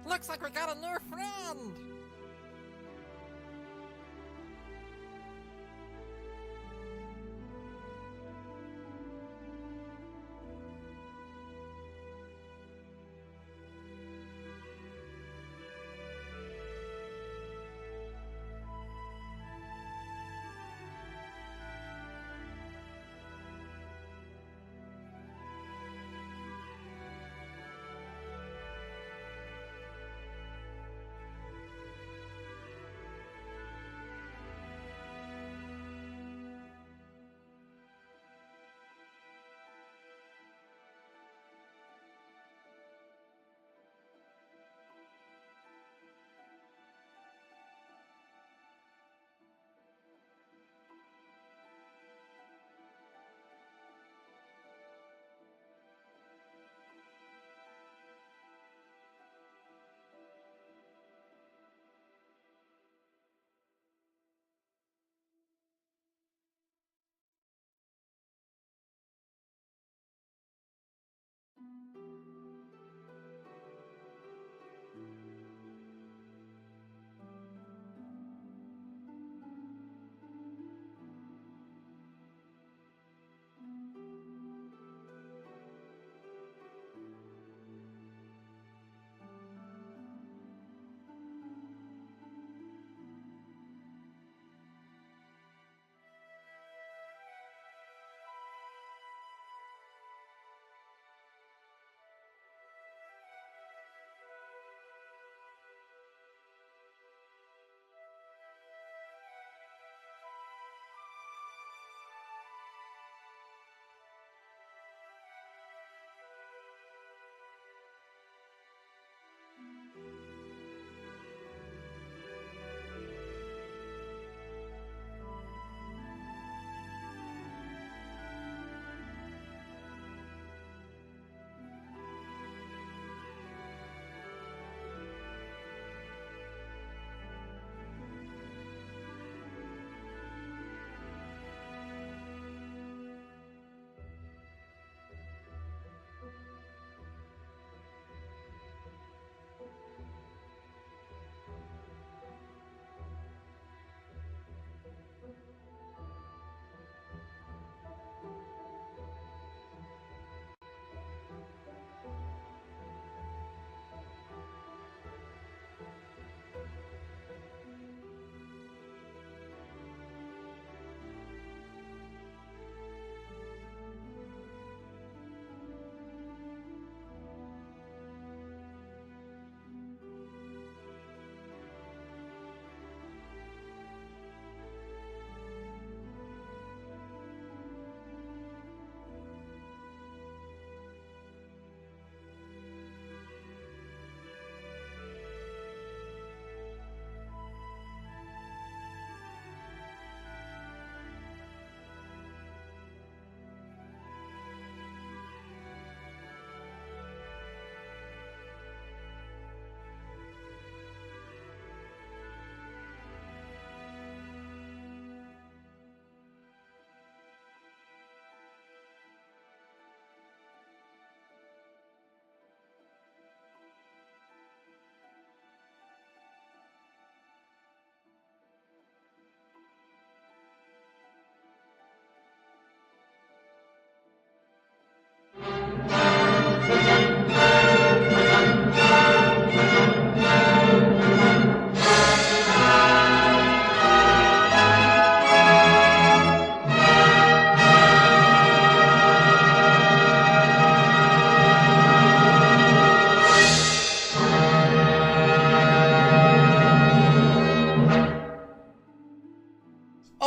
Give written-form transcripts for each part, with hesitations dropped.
Looks like we got a new friend!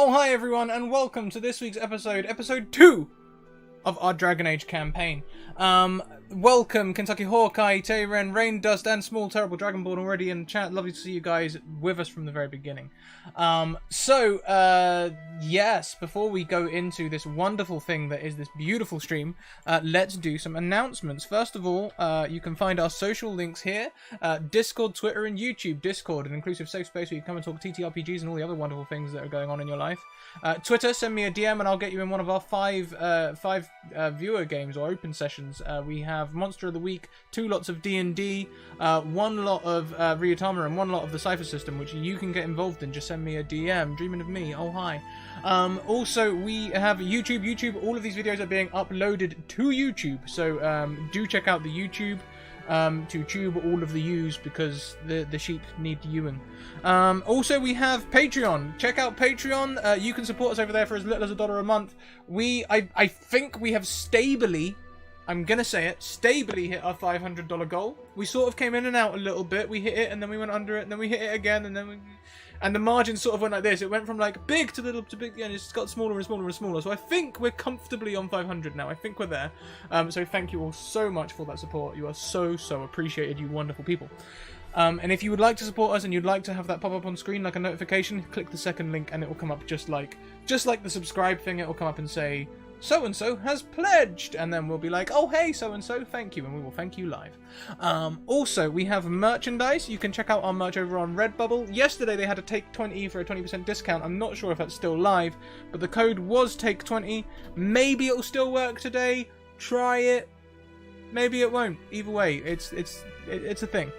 Oh, hi everyone, and welcome to this week's episode 2 of our Dragon Age campaign. Welcome, Kentucky Hawkeye, Tayren, Rain Dust, and Small Terrible Dragonborn already in chat. Lovely to see you guys with us from the very beginning. Yes, before we go into this wonderful thing that is this beautiful stream, let's do some announcements. First of all, you can find our social links here. Discord, Twitter, and YouTube. Discord, an inclusive safe space where you can come and talk TTRPGs and all the other wonderful things that are going on in your life. Twitter, send me a DM and I'll get you in one of our five viewer games or open sessions. We have have Monster of the Week, 2 lots of D&D, 1 lot of Orzammar, and 1 lot of the Cypher System, which you can get involved in. Just send me a DM, dreaming of me, oh hi. Also, we have YouTube, all of these videos are being uploaded to YouTube, so do check out the YouTube. To tube all of the U's because the sheep need Ewing. Also, we have Patreon. Check out Patreon. You can support us over there for as little as $1 a month. I think we have stably, I'm gonna say it, stably hit our $500 goal. We sort of came in and out a little bit. We hit it and then we went under it and then we hit it again and then and the margin sort of went like this. It went from like big to little to big, and it's got smaller and smaller and smaller. So I think we're comfortably on 500 now. I think we're there. So thank you all so much for that support. You are so appreciated, you wonderful people. And if you would like to support us and you'd like to have that pop up on screen like a notification, click the second link and it will come up just like the subscribe thing. It will come up and say so-and-so has pledged, and then we'll be like, oh hey so-and-so, thank you, and we will thank you live. Also, we have merchandise. You can check out our merch over on Redbubble. Yesterday they had a Take 20 for a 20% discount. I'm not sure if that's still live, but the code was Take 20. Maybe it'll still work today. Try it. Maybe it won't. Either way, it's a thing.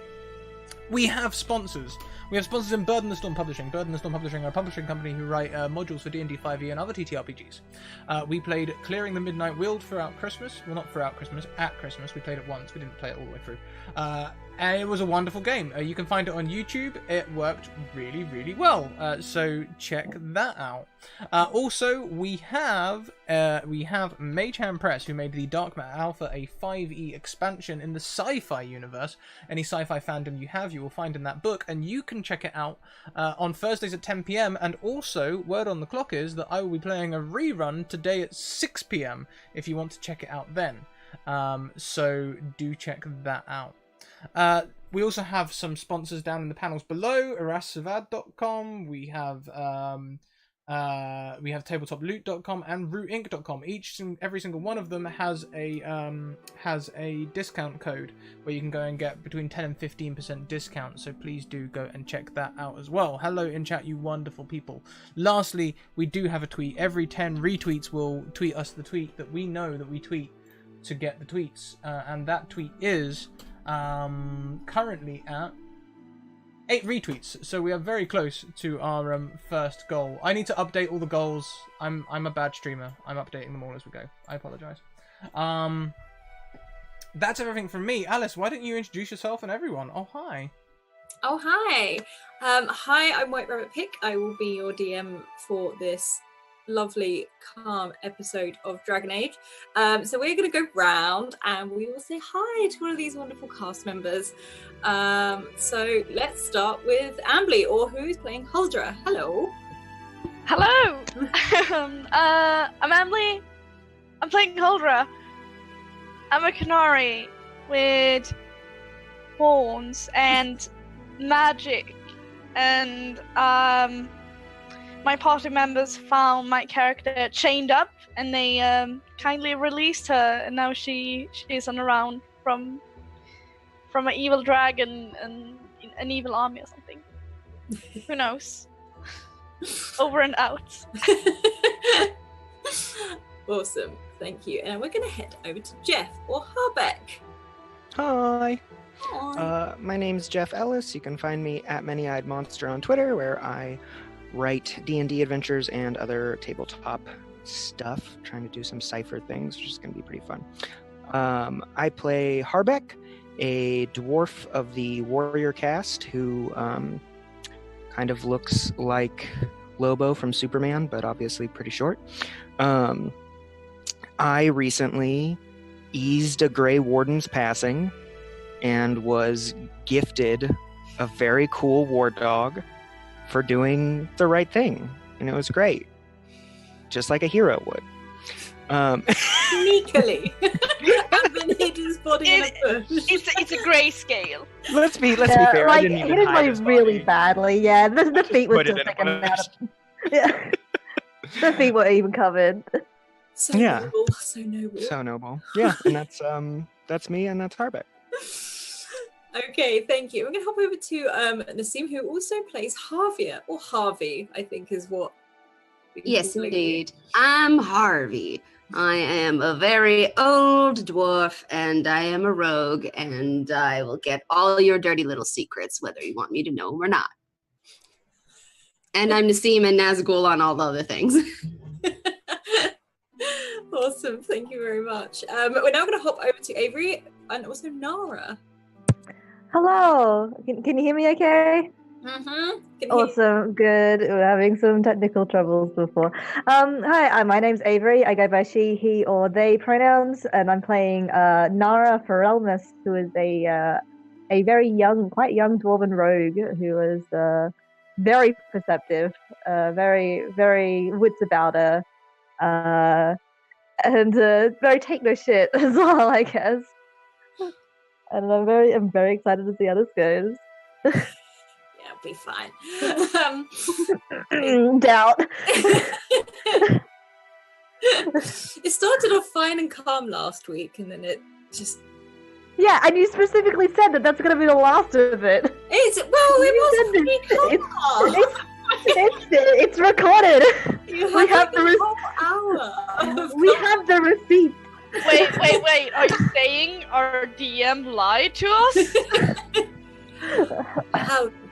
We have sponsors. We have sponsors in Bird and the Storm Publishing. Bird and the Storm Publishing are a publishing company who write modules for D&D 5e and other TTRPGs. We played Clearing the Midnight Wield throughout Christmas. Well, not throughout Christmas, at Christmas. We played it once. We didn't play it all the way through. And it was a wonderful game. You can find it on YouTube. It worked really well. So check that out. Also, we have Magehand Press, who made the Dark Matter Alpha a 5e expansion in the sci-fi universe. Any sci-fi fandom you have, you will find in that book, and you can check it out on Thursdays at 10 PM. And also, word on the clock is that I will be playing a rerun today at 6 PM if you want to check it out then. So do check that out. We also have some sponsors down in the panels below. erasavad.com. We have tabletoploot.com and rootinc.com. Every single one of them has a discount code where you can go and get between 10 and 15% discount. So please do go and check that out as well. Hello in chat, you wonderful people. Lastly, we do have a tweet. Every 10 retweets will tweet us the tweet that we know that we tweet to get the tweets, and that tweet is currently at 8 retweets, so we are very close to our first goal. I need to update all the goals. I'm a bad streamer. I'm updating them all as we go. I apologize. That's everything from me. Alice, why don't you introduce yourself and everyone? Oh hi. Oh hi. Hi, I'm White Rabbit Pick. I will be your DM for this lovely calm episode of Dragon Age. So we're going to go round and we will say hi to all of these wonderful cast members. So let's start with Ambly, or who's playing Huldra. Hello. Hello. I'm Ambly. I'm playing Huldra. I'm a Canary with horns and magic, and my party members found my character chained up, and they kindly released her, and now she is on a round from an evil dragon and an evil army or something. Who knows? Over and out. Awesome, thank you. And we're going to head over to Jeff, or Harbeck. Hi. Hi. My name's Jeff Ellis. You can find me at Many-Eyed Monster on Twitter, where I write D&D adventures and other tabletop stuff, trying to do some cipher things, which is going to be pretty fun. I play Harbeck, a dwarf of the warrior caste who kind of looks like Lobo from Superman, but obviously pretty short. I recently eased a Grey Warden's passing and was gifted a very cool war dog for doing the right thing, and it was great, just like a hero would. Sneakily, and then hid his body in a bush. It's a grayscale. Let's be fair. Like, I didn't even hit his hide body his really body. badly. Yeah, the feet were Put it still in a sticking out. bush. Yeah, the feet were even covered. So Yeah. noble, so noble. So noble. Yeah, and that's me, and that's Harbeck. Okay, thank you. We're going to hop over to Nassim, who also plays Harvey, or Harvey, I think is what. we can Yes, call it. indeed. I'm Harvey, I am a very old dwarf, and I am a rogue, and I will get all your dirty little secrets, whether you want me to know them or not. And I'm Nassim and Nazgul on all the other things. Awesome, thank you very much. We're now going to hop over to Avery and also Nara. Hello. Can you hear me okay? Mm-hmm. Awesome. Good. We're having some technical troubles before. Hi, my name's Avery. I go by she, he, or they pronouns, and I'm playing Nara Ferelmus, who is a very young, quite young dwarven rogue who is very perceptive, very, very wits about her, and very take no shit as well, I guess. And I'm very excited to see how this goes. Yeah, it'll be fine. Doubt. It started off fine and calm last week, and then it just... Yeah, and you specifically said that that's going to be the last of it. It's recorded. We have the whole hour. We have the receipt. Wait. Are you saying our DM lied to us?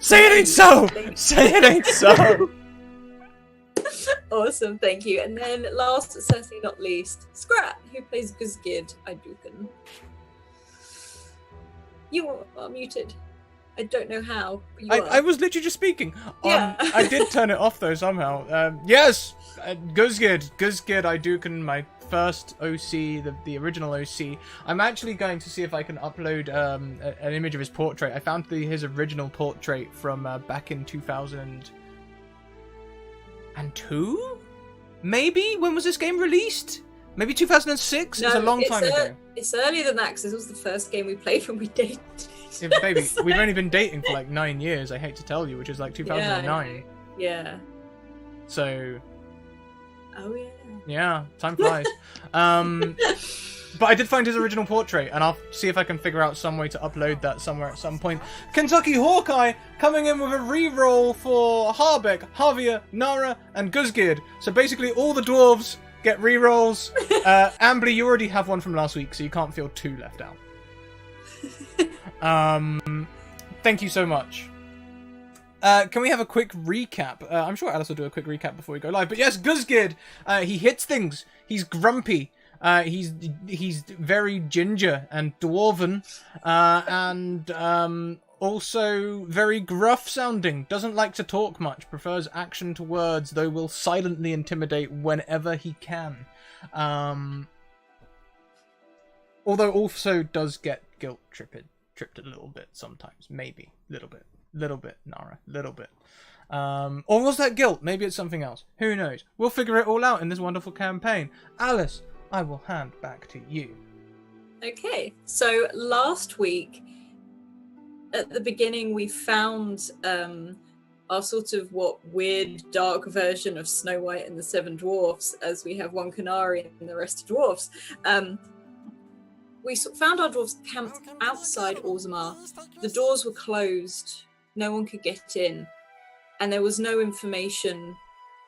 Say it ain't so! Say it ain't so! Awesome, thank you. And then last, but certainly not least, Scrat, who plays Guzgid Idukan. You are muted. I don't know how, but you are. I was literally just speaking. Yeah. I did turn it off though somehow. Yes! Guzgid Idukan, my first OC, the original OC. I'm actually going to see if I can upload an image of his portrait. I found his original portrait from back in 2002? Maybe? When was this game released? Maybe 2006? It's a long time ago. It's earlier than that, because this was the first game we played when we dated. Yeah, baby, we've only been dating for like 9 years, I hate to tell you, which is like 2009. Yeah. So... Oh, yeah. Yeah, time flies. But I did find his original portrait, and I'll see if I can figure out some way to upload that somewhere at some point. Kentucky Hawkeye coming in with a re-roll for Harbeck, Javier, Nara, and Guzgid. So basically all the dwarves get re-rolls. Ambly, you already have one from last week, so you can't feel too left out. Thank you so much. Can we have a quick recap? I'm sure Alice will do a quick recap before we go live. But yes, Guzgid, he hits things. He's grumpy. He's very ginger and dwarven, and also very gruff sounding. Doesn't like to talk much. Prefers action to words, though will silently intimidate whenever he can. Although also does get guilt tripped a little bit sometimes. Maybe. Little bit, Nara. Little bit. Or was that guilt? Maybe it's something else. Who knows? We'll figure it all out in this wonderful campaign. Alice, I will hand back to you. Okay, so last week, at the beginning, we found our sort of weird, dark version of Snow White and the Seven Dwarfs, as we have one Canary and the rest are dwarfs. We found our dwarves camped outside Orzammar. The doors were closed. No one could get in. And there was no information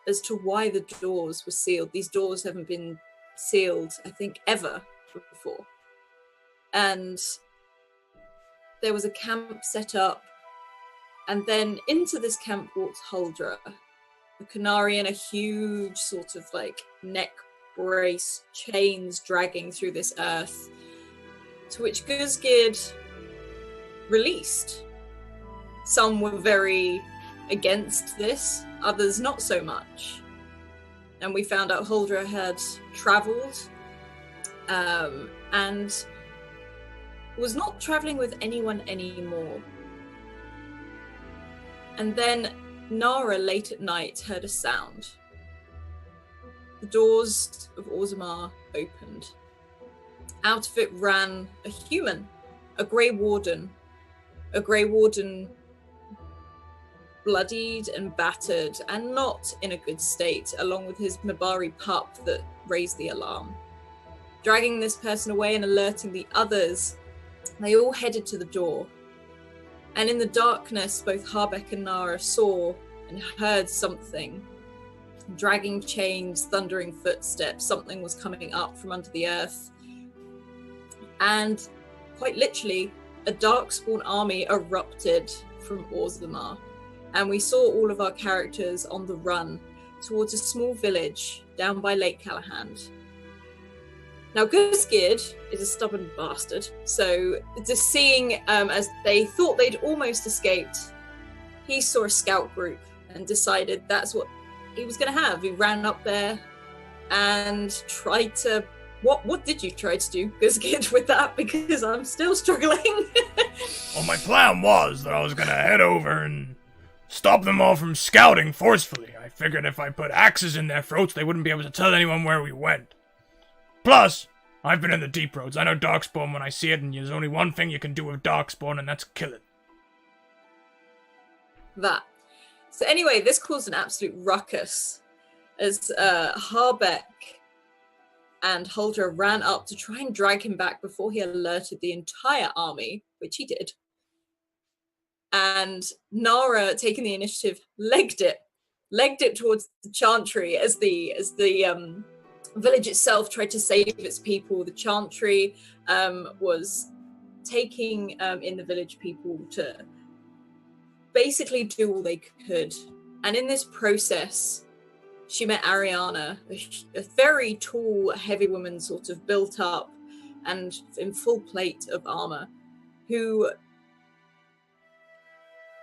as to why the doors were sealed. These doors haven't been sealed, I think, ever before. And there was a camp set up. And then into this camp walked Huldra, a Canary in a huge sort of like neck brace, chains dragging through this earth. To which Guzgid released. Some were very against this, others not so much. And we found out Huldra had travelled and was not travelling with anyone anymore. And then Nara, late at night, heard a sound. The doors of Orzammar opened. Out of it ran a human, a Grey Warden bloodied and battered and not in a good state, along with his Mabari pup that raised the alarm. Dragging this person away and alerting the others, they all headed to the door. And in the darkness, both Harbeck and Nara saw and heard something dragging chains, thundering footsteps. Something was coming up from under the earth. And quite literally, a Darkspawn army erupted from Orzammar. And we saw all of our characters on the run towards a small village down by Lake Callahand. Now, Guzgid is a stubborn bastard, so just seeing as they thought they'd almost escaped, he saw a scout group and decided that's what he was going to have. He ran up there and tried to... What did you try to do, Guzgid, with that? Because I'm still struggling. Well, my plan was that I was going to head over and stop them all from scouting forcefully. I figured if I put axes in their throats, they wouldn't be able to tell anyone where we went. Plus, I've been in the deep roads. I know Darkspawn when I see it, and there's only one thing you can do with Darkspawn, and that's kill it. That. So anyway, this caused an absolute ruckus as Harbeck and Huldra ran up to try and drag him back before he alerted the entire army, which he did. And Nara, taking the initiative, legged it towards the Chantry as the village itself tried to save its people. The Chantry was taking in the village people to basically do all they could. And in this process, she met Ariana, a very tall, heavy woman, sort of built up and in full plate of armor, who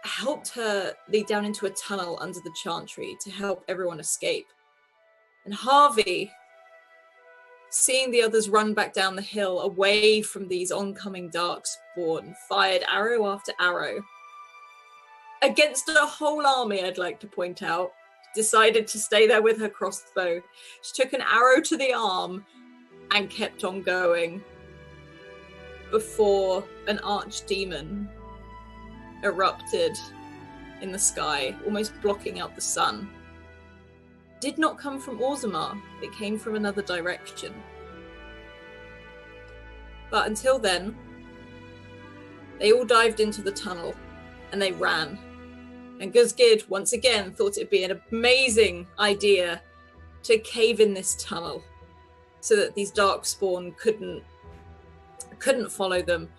helped her lead down into a tunnel under the Chantry to help everyone escape. And Harvey, seeing the others run back down the hill away from these oncoming Darkspawn, fired arrow after arrow against a whole army, I'd like to point out. Decided to stay there with her crossbow. She took an arrow to the arm and kept on going before an archdemon erupted in the sky, almost blocking out the sun. Did not come from Orzammar. It came from another direction. But until then, they all dived into the tunnel and they ran. And Guzgid, once again, thought it'd be an amazing idea to cave in this tunnel so that these Darkspawn couldn't follow them.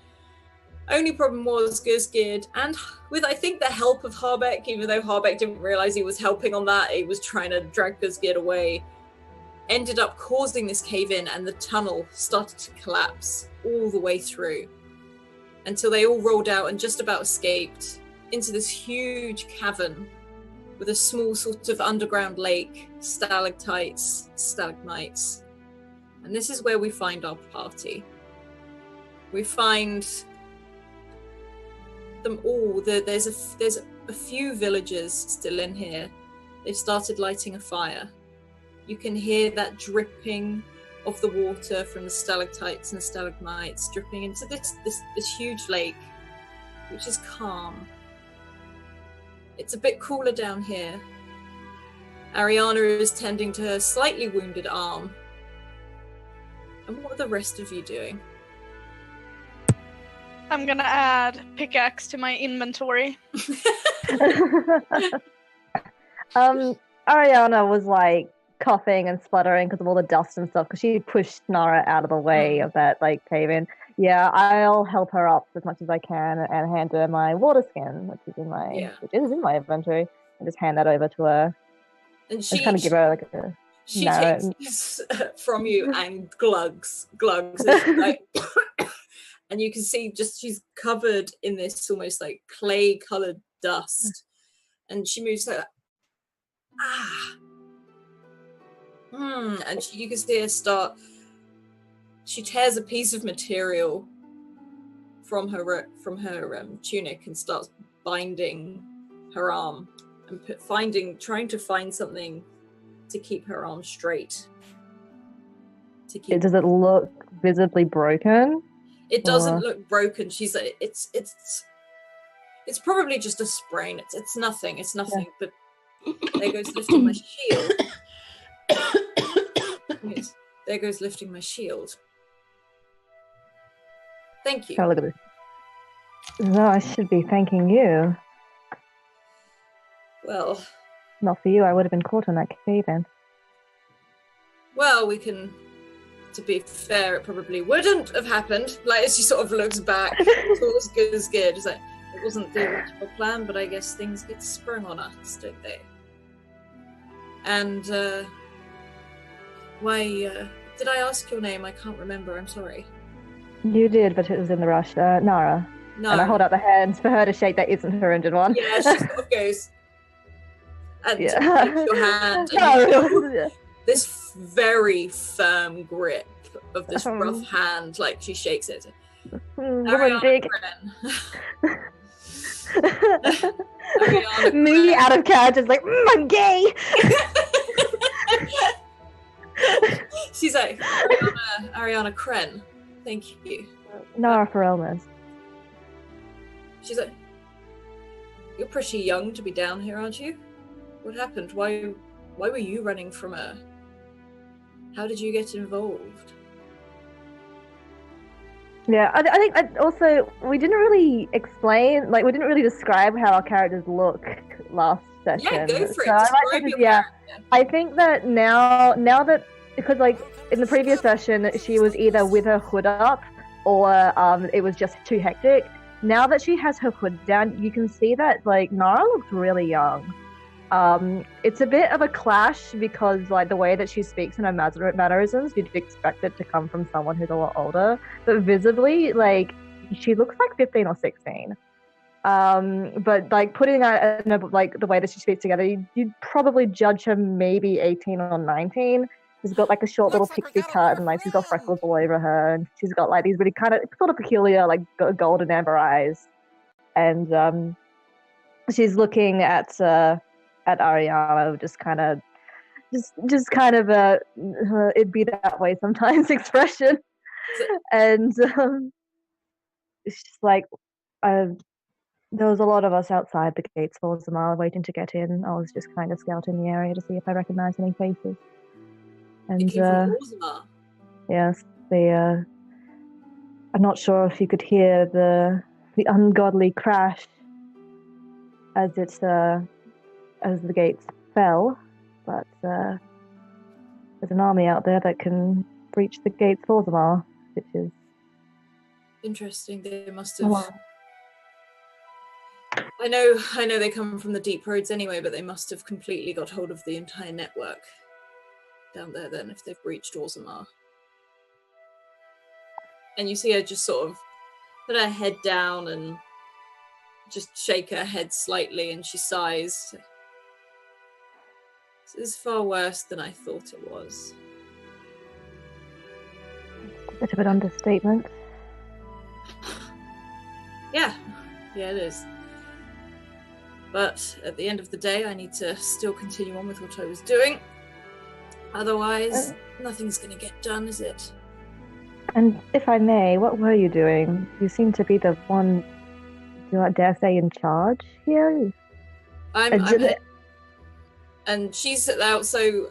Only problem was Guzgid, and with, I think, the help of Harbeck, even though Harbeck didn't realize he was helping on that, he was trying to drag Guzgid away, ended up causing this cave-in, and the tunnel started to collapse all the way through until they all rolled out and just about escaped into this huge cavern with a small sort of underground lake, stalactites, stalagmites. And this is where we find our party. We find them all. There's a few villagers still in here. They've started lighting a fire. You can hear that dripping of the water from the stalactites and stalagmites dripping into this huge lake, which is calm. It's a bit cooler down here. Ariana is tending to her slightly wounded arm. And what are the rest of you doing? I'm gonna add pickaxe to my inventory. Ariana was like coughing and spluttering because of all the dust and stuff because she pushed Nara out of the way of that like cave in. Yeah, I'll help her up as much as I can and hand her my water skin, which is in my inventory, and just hand that over to her. And she kind of give her like a she takes from you and glugs, like, and you can see just she's covered in this almost like clay-colored dust, and she moves like and you can see her start. She tears a piece of material from her tunic and starts binding her arm and trying to find something to keep her arm straight. Does it look visibly broken? It doesn't look broken. She's like, it's probably just a sprain. It's nothing. It's nothing. Yeah. But there goes lifting my shield. Yes, there goes lifting my shield. Thank you. Oh, look at this. No, I should be thanking you. Well, Not for you, I would have been caught in that cave in. Well, we can. To be fair, it probably wouldn't have happened. Like, as she sort of looks back, it's all as good as good. It's like, it wasn't the original plan, but I guess things get sprung on us, don't they? And, why, did I ask your name? I can't remember, I'm sorry. You did, but it was in the rush. Nara. No. And I hold out the hands for her to shake that isn't her injured one. Yeah, she sort of goes, and Yeah. takes your hand, and No, you feel this very firm grip of this rough hand, like she shakes it. Woman big. Ariana Me Kren. out of character is like, I'm gay. She's like, Ariana Kren. Thank you. Nara for illness. She's like, you're pretty young to be down here, aren't you? What happened? Why were you running from her? How did you get involved? Yeah, I think also we didn't really explain, like we didn't really describe how our characters look last session. Yeah, go for it. So I Describe like to, your yeah, character. I think that now that because like in the previous session she was either with her hood up or it was just too hectic. Now that she has her hood down, you can see that like Nara looks really young. It's a bit of a clash because like the way that she speaks and her mannerisms, you'd expect it to come from someone who's a lot older, but visibly like she looks like 15 or 16. But like putting her in like the way that she speaks together, you'd probably judge her maybe 18 or 19. She's got like a short little pixie cut and like she's got freckles all over her, and she's got like these really kind of sort of peculiar like golden amber eyes, and she's looking at Ariana, just kind of it'd be that way sometimes expression, and it's just like there was a lot of us outside the gates of Orzammar waiting to get in. I was just kind of scouting the area to see if I recognized any faces. And It came from Orzammar. yes, I'm not sure if you could hear the ungodly crash as the gates fell, but there's an army out there that can breach the gates of Orzammar, which is Interesting. They must have. I know they come from the deep roads anyway, but they must have completely got hold of the entire network down there then, if they've breached Orzammar. And you see her just sort of put her head down and just shake her head slightly, and she sighs. This is far worse than I thought it was. a bit of an understatement. Yeah, it is. But at the end of the day, I need to still continue on with what I was doing. Otherwise, nothing's going to get done, is it? And if I may, what were you doing? You seem to be the one, do I dare say, in charge here? And she's out, so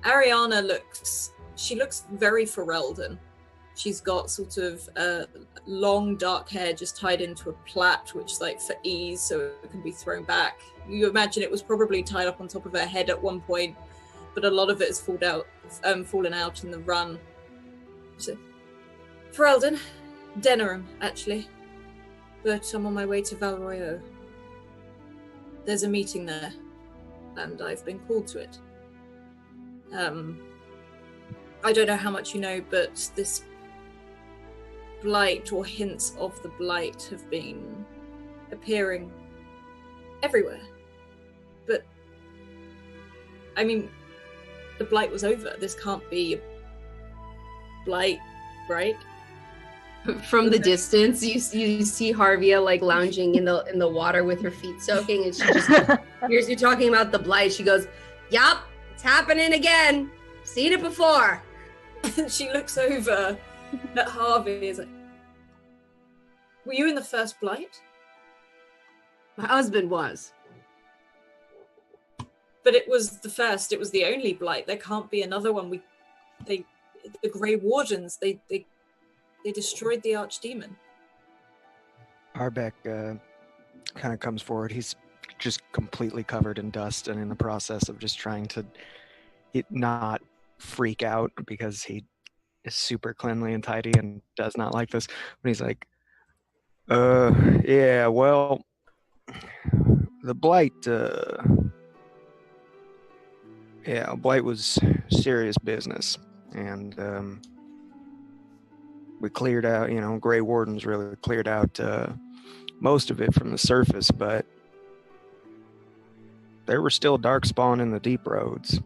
Ariana looks very Ferelden. She's got sort of long dark hair just tied into a plait, which is like for ease, so it can be thrown back. You imagine it was probably tied up on top of her head at one point, but a lot of it has fallen out in the run. So, Ferelden, Denerim, actually, but I'm on my way to Valroyo. There's a meeting there, and I've been called to it. I don't know how much you know, but this blight or hints of the blight have been appearing everywhere. But, I mean, the blight was over. This can't be a blight, right? From the distance, you see Harvia like lounging in the water with her feet soaking, and she just hears you talking about the blight. She goes, "Yup, it's happening again. Seen it before." She looks over at Harvey and is like, "Were you in the first blight?" My husband was. But it was the first, it was the only blight. There can't be another one. The Grey Wardens, they destroyed the Archdemon. Arbeck kind of comes forward. He's just completely covered in dust and in the process of just trying to not freak out because he is super cleanly and tidy and does not like this. But he's like, yeah, well, the blight, blight was serious business. And we cleared out, Grey Wardens really cleared out most of it from the surface, but there were still darkspawn in the deep roads.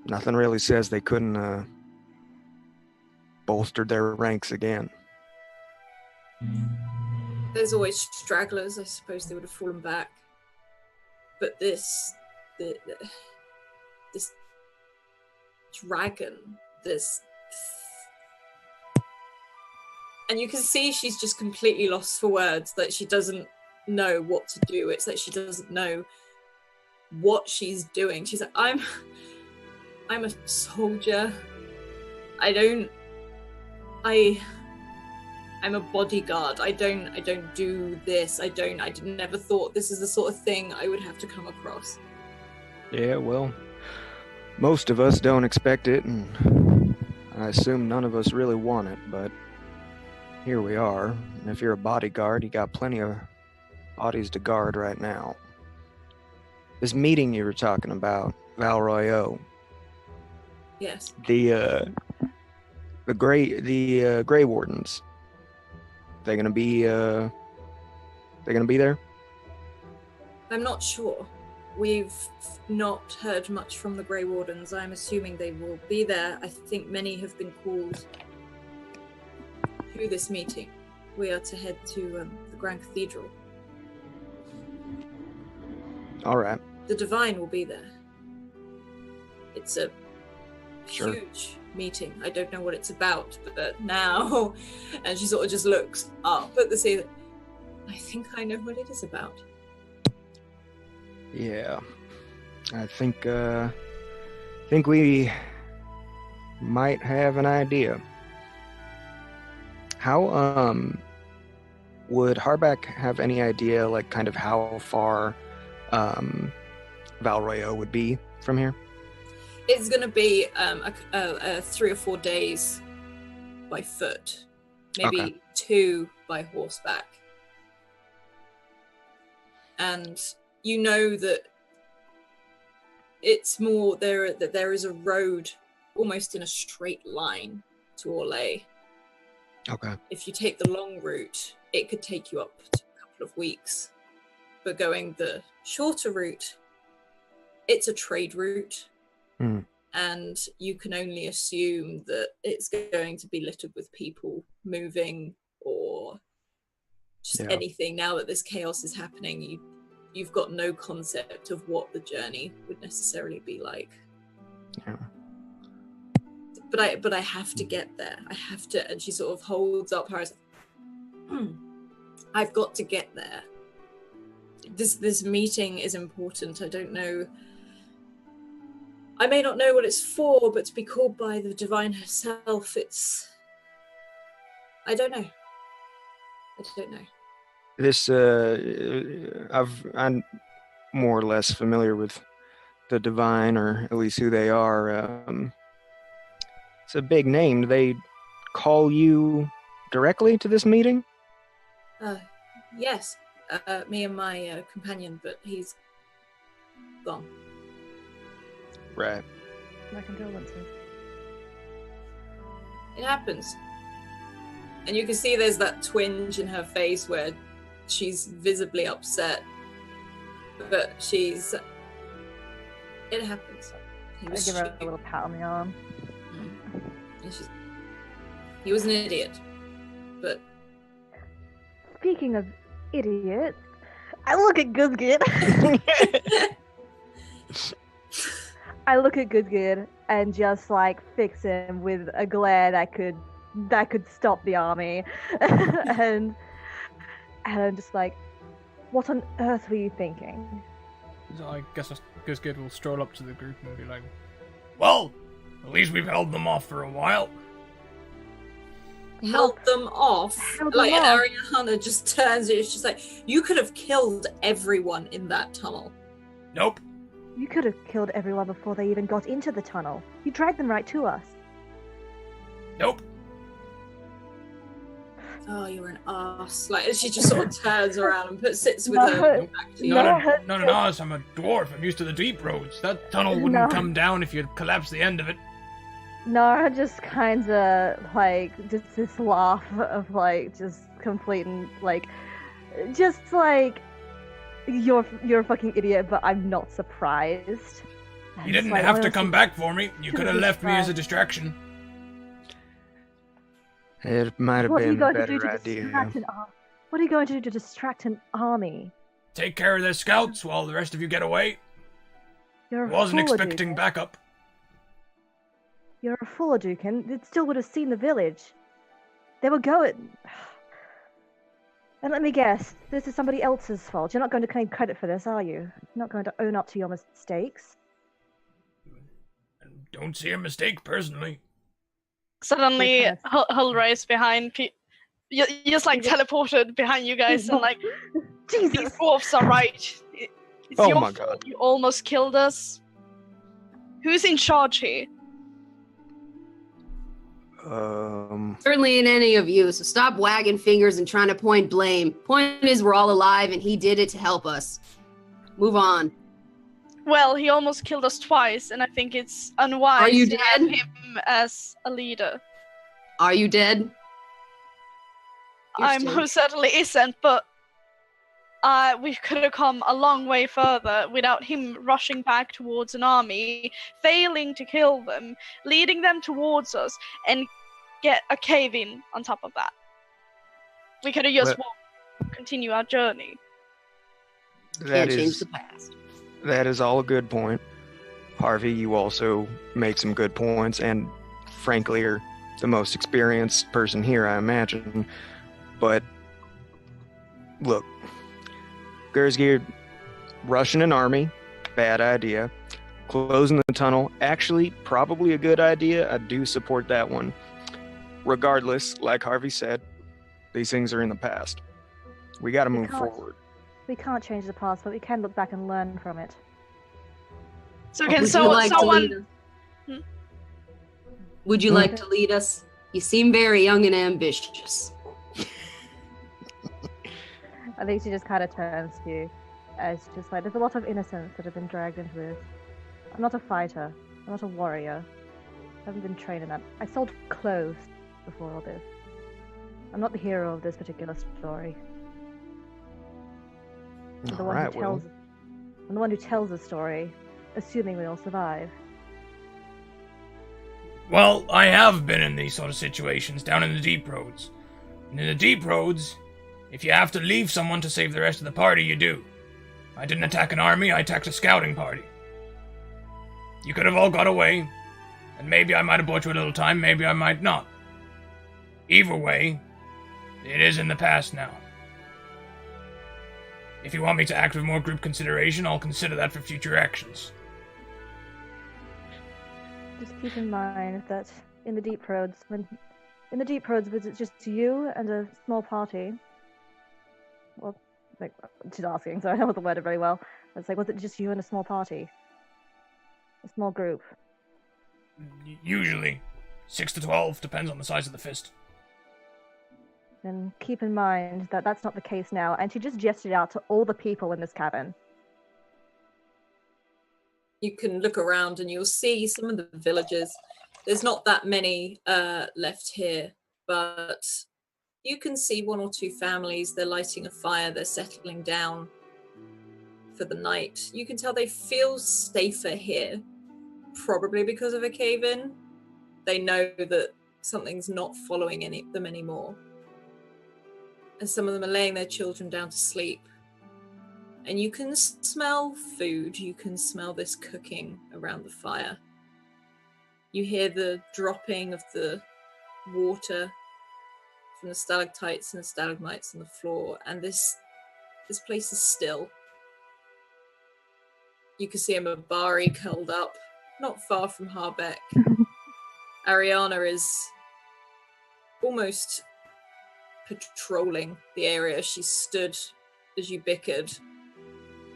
Nothing really says they couldn't bolster their ranks again. There's always stragglers. I suppose they would have fallen back. But this dragon, and you can see she's just completely lost for words, that she doesn't know what to do. It's like she doesn't know what she's doing. She's like, I'm a soldier. I'm a bodyguard. I don't do this. I never thought this is the sort of thing I would have to come across. Yeah, well, most of us don't expect it, and I assume none of us really want it, but here we are. And if you're a bodyguard, you got plenty of bodies to guard right now. This meeting you were talking about, Val Royaux. Yes. The Grey Wardens. They're gonna be there? I'm not sure. We've not heard much from the Grey Wardens. I'm assuming they will be there. I think many have been called to this meeting. We are to head to the Grand Cathedral. All right. The Divine will be there. It's a Sure. huge meeting. I don't know what it's about, but now, and she sort of just looks up at the ceiling. I think I know what it is about. Yeah. I think we might have an idea. How would Harback have any idea, like, kind of how far Val Royaux would be from here? It's going to be 3 or 4 days by foot, maybe Okay. 2 by horseback. And you know that it's more that there is a road almost in a straight line to Orlais. Okay. If you take the long route, it could take you up to a couple of weeks. But going the shorter route, it's a trade route. Hmm. And you can only assume that it's going to be littered with people moving or just anything. Now that this chaos is happening, you've got no concept of what the journey would necessarily be like. Yeah. But I have to get there. I have to. And she sort of holds up her eyes. I've got to get there. This meeting is important. I don't know. I may not know what it's for, but to be called by the Divine herself, I don't know. I don't know. This, I'm more or less familiar with the Divine, or at least who they are. It's a big name. Do they call you directly to this meeting? Yes. Me and my companion, but he's gone. Right. My condolences. It happens. And you can see there's that twinge in her face where she's visibly upset. But it happens. I give her a little pat on the arm. And he was an idiot. But Speaking of idiots, I look at Guzgid. I look at Guzgid and just like fix him with a glare that could stop the army. and I'm just like, what on earth were you thinking? So I guess Guzgid will stroll up to the group and be like, Well, at least we've held them off for a while. held them off. Held Like, them and off. Ariana just turns, it's just like, you could have killed everyone in that tunnel. Nope. You could have killed everyone before they even got into the tunnel. You dragged them right to us. Nope. Oh, you're an ass. Like, she just sort of turns around and sits with No. her back to you. Not an ass, I'm a dwarf. I'm used to the deep roads. That tunnel wouldn't No. come down if you'd collapse the end of it. Nara just kind of like just this laugh of like just complete and like just like you're a fucking idiot, but I'm not surprised. You didn't have to come back for me. You could have left me as a distraction. It might have What are you been a going to do better to idea. distract an army? What are you going to do to distract an army? Take care of their scouts while the rest of you get away. You're a Wasn't fool, expecting Dukin. backup. You're a fool, Dukin. It still would have seen the village. They were going. And let me guess, this is somebody else's fault. You're not going to claim credit for this, are you? You're not going to own up to your mistakes. Don't see a mistake, personally. Suddenly, Yes. Hulra is behind. You just like teleported behind you guys, and like these Jesus! dwarfs are right. It's Oh your my fault. God. You almost killed us. Who's in charge here? Certainly ain't any of you, so stop wagging fingers and trying to point blame. Point is, we're all alive, and he did it to help us. Move on. Well, he almost killed us twice, and I think it's unwise Are you to have dead? him as a leader. Are you dead? You're I still- most certainly isn't, but we could have come a long way further without him rushing back towards an army, failing to kill them, leading them towards us, and get a cave in on top of that. We could have just continue our journey. Can't change the past. That is all a good point. Harvey, you also make some good points, and frankly are the most experienced person here, I imagine. But look, Gersgir, rushing an army, bad idea. Closing the tunnel, actually probably a good idea. I do support that one. Regardless, like Harvey said, these things are in the past. We got to move can't. forward. We can't change the past, but we can look back and learn from it. So Would can you someone, like to lead us? Would you like to lead us? You seem very young and ambitious. I think she just kind of turns to you. It's just like, there's a lot of innocence that have been dragged into this. I'm not a fighter. I'm not a warrior. I haven't been trained in that. I sold clothes before all this. I'm not the hero of this particular story. I'm the All one right, who tells. I'm the one who tells the story, assuming we all survive. Well, I have been in these sort of situations down in the deep roads. And in the deep roads, if you have to leave someone to save the rest of the party, you do. I didn't attack an army, I attacked a scouting party. You could have all got away, and maybe I might have bought you a little time, maybe I might not. Either way, it is in the past now. If you want me to act with more group consideration, I'll consider that for future actions. Just keep in mind that in the deep roads, was it just you and a small party? Well, like, she's asking, so I don't know the word very well. It's like, was it just you and a small party? A small group? Usually. 6 to 12, depends on the size of the fist. Then keep in mind that that's not the case now, and she just gestured out to all the people in this cabin. You can look around and you'll see some of the villages. There's not that many left here, but you can see one or two families. They're lighting a fire. They're settling down for the night. You can tell they feel safer here, probably because of a cave-in. They know that something's not following them anymore. And some of them are laying their children down to sleep. And you can smell food. You can smell this cooking around the fire. You hear the dropping of the water from the stalactites and the stalagmites on the floor. And this place is still. You can see a Mabari curled up, not far from Harbeck. Ariana is almost patrolling the area. She stood as you bickered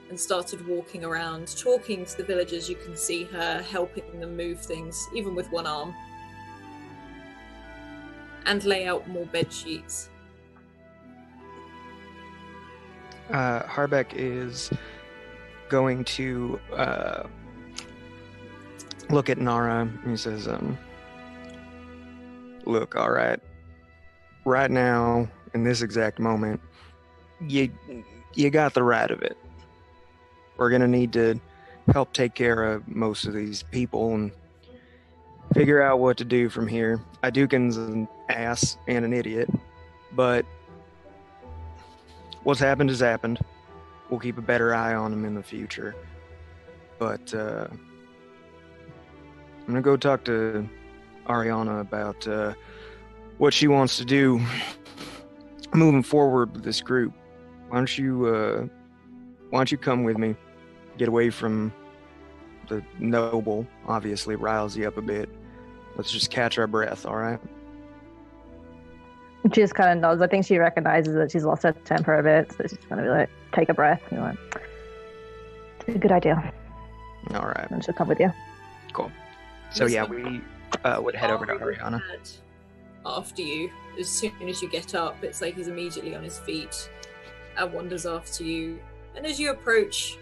and started walking around, talking to the villagers. You can see her helping them move things, even with one arm, and lay out more bed sheets. Harbeck is going to look at Nara, and he says, look, all right now, in this exact moment, you got the right of it. We're going to need to help take care of most of these people and figure out what to do from here. Idukin's an ass and an idiot, but what's happened has happened. We'll keep a better eye on him in the future. But I'm going to go talk to Ariana about what she wants to do moving forward with this group. Why don't you come with me? Get away from the noble, obviously riles you up a bit. Let's just catch our breath, all right? She just kind of nods. I think she recognizes that she's lost her temper a bit, so she's going to be like, take a breath. And like, it's a good idea. All right. And she'll come with you. Cool. So yeah, we would head over to Ariana. After you, as soon as you get up, it's like he's immediately on his feet and wanders after you. And as you approach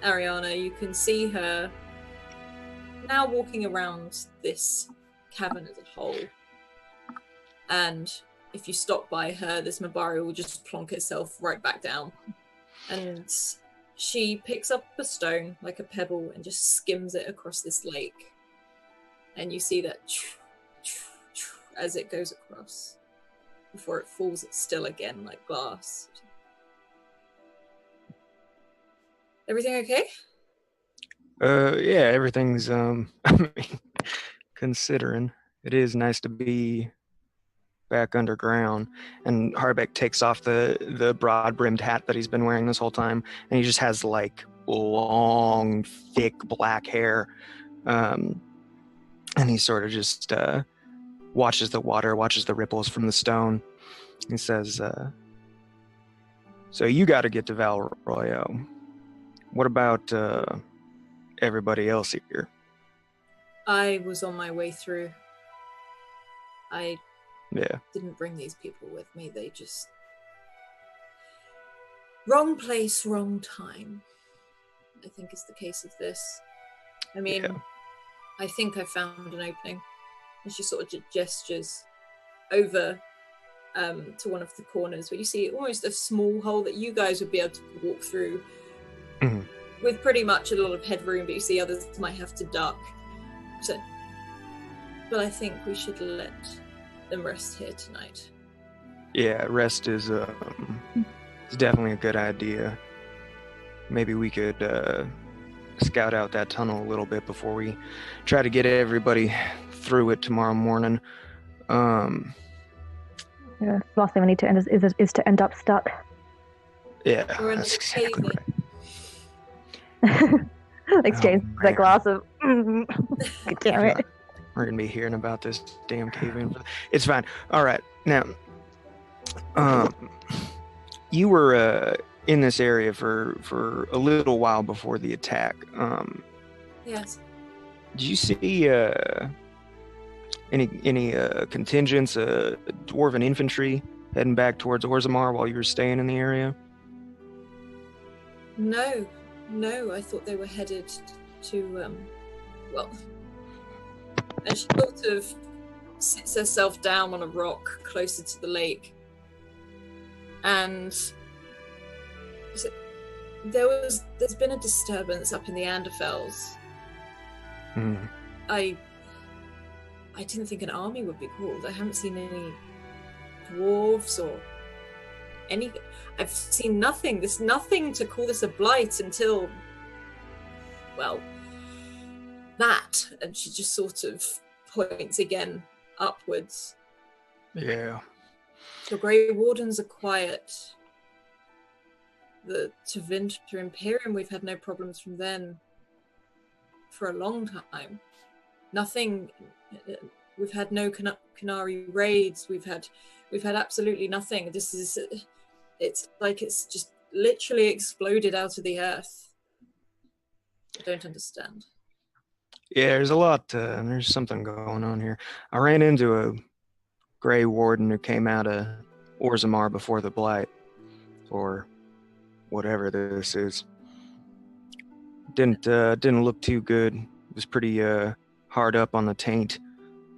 Ariana, you can see her now walking around this cavern as a whole. And if you stop by her, this Mabari will just plonk itself right back down. And she picks up a stone, like a pebble, and just skims it across this lake. And you see that as it goes across, before it falls still again like glass. Everything okay? Yeah, everything's I mean, considering it is nice to be back underground. And Harbeck takes off the broad-brimmed hat that he's been wearing this whole time, and he just has like long, thick black hair. And he sort of just watches the water, watches the ripples from the stone. He says, so you got to get to Val Royo. What about everybody else here? I was on my way through. I didn't bring these people with me. They just... Wrong place, wrong time, I think is the case of this. I mean, I think I found an opening. And she sort of gestures over to one of the corners where you see almost a small hole that you guys would be able to walk through with pretty much a lot of headroom, but you see others might have to duck. So, but I think we should let them rest here tonight. Yeah, rest is definitely a good idea. Maybe we could scout out that tunnel a little bit before we try to get everybody through it tomorrow morning. Yeah, the last thing we need to end is to end up stuck. Yeah, that's exactly right. Exchange that glass of. God damn it! We're gonna be hearing about this damn cave-in. It's fine. All right, now, you were in this area for a little while before the attack. Yes. Did you see any contingents, dwarven infantry heading back towards Orzammar while you were staying in the area? No, I thought they were headed to, well, and she sort of sits herself down on a rock closer to the lake. And there's been a disturbance up in the Anderfells. I didn't think an army would be called. I haven't seen any dwarves or any. I've seen nothing. There's nothing to call this a blight until, well, that. And she just sort of points again upwards. Yeah. The Grey Wardens are quiet. The Tevinter Imperium, we've had no problems from them for a long time. Nothing we've had no Canary raids. We've had absolutely nothing. It's like it's just literally exploded out of the earth. I don't understand. Yeah, there's a lot. There's something going on here. I ran into a Grey Warden who came out of Orzammar before the Blight, or whatever this is. Didn't look too good. It was pretty hard up on the taint,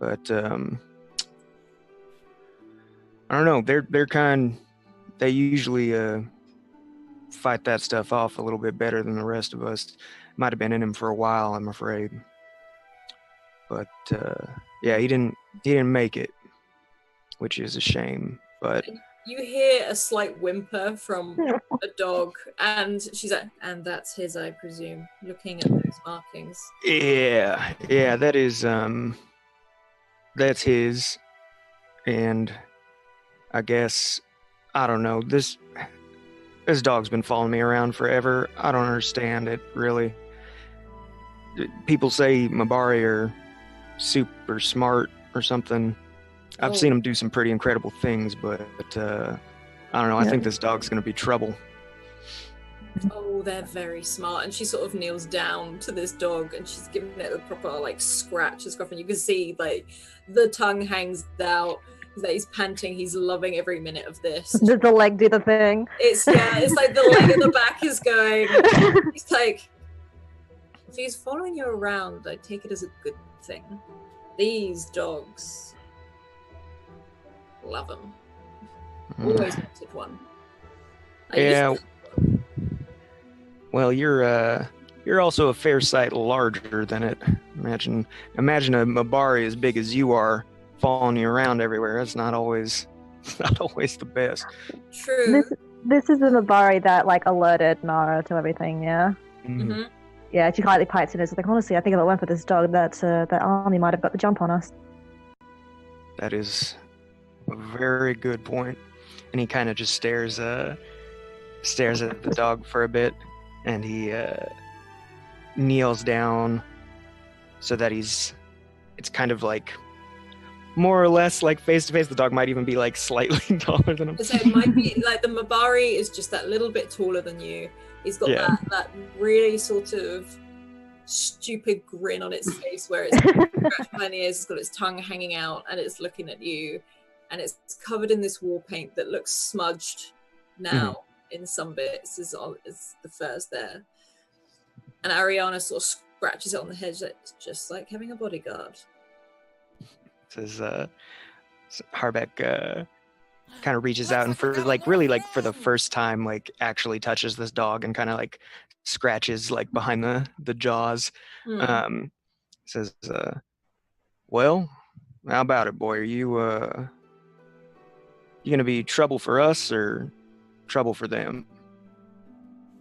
but I don't know. They usually fight that stuff off a little bit better than the rest of us. Might have been in him for a while, I'm afraid. But yeah, he didn't make it, which is a shame. But you hear a slight whimper from a dog, and she's like, "And that's his, I presume." Looking at those markings. yeah, that's his, and I guess I don't know. This dog's been following me around forever. I don't understand it really. People say Mabari are super smart or something. I've seen him do some pretty incredible things, but I don't know. I think this dog's going to be trouble. Oh, they're very smart. And she sort of kneels down to this dog, and she's giving it a proper like scratch and stuff. And you can see like the tongue hangs out. He's panting. He's loving every minute of this. Does the leg do the thing? It's like the leg at the back is going. He's like, if he's following you around, I take it as a good thing. These dogs love him. Always wanted one. Yeah. Well, you're also a fair sight larger than it. Imagine a Mabari as big as you are following you around everywhere. That's not always the best. True. This is the Mabari that like alerted Nara to everything. Yeah. Mm-hmm. Yeah, she quietly pipes in. It's like, honestly, I think if it weren't for this dog, that army might have got the jump on us. That is a very good point. And he kind of just stares at the dog for a bit, and he kneels down so that it's kind of like more or less like face to face. The dog might even be like slightly taller than him. So it might be like the Mabari is just that little bit taller than you. He's got that really sort of stupid grin on its face where it's scratched behind the ears, it's got its tongue hanging out, and it's looking at you, and it's covered in this war paint that looks smudged now in some bits as the fur's there. And Ariana sort of scratches it on the head. It's just like having a bodyguard. Says Harbeck kind of reaches out and for the first time like actually touches this dog and kind of like scratches like behind the jaws. Says well, how about it, boy? Are you gonna be trouble for us or trouble for them?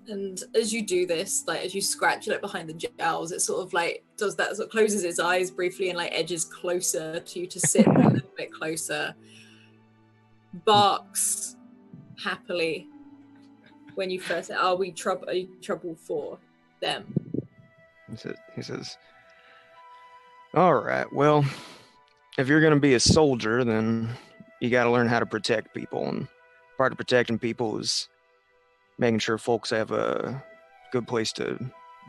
And as you do this, like as you scratch it behind the jowls, it sort of like does that, sort of closes its eyes briefly and like edges closer to you to sit a little bit closer. Barks happily when you first say, are you trouble for them? He says, all right, well, if you're going to be a soldier, then you got to learn how to protect people. And part of protecting people is making sure folks have a good place to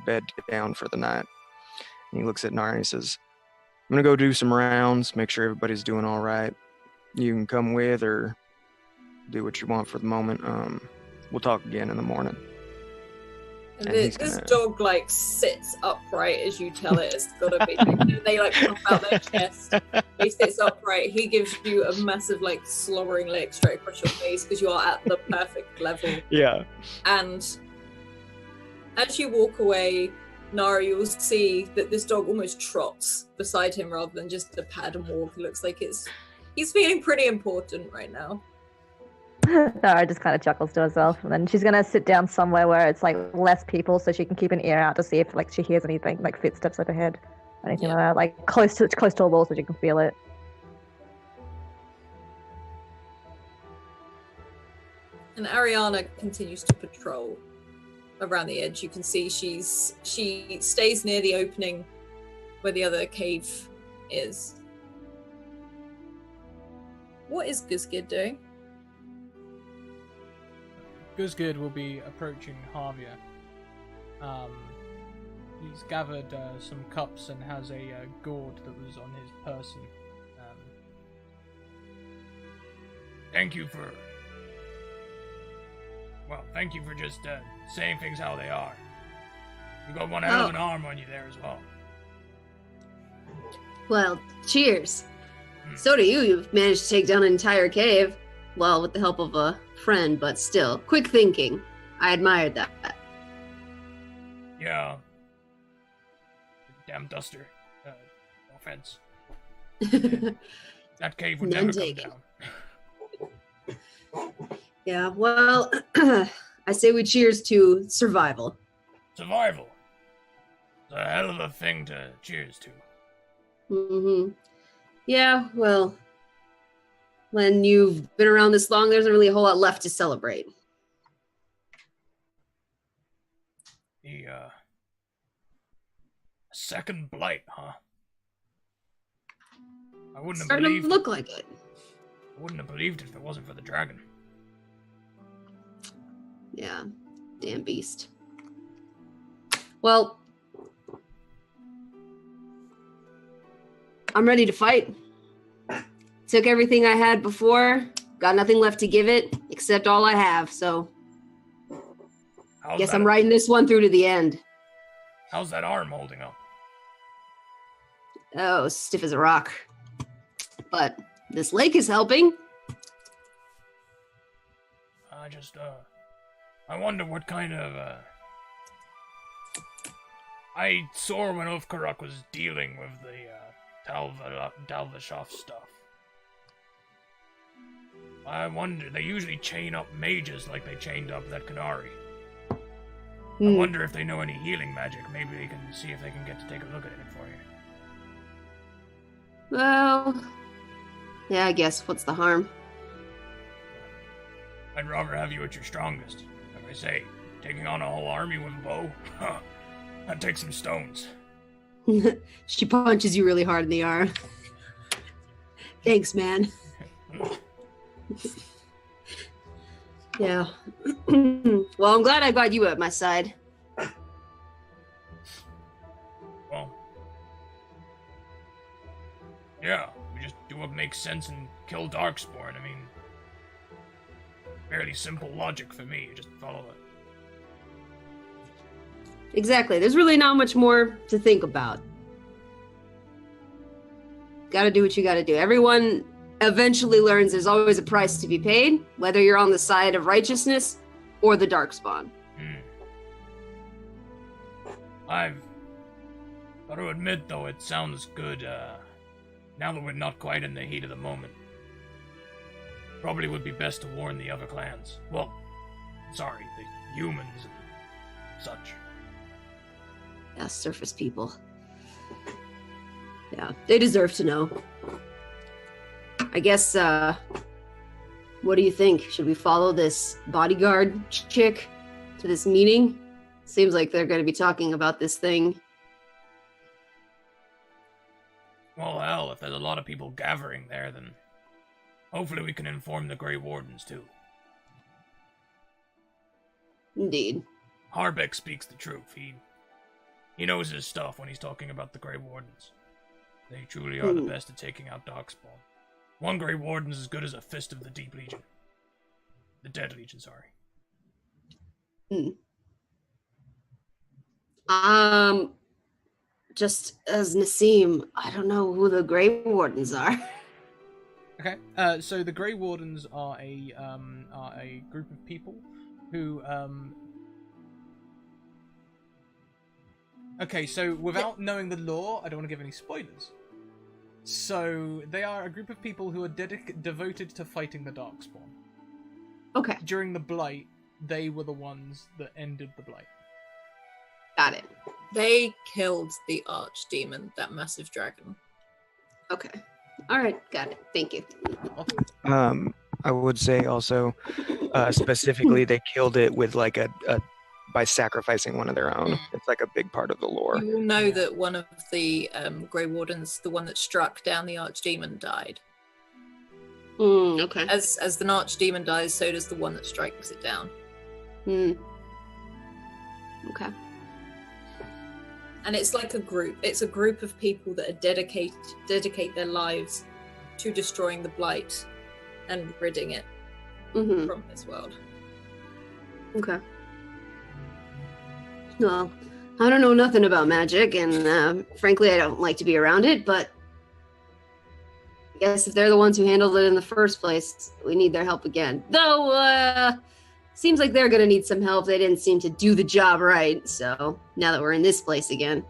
bed down for the night. And he looks at Nara and he says, I'm going to go do some rounds, make sure everybody's doing all right. You can come with or do what you want for the moment. We'll talk again in the morning. And this dog like sits upright as you tell it. It's gotta be. They like pop out their chest. He sits upright. He gives you a massive like slobbering lick straight across your face because you are at the perfect level. Yeah. And as you walk away, Nara, you'll see that this dog almost trots beside him rather than just a pad and walk. It looks like he's feeling pretty important right now. Nara just kind of chuckles to herself, and then she's gonna sit down somewhere where it's like less people, so she can keep an ear out to see if like she hears anything, like footsteps overhead, anything like that, like close to a wall, so she can feel it. And Ariana continues to patrol around the edge. You can see she stays near the opening where the other cave is, What is Guzgid doing? Guzgid will be approaching Harvia. He's gathered some cups and has a gourd that was on his person. Thank you for just saying things how they are. You got one hell of an arm on you there as well. Well, cheers. So do you. You've managed to take down an entire cave. Well, with the help of a friend, but still. Quick thinking. I admired that. Yeah. Damn duster. No offense. That cave would never come down. Yeah, well, I say we cheers to survival. Survival. It's a hell of a thing to cheers to. Mm-hmm. Yeah, well, when you've been around this long, there isn't really a whole lot left to celebrate. The, second blight, huh? I wouldn't have Starting believed to look like it. I wouldn't have believed it if it wasn't for the dragon. Yeah, damn beast. Well, I'm ready to fight. Took everything I had before, got nothing left to give it, except all I have, so guess I'm riding this one through to the end. How's that arm holding up? Oh, stiff as a rock. But this lake is helping. I wonder what kind of, I saw when Ulfkaruk was dealing with the, Dalvashov stuff. I wonder, they usually chain up mages like they chained up that Canary. I wonder if they know any healing magic. Maybe they can see if they can get to take a look at it for you. Well, yeah, I guess. What's the harm? I'd rather have you at your strongest. Like I say, taking on a whole army with a bow, that takes some stones. She punches you really hard in the arm. Thanks, man. Yeah. Well, I'm glad I got you at my side. Well, yeah, we just do what makes sense and kill Darkspawn. I mean, fairly simple logic for me. You just follow it. Exactly. There's really not much more to think about. Gotta do what you gotta do. Everyone eventually learns there's always a price to be paid, whether you're on the side of righteousness or the Darkspawn. I've got to admit, though, it sounds good, now that we're not quite in the heat of the moment. Probably would be best to warn the other clans. Well, sorry, the humans and such. Yeah, surface people. Yeah, they deserve to know. I guess, what do you think? Should we follow this bodyguard chick to this meeting? Seems like they're going to be talking about this thing. Well, hell, if there's a lot of people gathering there, then hopefully we can inform the Grey Wardens, too. Indeed. Harbeck speaks the truth. He knows his stuff when he's talking about the Grey Wardens. They truly are the best at taking out Darkspawn. One Grey Warden's as good as a fist of the Deep Legion. The Dead Legion, sorry. Just as Nassim, I don't know who the Grey Wardens are. Okay, so the Grey Wardens are a group of people who, Okay, so without knowing the lore, I don't want to give any spoilers. So, they are a group of people who are devoted to fighting the Darkspawn. Okay. During the Blight, they were the ones that ended the Blight. Got it. They killed the archdemon, that massive dragon. Okay. All right. Got it. Thank you. I would say also, specifically, they killed it with like by sacrificing one of their own. It's like a big part of the lore. You will know that one of the Grey Wardens, the one that struck down the archdemon, died. Okay. As the archdemon dies, so does the one that strikes it down. Okay. And it's like a group. It's a group of people that are dedicate their lives to destroying the blight and ridding it from this world. Okay. Well, I don't know nothing about magic, and frankly, I don't like to be around it, but I guess if they're the ones who handled it in the first place, we need their help again. Though, seems like they're gonna need some help. They didn't seem to do the job right, so now that we're in this place again.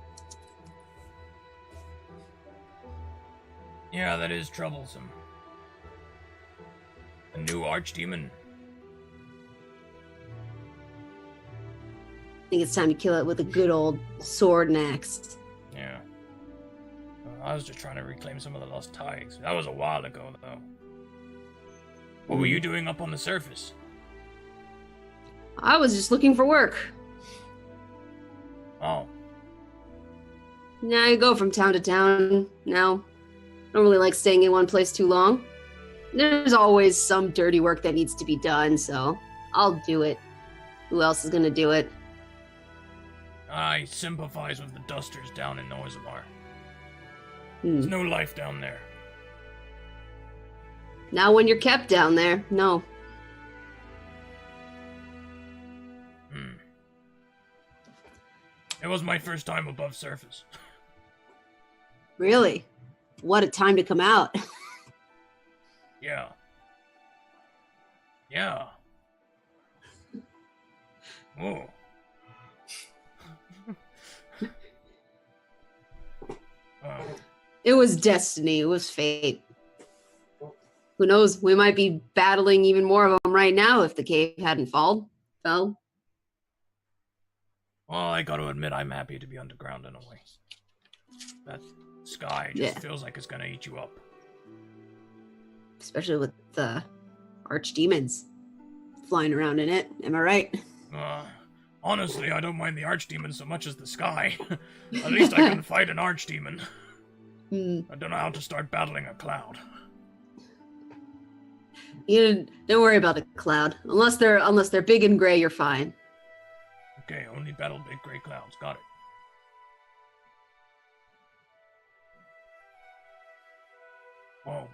Yeah, that is troublesome. A new archdemon. I think it's time to kill it with a good old sword and axe. Yeah. Well, I was just trying to reclaim some of the lost ties. That was a while ago, though. What were you doing up on the surface? I was just looking for work. Oh. Now I go from town to town now. I don't really like staying in one place too long. There's always some dirty work that needs to be done, so I'll do it. Who else is gonna do it? I sympathize with the dusters down in Orzammar. Hmm. There's no life down there. Now when you're kept down there, no. It was my first time above surface. Really? What a time to come out. Yeah. Yeah. Whoa. It was destiny. It was fate. Who knows? We might be battling even more of them right now if the cave hadn't fell. Well, I gotta admit, I'm happy to be underground in a way. That sky just feels like it's gonna eat you up. Especially with the archdemons flying around in it. Am I right? Honestly, I don't mind the archdemon so much as the sky. At least I can fight an archdemon. I don't know how to start battling a cloud. You don't worry about the cloud. Unless they're big and gray, you're fine. Okay, only battle big gray clouds. Got it. Whoa.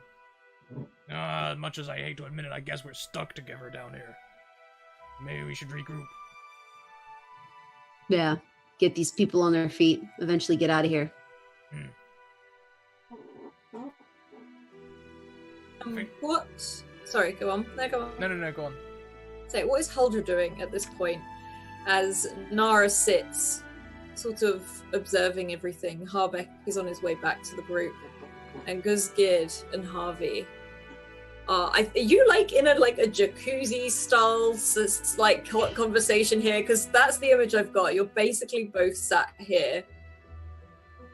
As much as I hate to admit it, I guess we're stuck together down here. Maybe we should regroup. Yeah. Get these people on their feet. Eventually get out of here. What? Sorry, go on. No, go on. No, go on. So, what is Huldra doing at this point? As Nara sits, sort of observing everything, Harbeck is on his way back to the group, and Guzgid and Harvey are you like in a jacuzzi style like conversation here? Because that's the image I've got. You're basically both sat here.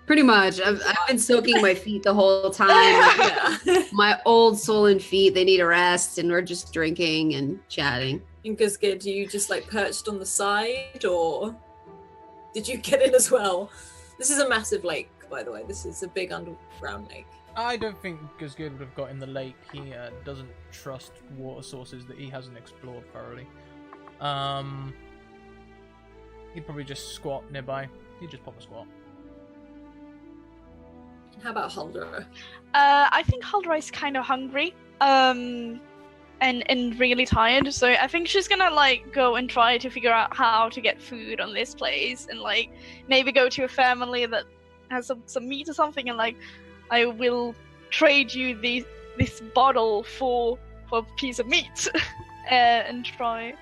Pretty much. I've been soaking my feet the whole time. My old swollen feet, they need a rest, and we're just drinking and chatting. And Guzgid, do you just perched on the side, or did you get in as well? This is a massive lake, by the way. This is a big underground lake. I don't think Guzgid would have got in the lake. He doesn't trust water sources that he hasn't explored thoroughly. He'd probably just squat nearby. He'd just pop a squat. How about Huldra? I think Huldra is kind of hungry. And really tired, so I think she's gonna go and try to figure out how to get food on this place, and maybe go to a family that has some meat or something, and I will trade you this bottle for a piece of meat and try.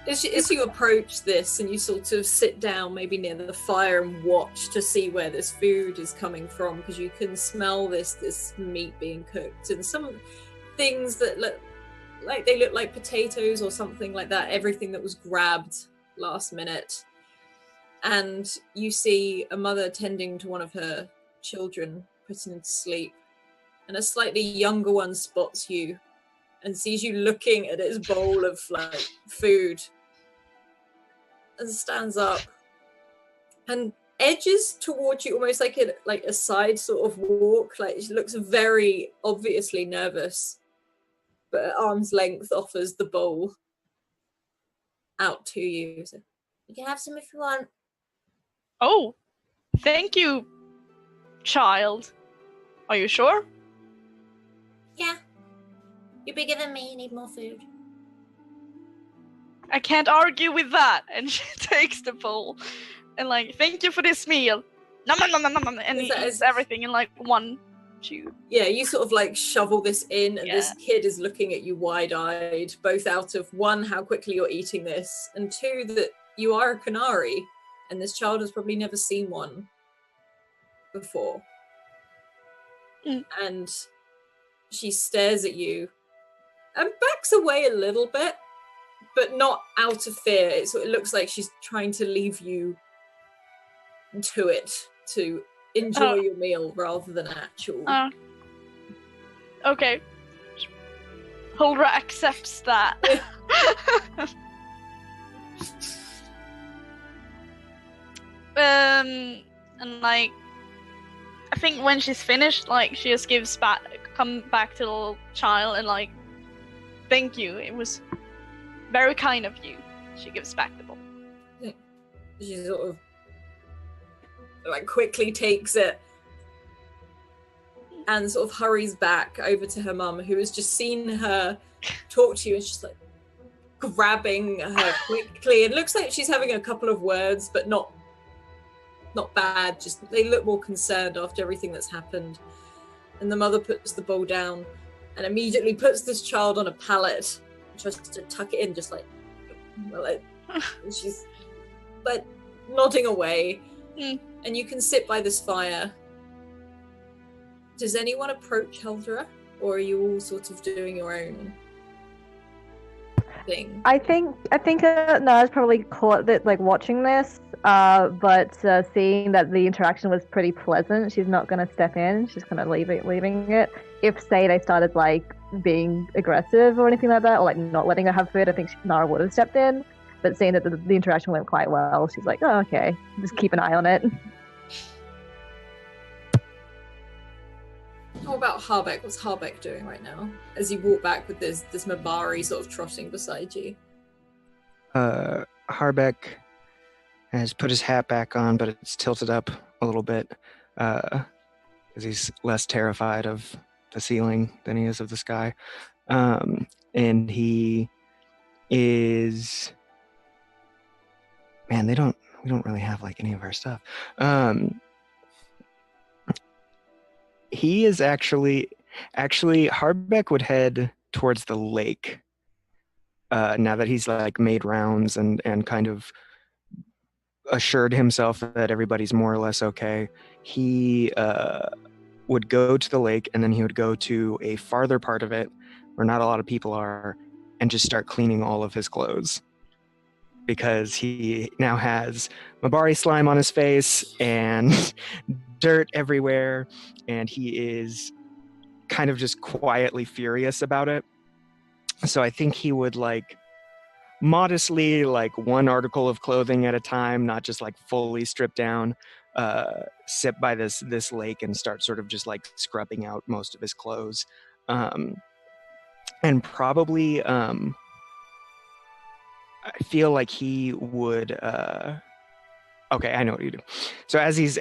As you approach this and you sort of sit down maybe near the fire and watch to see where this food is coming from, because you can smell this meat being cooked, and some things that look like potatoes or something like that, everything that was grabbed last minute. And you see a mother tending to one of her children, putting him to sleep, and a slightly younger one spots you and sees you looking at his bowl of food, and stands up and edges towards you, almost like a side sort of walk. She looks very obviously nervous, but at arm's length offers the bowl out to you. So, you can have some if you want. Oh, thank you, child. Are you sure? Yeah. You're bigger than me, you need more food. I can't argue with that. And she takes the bowl and like, thank you for this meal. Nom, nom, nom, nom, nom, and he eats everything in like one chew. Yeah, you sort of like shovel this in, and Yeah. this kid is looking at you wide-eyed, both out of one, how quickly you're eating this, and two, that you are a canary, and this child has probably never seen one before. And she stares at you and backs away a little bit, but not out of fear. It looks like she's trying to leave you to it, to enjoy your meal rather than actual. Okay. Huldra accepts that. And like, I think when she's finished, like, she just come back to the little child and like, thank you. It was very kind of you. She gives back the bowl. She sort of like quickly takes it and sort of hurries back over to her mum, who has just seen her talk to you, and she's like grabbing her quickly. It looks like she's having a couple of words, but not bad. Just they look more concerned after everything that's happened. And the mother puts the bowl down and immediately puts this child on a pallet and tries to tuck it in, just like, and she's like nodding away. And you can sit by this fire. Does anyone approach Heldra, or are you all sort of doing your own thing? I think Nara's probably caught that, like, watching this, but seeing that the interaction was pretty pleasant, she's not going to step in. She's kind of leaving it. If, say, they started like being aggressive or anything like that, or like not letting her have food, I think Nara would have stepped in. But seeing that the interaction went quite well, she's like, oh, okay, just keep an eye on it. How about Harbeck? What's Harbeck doing right now? As you walk back with this Mabari sort of trotting beside you. Harbeck has put his hat back on, but it's tilted up a little bit because he's less terrified of the ceiling than he is of the sky. And he is... Man, we don't really have like any of our stuff. He is actually Harbeck would head towards the lake now that he's like made rounds and kind of assured himself that everybody's more or less okay. He would go to the lake, and then he would go to a farther part of it where not a lot of people are, and just start cleaning all of his clothes, because he now has Mabari slime on his face and dirt everywhere, and he is kind of just quietly furious about it. So I think he would like modestly, like one article of clothing at a time, not just like fully stripped down, sit by this lake and start sort of just like scrubbing out most of his clothes. And probably I feel like he would okay, I know what you do. So as he's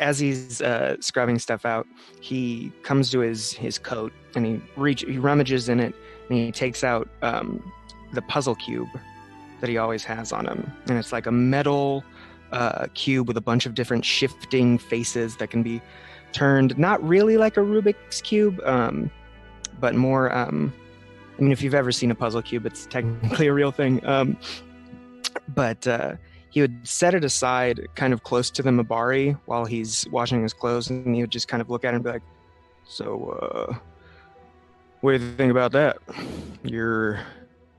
scrubbing stuff out, he comes to his coat and he rummages in it, and he takes out the puzzle cube that he always has on him. And it's like a metal cube with a bunch of different shifting faces that can be turned, not really like a Rubik's cube, but more I mean, if you've ever seen a puzzle cube, it's technically a real thing. But he would set it aside kind of close to the Mabari while he's washing his clothes, and he would just kind of look at it and be like, so, what do you think about that? Your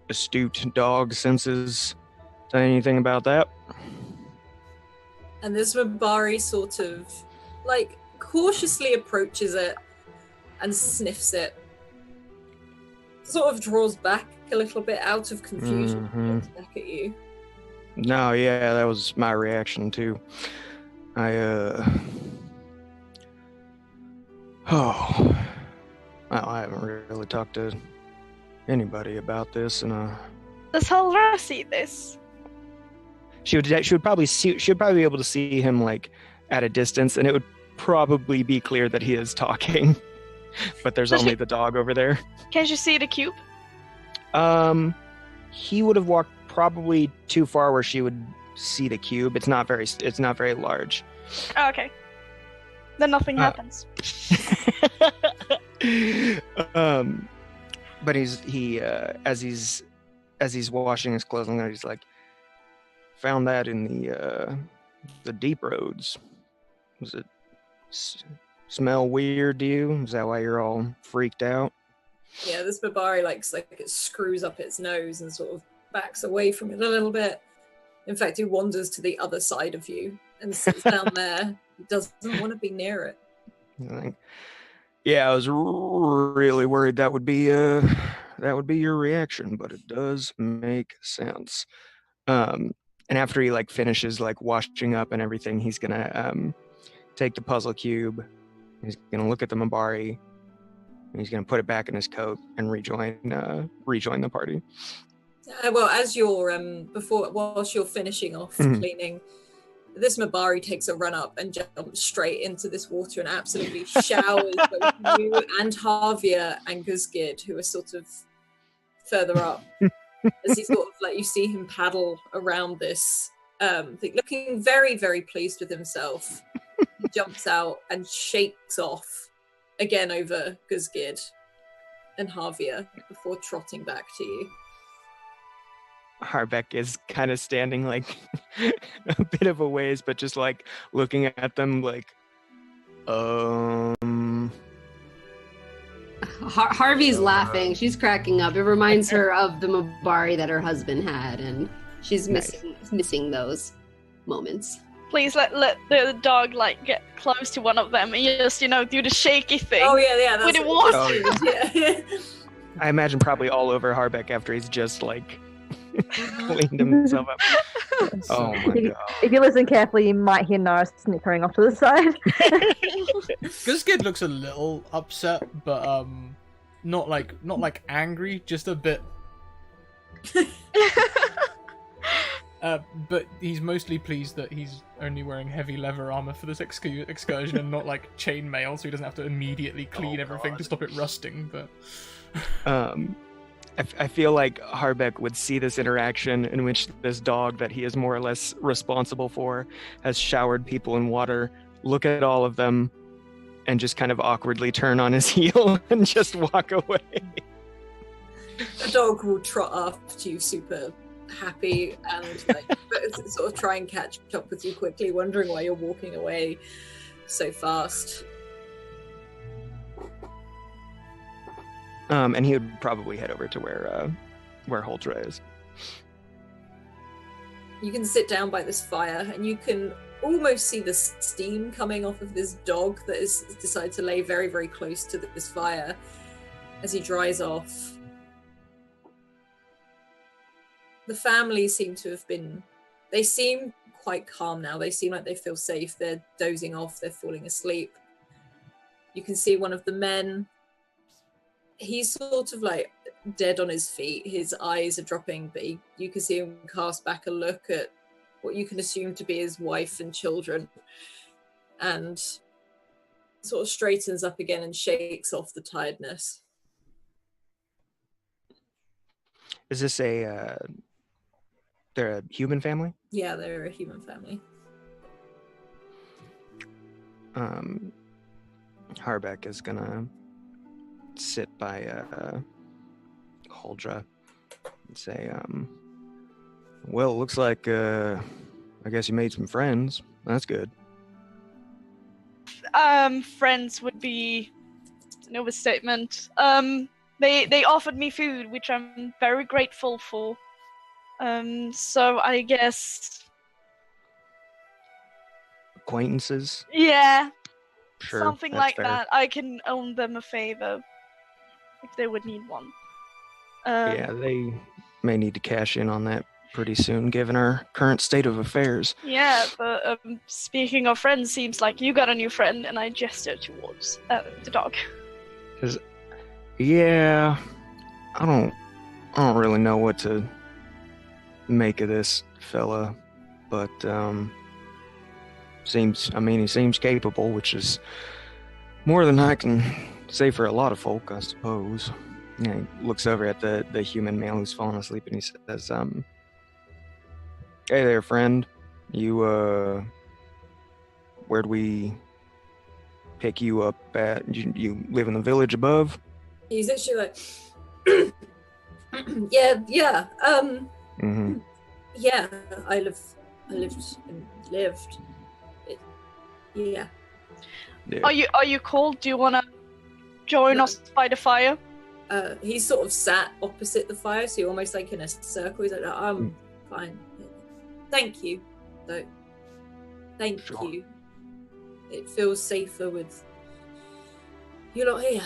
astute dog senses tell you anything about that? And this Mabari sort of, like, cautiously approaches it and sniffs it. Sort of draws back a little bit out of confusion, looks back at you. No, yeah, that was my reaction too. I haven't really talked to anybody about this, and Does Huldra see this? she would probably be able to see him like at a distance, and it would probably be clear that he is talking. But there's only the dog over there. Can you see the cube? He would have walked probably too far where she would see the cube. It's not very large. Oh, okay. Then nothing happens. But as he's washing his clothes, he's like, found that in the deep roads. Was it smell weird to you? Is that why you're all freaked out? Yeah, this Babari like it screws up its nose and sort of backs away from it a little bit. In fact, he wanders to the other side of you and sits down there. He doesn't want to be near it. Yeah, I was really worried that would be your reaction, but it does make sense. And after he like finishes like washing up and everything, he's gonna take the puzzle cube. He's gonna look at the Mabari. And he's gonna put it back in his coat and rejoin the party. Well, as you're whilst you're finishing off cleaning, this Mabari takes a run up and jumps straight into this water and absolutely showers both you and Javier and Guzgid, who are sort of further up. As he sort of like, you see him paddle around this thing, looking very, very pleased with himself. He jumps out and shakes off again over Guzgid and Javier before trotting back to you. Harbeck is kind of standing like a bit of a ways, but just like looking at them like, Harvey's laughing. She's cracking up. It reminds her of the Mabari that her husband had, and she's missing those moments. Please let the dog like get close to one of them and just do the shaky thing. Oh yeah, that's with the water. Oh, yeah. I imagine probably all over Harbeck after he's just like cleaned himself up. Oh my god! If you listen carefully, you might hear Nara snickering off to the side. Guzgid looks a little upset, but not like angry, just a bit. But he's mostly pleased that he's only wearing heavy leather armor for this excursion and not like chainmail, so he doesn't have to immediately clean everything to stop it rusting. But I feel like Harbeck would see this interaction in which this dog that he is more or less responsible for has showered people in water, look at all of them, and just kind of awkwardly turn on his heel and just walk away. The dog will trot after you super happy and like, sort of try and catch up with you quickly, wondering why you're walking away so fast. And he would probably head over to where Huldra is. You can sit down by this fire and you can almost see the steam coming off of this dog that has decided to lay very, very close to this fire as he dries off. The family seem quite calm now. They seem like they feel safe. They're dozing off. They're falling asleep. You can see one of the men. He's sort of like dead on his feet. His eyes are dropping, but you can see him cast back a look at what you can assume to be his wife and children, and sort of straightens up again and shakes off the tiredness. Is this they're a human family? Yeah, they're a human family. Harbeck is gonna sit by Huldra and say, well, it looks like I guess you made some friends. That's good. Friends would be an overstatement. They offered me food, which I'm very grateful for. So I guess acquaintances? Yeah. Sure. Something like that. I can owe them a favor if they would need one. Yeah, they may need to cash in on that pretty soon, given our current state of affairs. Yeah, but speaking of friends, seems like you got a new friend, and I gesture towards the dog. Yeah, I don't really know what to make of this fella, but he seems capable, which is more than I can say for a lot of folk, I suppose. Yeah, he looks over at the human male who's fallen asleep and he says, "Hey there, friend. You where'd we pick you up at? You live in the village above?" He's actually like, yeah. Mm-hmm. Yeah, I lived. Yeah. Yeah. Are you cold? Do you wanna join us by the fire? He's sort of sat opposite the fire, so you're almost like in a circle. He's like, I'm fine. Thank you, though. Thank Sure. you. It feels safer with you lot here.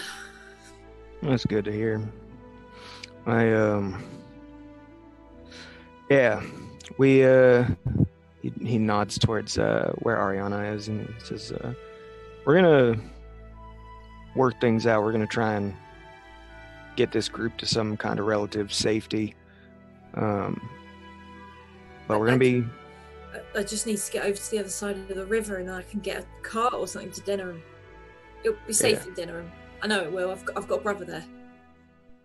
That's good to hear. He nods towards where Ariana is and he says, "We're gonna work things out. We're gonna try and get this group to some kind of relative safety. But we're gonna be." I just need to get over to the other side of the river, and then I can get a cart or something to Denham. It'll be safe in Denham. I know it will. I've got a brother there.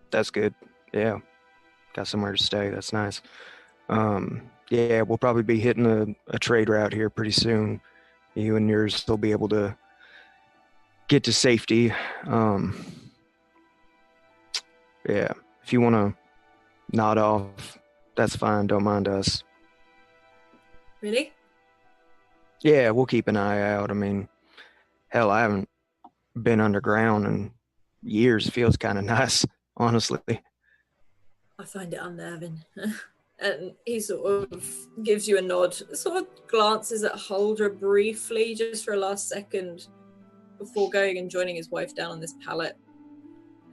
That's good. Yeah, got somewhere to stay. That's nice. Yeah, we'll probably be hitting a trade route here pretty soon. You and yours will be able to get to safety. Yeah, if you want to nod off, that's fine. Don't mind us. Really? Yeah, we'll keep an eye out. I mean, hell, I haven't been underground in years. It feels kind of nice, honestly. I find it unnerving. And he sort of gives you a nod, sort of glances at Huldra briefly, just for a last second, before going and joining his wife down on this pallet.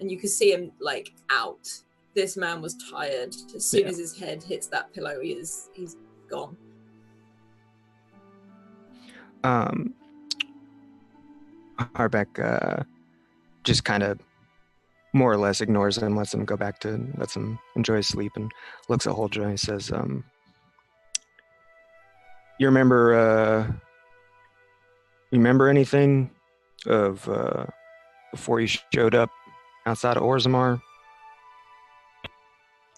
And you can see him, like, out. This man was tired. As soon as his head hits that pillow, he's gone. Harbeck just kind of more or less ignores him, lets him enjoy his sleep, and looks at Huldra and he says, you remember anything of before you showed up outside of Orzammar?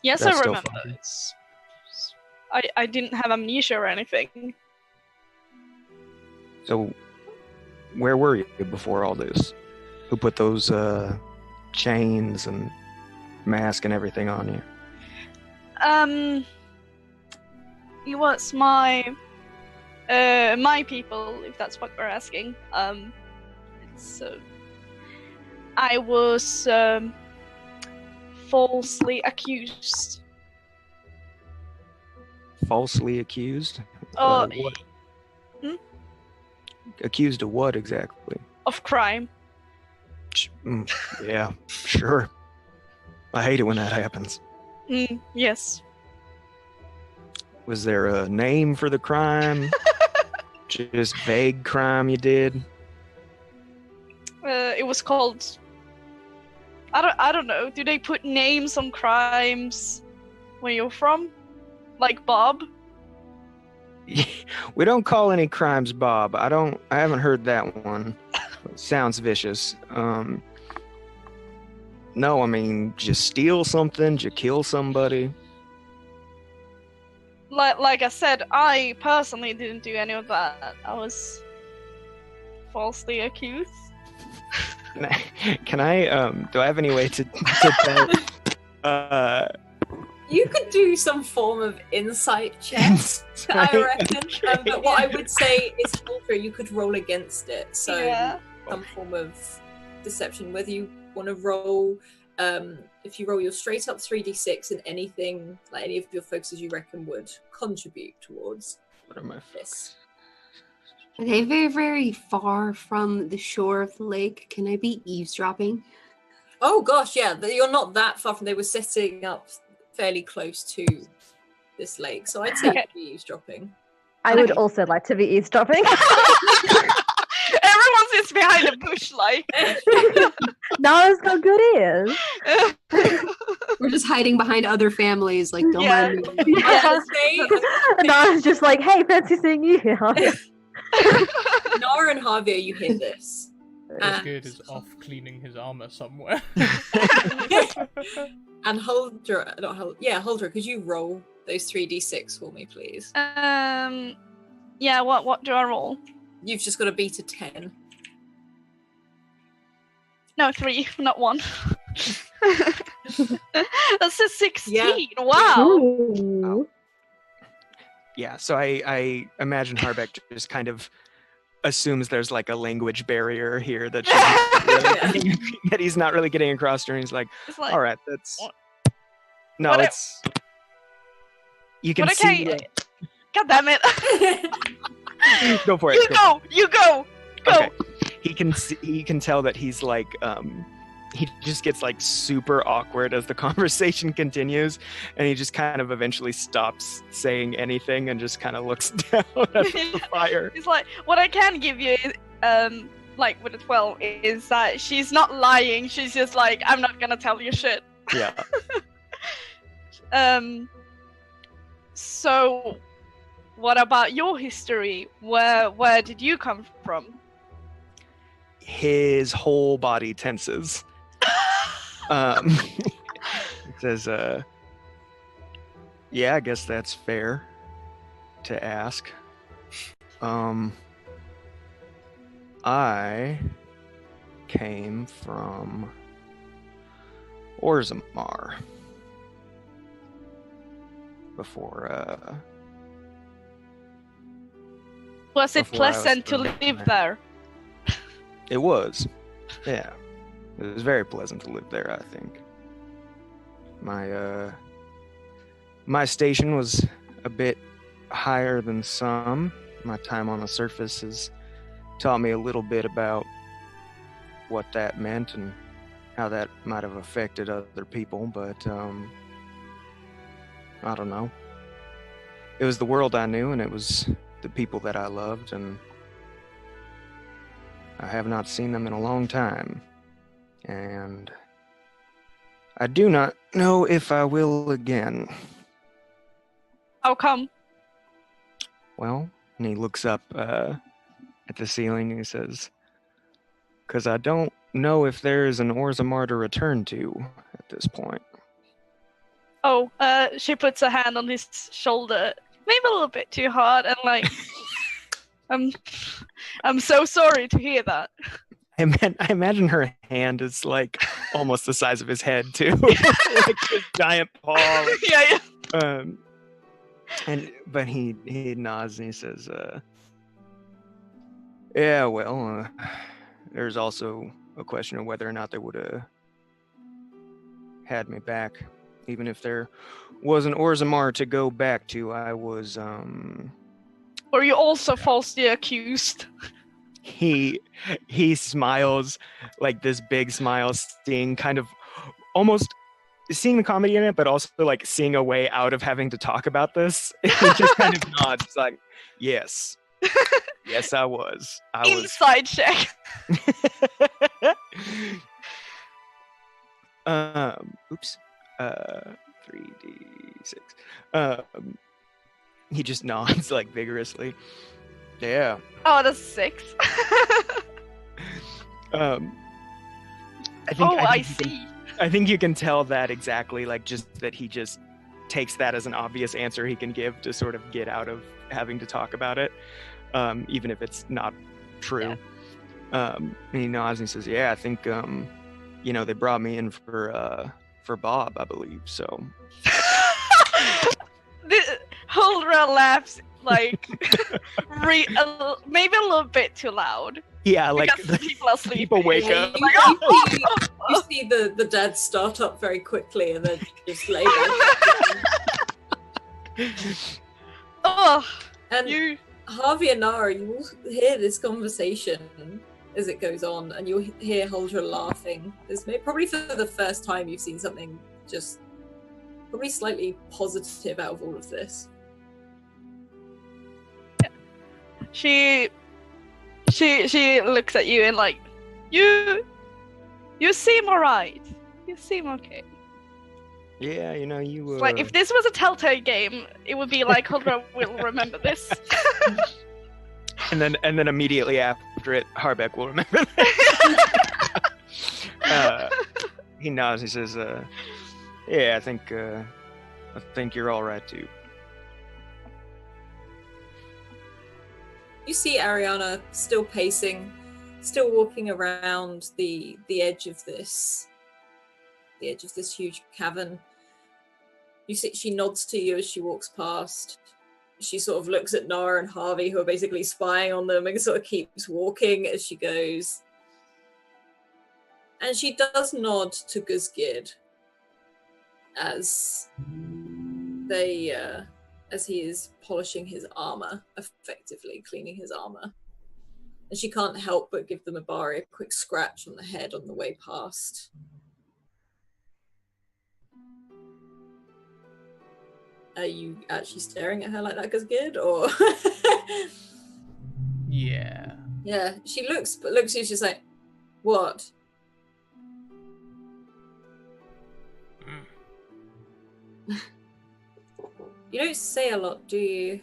Yes, That's I still remember. foggy. I didn't have amnesia or anything. So, where were you before all this? Who put those chains and mask and everything on you? It was my people, if that's what we're asking. I was falsely accused. Falsely accused? Oh, What? Accused of what exactly? of crime. Yeah, sure. I hate it when that happens. Yes. Was there a name for the crime? Just vague crime you did? It was called. I don't know. Do they put names on crimes where you're from? Like Bob? We don't call any crimes Bob. I haven't heard that one. Sounds vicious. No, I mean, did you steal something? Did you kill somebody? Like I said, I personally didn't do any of that. I was falsely accused. Can I do I have any way to tell? You could do some form of insight check, I reckon. But what I would say is, Huldra, you could roll against it. So some form of deception. Whether you want to roll, if you roll your straight up 3d6 and anything, like any of your focuses you reckon would contribute towards What are my this. Are they very, very far from the shore of the lake? Can I be eavesdropping? Oh gosh, yeah, you're not that far from. They were setting up fairly close to this lake, so I'd say you could be eavesdropping. I would also like to be eavesdropping. Everyone sits behind behind a bush, like. Nara's got good ears. We're just hiding behind other families, like don't Yeah. mind me. Yeah. Say, Nara's just like, hey, fancy seeing you here. Nara and Javier, you hear this. Osgood is off cleaning his armor somewhere. And Huldra, not Huldra, yeah, Huldra, could you roll those 3d6 for me, please? Yeah, what do I roll? You've just got to beat a 10. No, 3, not 1. That's a 16. Yeah. Wow. Ooh. Yeah, so I imagine Harbeck just kind of assumes there's like a language barrier here that that he's not really getting across to her, and he's like, It's like, all right, that's what- no, what it's you can but see. okay. God damn it. Go for it. You go. You go. Okay. He can tell that he's like he just gets like super awkward as the conversation continues, and he just kind of eventually stops saying anything and just kind of looks down at the fire. It's like, what I can give you is, like with a 12, is that she's not lying. She's just like, I'm not gonna tell you shit. Yeah. So, what about your history? Where did you come from? His whole body tenses. It says, yeah, I guess that's fair to ask. I came from Orzammar before, Was it Before I was pleasant to thrown live there. there? it was, yeah, it was very pleasant to live there, I think. My station was a bit higher than some. My time on the surface has taught me a little bit about what that meant and how that might have affected other people, but I don't know. It was the world I knew, and it was the people that I loved, and I have not seen them in a long time. And I do not know if I will again. How come? Well, and he looks up at the ceiling and he says, because I don't know if there is an Orzammar to return to at this point. Oh, she puts a hand on his shoulder, maybe a little bit too hard, and like, I'm so sorry to hear that. I imagine her hand is like almost the size of his head too, like this giant paw. Yeah. But he nods and he says, "Yeah, well, there's also a question of whether or not they would have had me back, even if there was an Orzammar to go back to. I was Were you also falsely accused? He smiles like this big smile, seeing kind of almost seeing the comedy in it, but also like seeing a way out of having to talk about this. He just kind of nods. It's like, yes, yes, I was. Inside check. Oops. 3d6. He just nods like vigorously. Yeah. Oh, that's 6. I see. I think you can tell that exactly, like just that he just takes that as an obvious answer he can give to sort of get out of having to talk about it, even if it's not true. Yeah. And he nods and he says, "Yeah, I think they brought me in for Bob, I believe." So Huldra laughs like maybe a little bit too loud. Yeah, like because people are sleeping. people wake Yeah, up. you see the dead start up very quickly and then just lay there. Oh, And you. Harvey and Nara, you will hear this conversation as it goes on, and you'll hear Huldra laughing. This may probably for the first time you've seen something just probably slightly positive out of all of this. She looks at you and like You seem alright. You seem okay. Yeah, you know, you. It's like if this was a Telltale game, it would be like, Huldra will remember this. And then immediately after it, Harbeck will remember that. He nods. He says, "Yeah, I think you're all right too." You see Ariana still pacing, still walking around the edge of this huge cavern. You see, she nods to you as she walks past. She sort of looks at Nara and Harvey, who are basically spying on them, and sort of keeps walking as she goes. And she does nod to Guzgid as he is polishing his armor, effectively cleaning his armor. And she can't help but give the Mabari a quick scratch on the head on the way past. Are you actually staring at her like that, Guzgid, or? Yeah. Yeah, she looks at you, she's like, what? You don't say a lot, do you?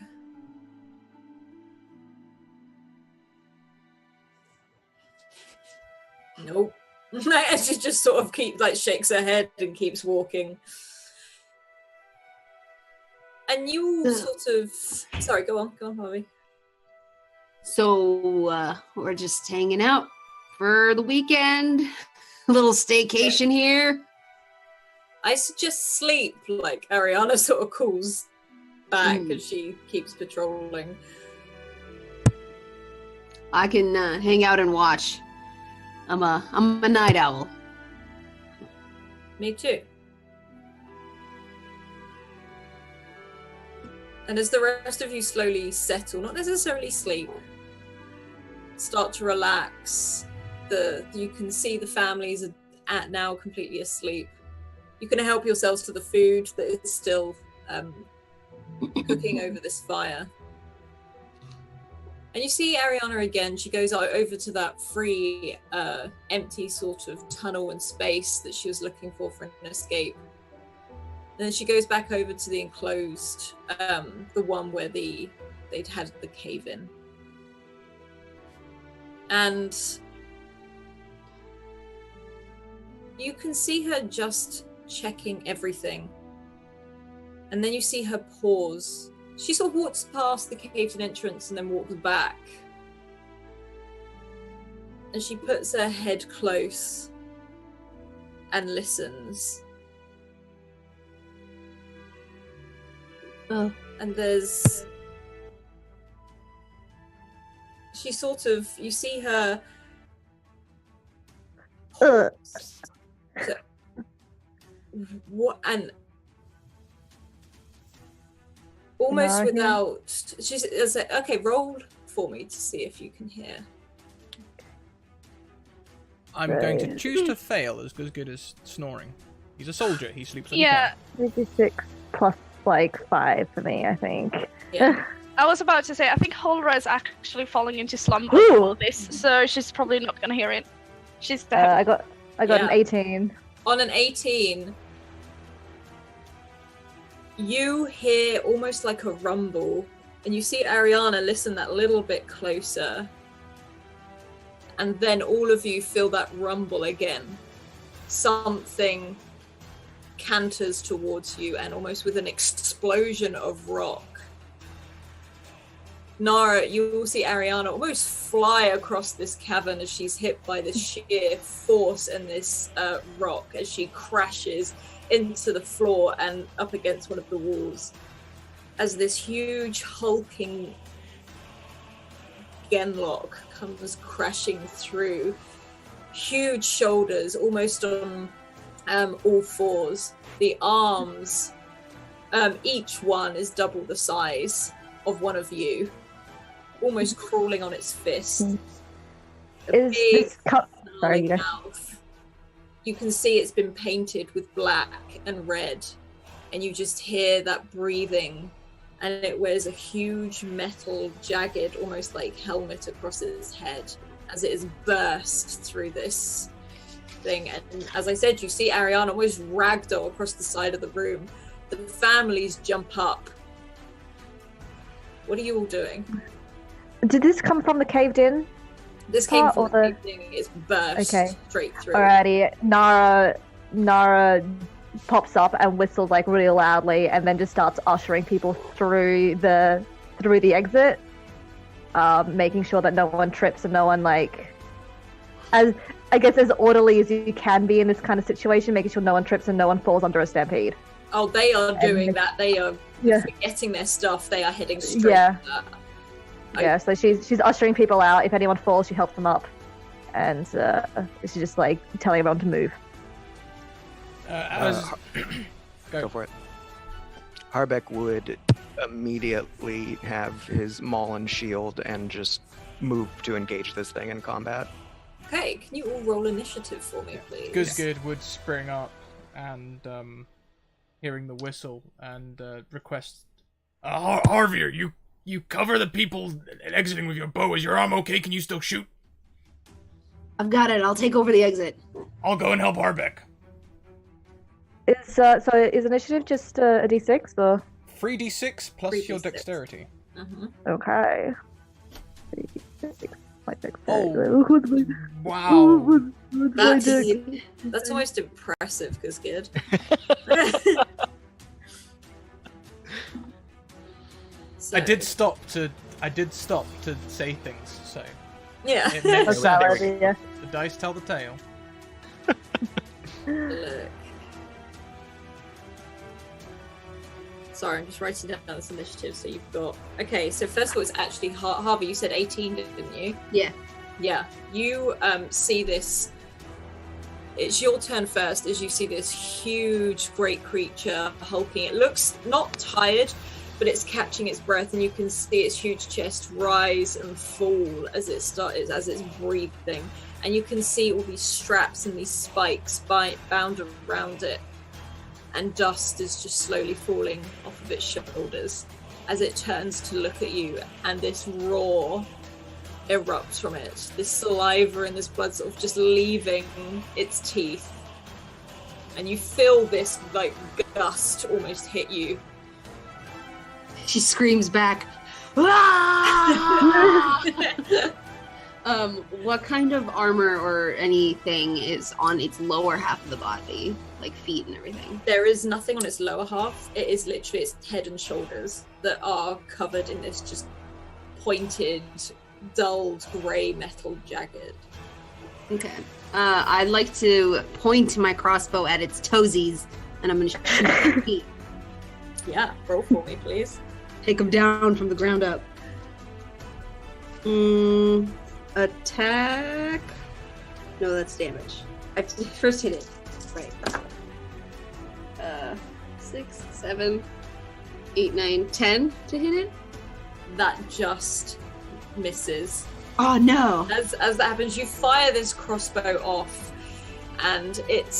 Nope. And she just sort of shakes her head and keeps walking. And you all sort of... Sorry, go on, Harvey. So, we're just hanging out for the weekend. A little staycation here. I suggest sleep, like Ariana sort of calls back as she keeps patrolling. I can hang out and watch. I'm a night owl. Me too. And as the rest of you slowly settle, not necessarily sleep, start to relax, you can see the families are now completely asleep. You can help yourselves to the food that is still cooking over this fire. And you see Ariana again. She goes over to that free, empty sort of tunnel and space that she was looking for an escape. And then she goes back over to the enclosed, the one where they'd had the cave in. And you can see her just checking everything. And then you see her pause. She sort of walks past the cave-in entrance and then walks back. And she puts her head close and listens. And there's... She sort of... You see her... What? And... Almost without... She's like, okay, roll for me to see if you can hear. I'm going to choose to fail as good as snoring. He's a soldier. He sleeps on Yeah. 36 plus like 5 for me, I think. Yeah. I was about to say, I think Holra is actually falling into slumber Ooh. for this, so she's probably not gonna hear it. She's dead. I got an 18. On an 18, you hear almost like a rumble, and you see Ariana listen that little bit closer, and then all of you feel that rumble again. Something canters towards you, and almost with an explosion of rock, Nara, you will see Ariana almost fly across this cavern as she's hit by this sheer force and this rock as she crashes into the floor and up against one of the walls. As this huge hulking Genlock comes crashing through, huge shoulders, almost on all fours. The arms, each one is double the size of one of you, almost crawling on its fist. Is this sorry, you mouth. You can see it's been painted with black and red, and you just hear that breathing, and it wears a huge metal, jagged, almost like helmet across its head, as it is burst through this thing. And as I said, you see Ariana almost ragdoll across the side of the room. The families jump up. What are you all doing? Did this come from the caved in? This came Part from or the the- thing. It's burst straight through. Alrighty, Nara pops up and whistles like really loudly, and then just starts ushering people through the exit, making sure that no one trips and no one as orderly as you can be in this kind of situation, making sure no one trips and no one falls under a stampede. Oh, they are doing that. They are forgetting their stuff. They are heading straight. Yeah. So she's ushering people out. If anyone falls, she helps them up, and she's just like telling everyone to move. Go for it. Harbeck would immediately have his maul and shield and just move to engage this thing in combat. Okay, can you all roll initiative for me, please? Guzgid would spring up and, hearing the whistle, and request... Harvier, you cover the people exiting with your bow. Is your arm okay? Can you still shoot? I've got it. I'll take over the exit. I'll go and help Harbeck. Is initiative just a d6 or? 3d6 plus your 3d6. dexterity. Mm-hmm. Okay. 3d6 my dexterity. Oh, wow. That's almost impressive, because good. I did stop to say things, so Yeah. it meant That's valid, yeah. the dice tell the tale. Look. Sorry, I'm just writing down this initiative so you've got... Okay, so first of all, it's actually Harvey, you said 18, didn't you? Yeah. Yeah. You see this... It's your turn first as you see this huge, great creature hulking. It looks not tired, but it's catching its breath, and you can see its huge chest rise and fall as it's breathing. And you can see all these straps and these spikes bound around it. And dust is just slowly falling off of its shoulders as it turns to look at you, and this roar erupts from it. This saliva and this blood sort of just leaving its teeth. And you feel this, like, gust almost hit you. She screams back. "Ah!" What kind of armor or anything is on its lower half of the body? Like feet and everything? There is nothing on its lower half. It is literally its head and shoulders that are covered in this just pointed, dulled, grey metal jagged. Okay. I'd like to point my crossbow at its toesies, and I'm going to shoot its feet. Yeah, roll for me, please. Take them down from the ground up. Attack. No, that's damage. I have to first hit it. Right. 6, 7, 8, 9, 10 to hit it. That just misses. Oh no! As that happens, you fire this crossbow off, and it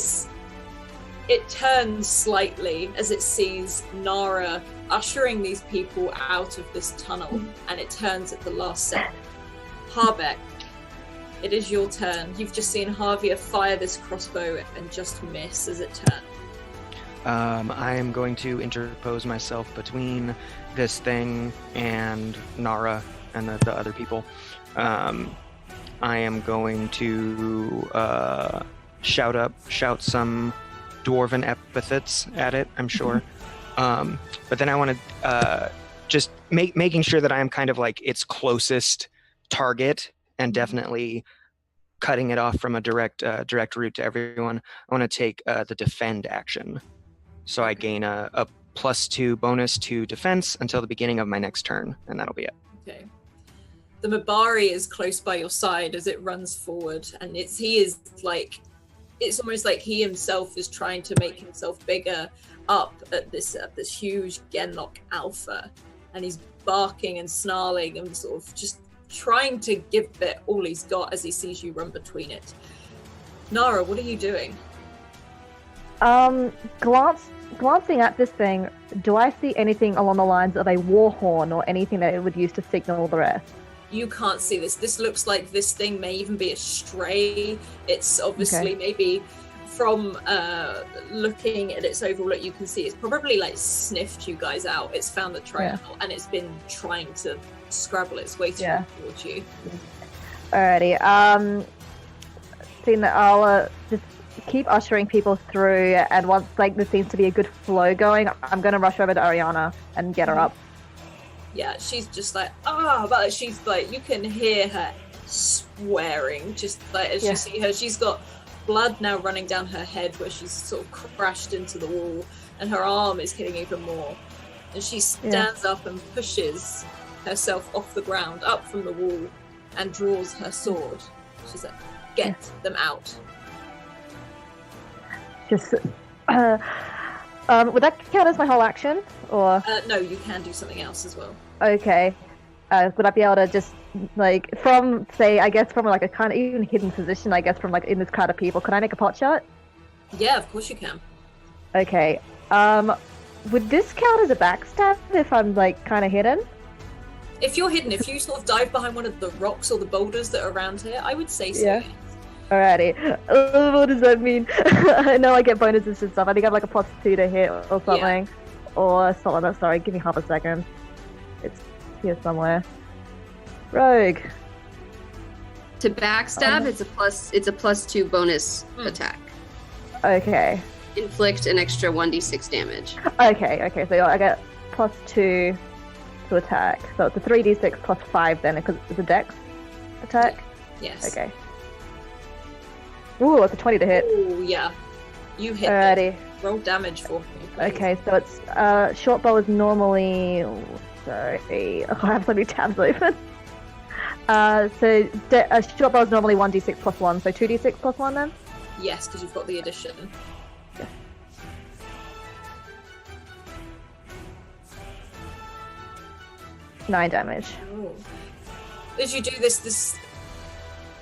turns slightly as it sees Nara ushering these people out of this tunnel, and it turns at the last second. Harbeck, it is your turn. You've just seen Harvier fire this crossbow and just miss as it turned. I am going to interpose myself between this thing and Nara and the other people. I am going to shout some dwarven epithets at it, I'm sure. But then I want to just making sure that I am kind of like its closest target and definitely cutting it off from a direct route to everyone. I want to take the defend action. So I gain a +2 bonus to defense until the beginning of my next turn, and that'll be it. Okay. The Mabari is close by your side as it runs forward, and it's almost like he himself is trying to make himself bigger up at this huge Genlock Alpha, and he's barking and snarling and sort of just trying to give it all he's got as he sees you run between it. Nara, what are you doing? Glancing at this thing, do I see anything along the lines of a war horn or anything that it would use to signal the rest? you can't see this. This looks like this thing may even be a stray. It's obviously maybe from looking at its overall look, you can see it's probably like sniffed you guys out. It's found the trail and it's been trying to scrabble its way towards you. Alrighty. Seeing that I'll just keep ushering people through, and once like there seems to be a good flow going, I'm gonna rush over to Ariana and get her up. Yeah, she's just like, but she's like, you can hear her swearing, just like as you see her. She's got blood now running down her head where she's sort of crashed into the wall, and her arm is hitting even more. And she stands up and pushes herself off the ground, up from the wall, and draws her sword. She's like, get them out. Just, would that count as my whole action, or? No, you can do something else as well. Okay. Would I be able to just, like, from, say, I guess from like a kind of even hidden position, I guess from like in this crowd of people, could I make a pot shot? Yeah, of course you can. Okay. Would this count as a backstab if I'm like kind of hidden? If you're hidden, if you sort of dive behind one of the rocks or the boulders that are around here, I would say so. Yeah. Alrighty. What does that mean? I know I get bonuses and stuff. I think I have like a +2 to hit or something. Or something. Sorry, give me half a second. It's here somewhere. Rogue. To backstab, it's a +2 bonus attack. Okay. Inflict an extra 1d6 damage. Okay. So I get +2 to attack. So it's a 3d6 +5 then, because it's a dex attack? Yes. Okay. Ooh, it's a 20 to hit. Ooh, yeah. You hit Alrighty. Roll damage for me, please. Okay, so it's short bow is normally sorry. I have so many tabs open. Short bow is normally 1d6 +1, so 2d6 +1 then? Yes, because you've got the addition. Yes. Nine damage. Oh. As you do this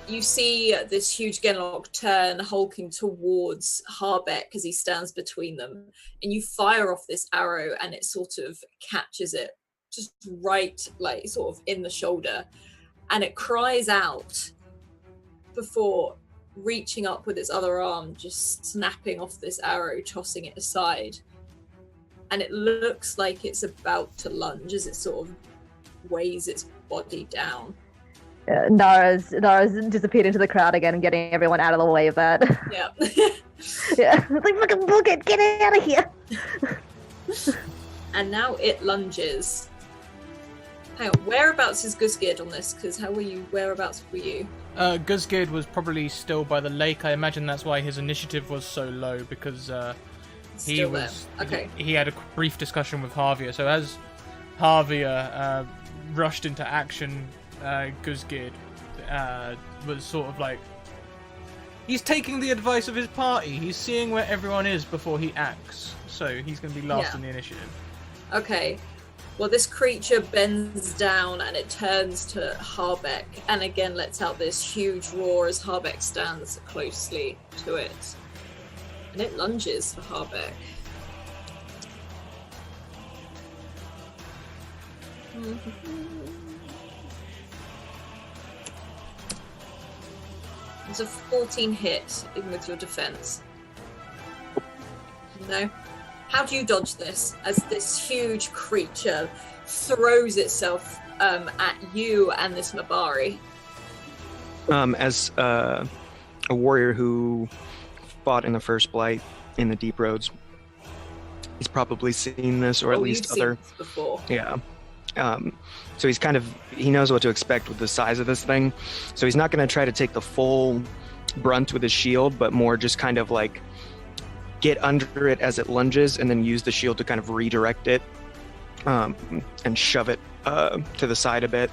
you see this huge Genlock turn, hulking towards Harbeck as he stands between them, and you fire off this arrow, and it sort of catches it just right, like sort of in the shoulder, and it cries out before reaching up with its other arm, just snapping off this arrow, tossing it aside, and it looks like it's about to lunge as it sort of weighs its body down. Nara's disappeared into the crowd again and getting everyone out of the way of that. Yeah. Yeah. It's like, fucking book it, get it out of here. And now it lunges. Hang on, whereabouts is Guzgid on this? Because whereabouts were you? Guzgid was probably still by the lake. I imagine that's why his initiative was so low, because he had a brief discussion with Harvia. So as Harvia rushed into action, Guzgid was sort of like, he's taking the advice of his party. He's seeing where everyone is before he acts. So he's going to be last in the initiative. Okay. Well, this creature bends down and it turns to Harbeck and again lets out this huge roar as Harbeck stands closely to it. And it lunges for Harbeck. It's a 14 hit even with your defense. No? How do you dodge this as this huge creature throws itself at you and this Mabari? As a warrior who fought in the First Blight in the Deep Roads, he's probably seen this, or at least other. Seen this before. Yeah. So he knows what to expect with the size of this thing. So he's not going to try to take the full brunt with his shield, but more just kind of like get under it as it lunges and then use the shield to kind of redirect it and shove it to the side a bit.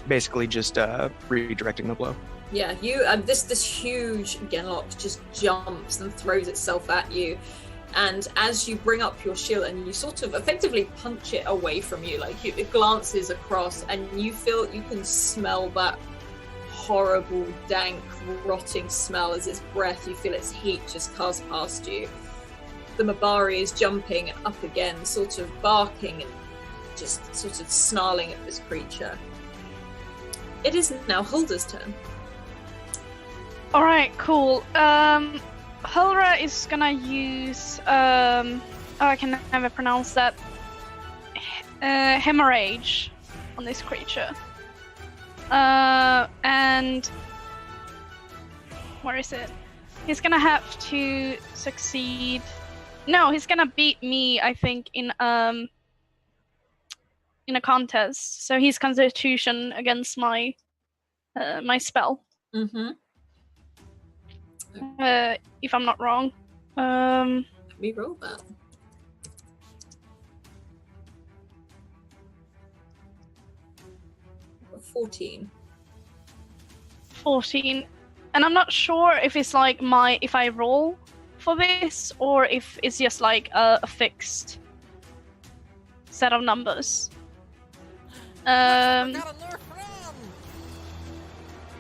Basically just redirecting the blow. Yeah, you this huge Genlock just jumps and throws itself at you. And as you bring up your shield and you sort of effectively punch it away from you, like it glances across and you feel you can smell that horrible, dank, rotting smell as its breath, you feel its heat just cast past you. The Mabari is jumping up again, sort of barking and just sort of snarling at this creature. It is now Hulda's turn. Alright, cool. Hulra is gonna use I can never pronounce that. Hemorrhage on this creature. And where is it? He's gonna have to succeed. No, he's gonna beat me, I think, in a contest. So he's Constitution against my my spell. Mm-hmm. If I'm not wrong. Let me roll that. Got 14. 14. And I'm not sure if it's like if I roll for this or if it's just like a fixed set of numbers. I got a Nerf friend.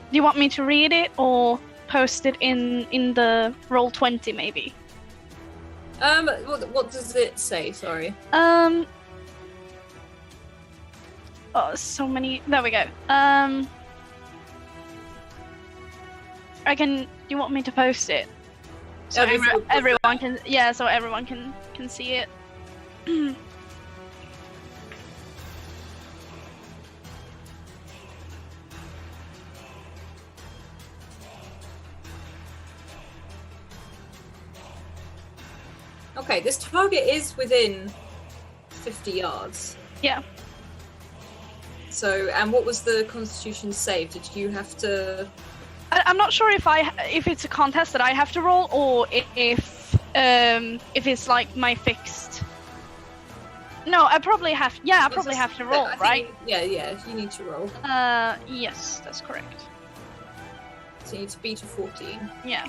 Do you want me to read it or post it in the Roll20 maybe? What does it say? Sorry. Oh, so many. There we go. I can. Do you want me to post it? So everyone can. Yeah, so everyone can see it. Okay, this target is within 50 yards. Yeah. So, and what was the Constitution save? Did you have to? I'm not sure if it's a contest that I have to roll or if it's like my fixed. No, I probably have. Yeah, I probably have to roll, right? Yeah, you need to roll. Yes, that's correct. So you need to beat a 14. Yeah.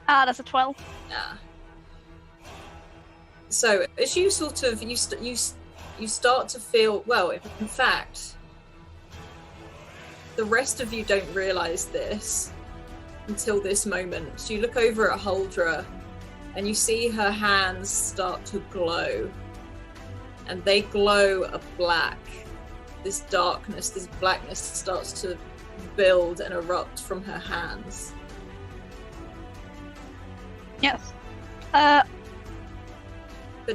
That's a 12. Yeah. So as you sort of you start to feel well. In fact, the rest of you don't realize this until this moment. So you look over at Huldra, and you see her hands start to glow, and they glow a black. This darkness, this blackness starts to build and erupt from her hands. Yes. But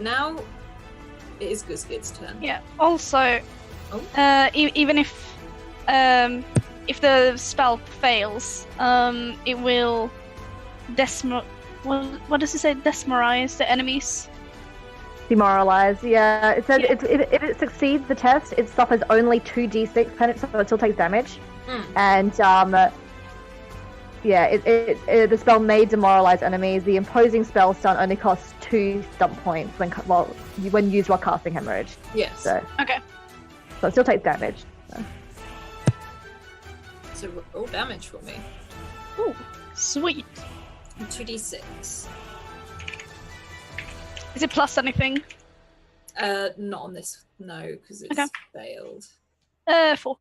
now it is Guzgid's turn. Yeah. Also, even if the spell fails, it will what does it say? Desmorize the enemies. Demoralize. Yeah. It says if it succeeds the test, it suffers only 2d6 penance, so it still takes damage. And the spell may demoralize enemies. The imposing spell stun only costs 2 stump points when used while casting Hemorrhage. Yes. So it still takes damage. So roll damage for me. Ooh, sweet. 2d6. Is it plus anything? Not on this. No, because it's failed. 4.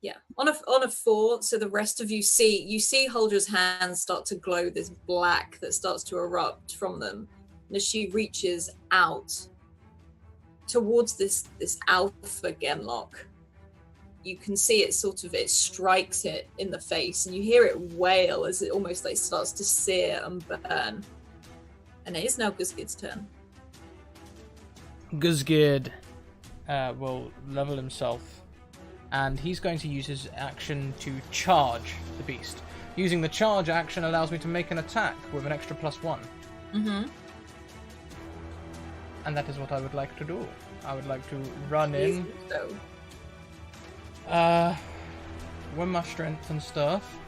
Yeah, on a 4. So the rest of you see Huldra's hands start to glow this black that starts to erupt from them, and as she reaches out towards this alpha Genlock, you can see it it strikes it in the face, and you hear it wail as it almost like starts to sear and burn. And it is now Guzgid's turn. Guzgid will level himself, and he's going to use his action to charge the beast. Using the charge action allows me to make an attack with an extra +1. Mm-hmm. And that is what I would like to do. I would like to run in. With my strength and stuff.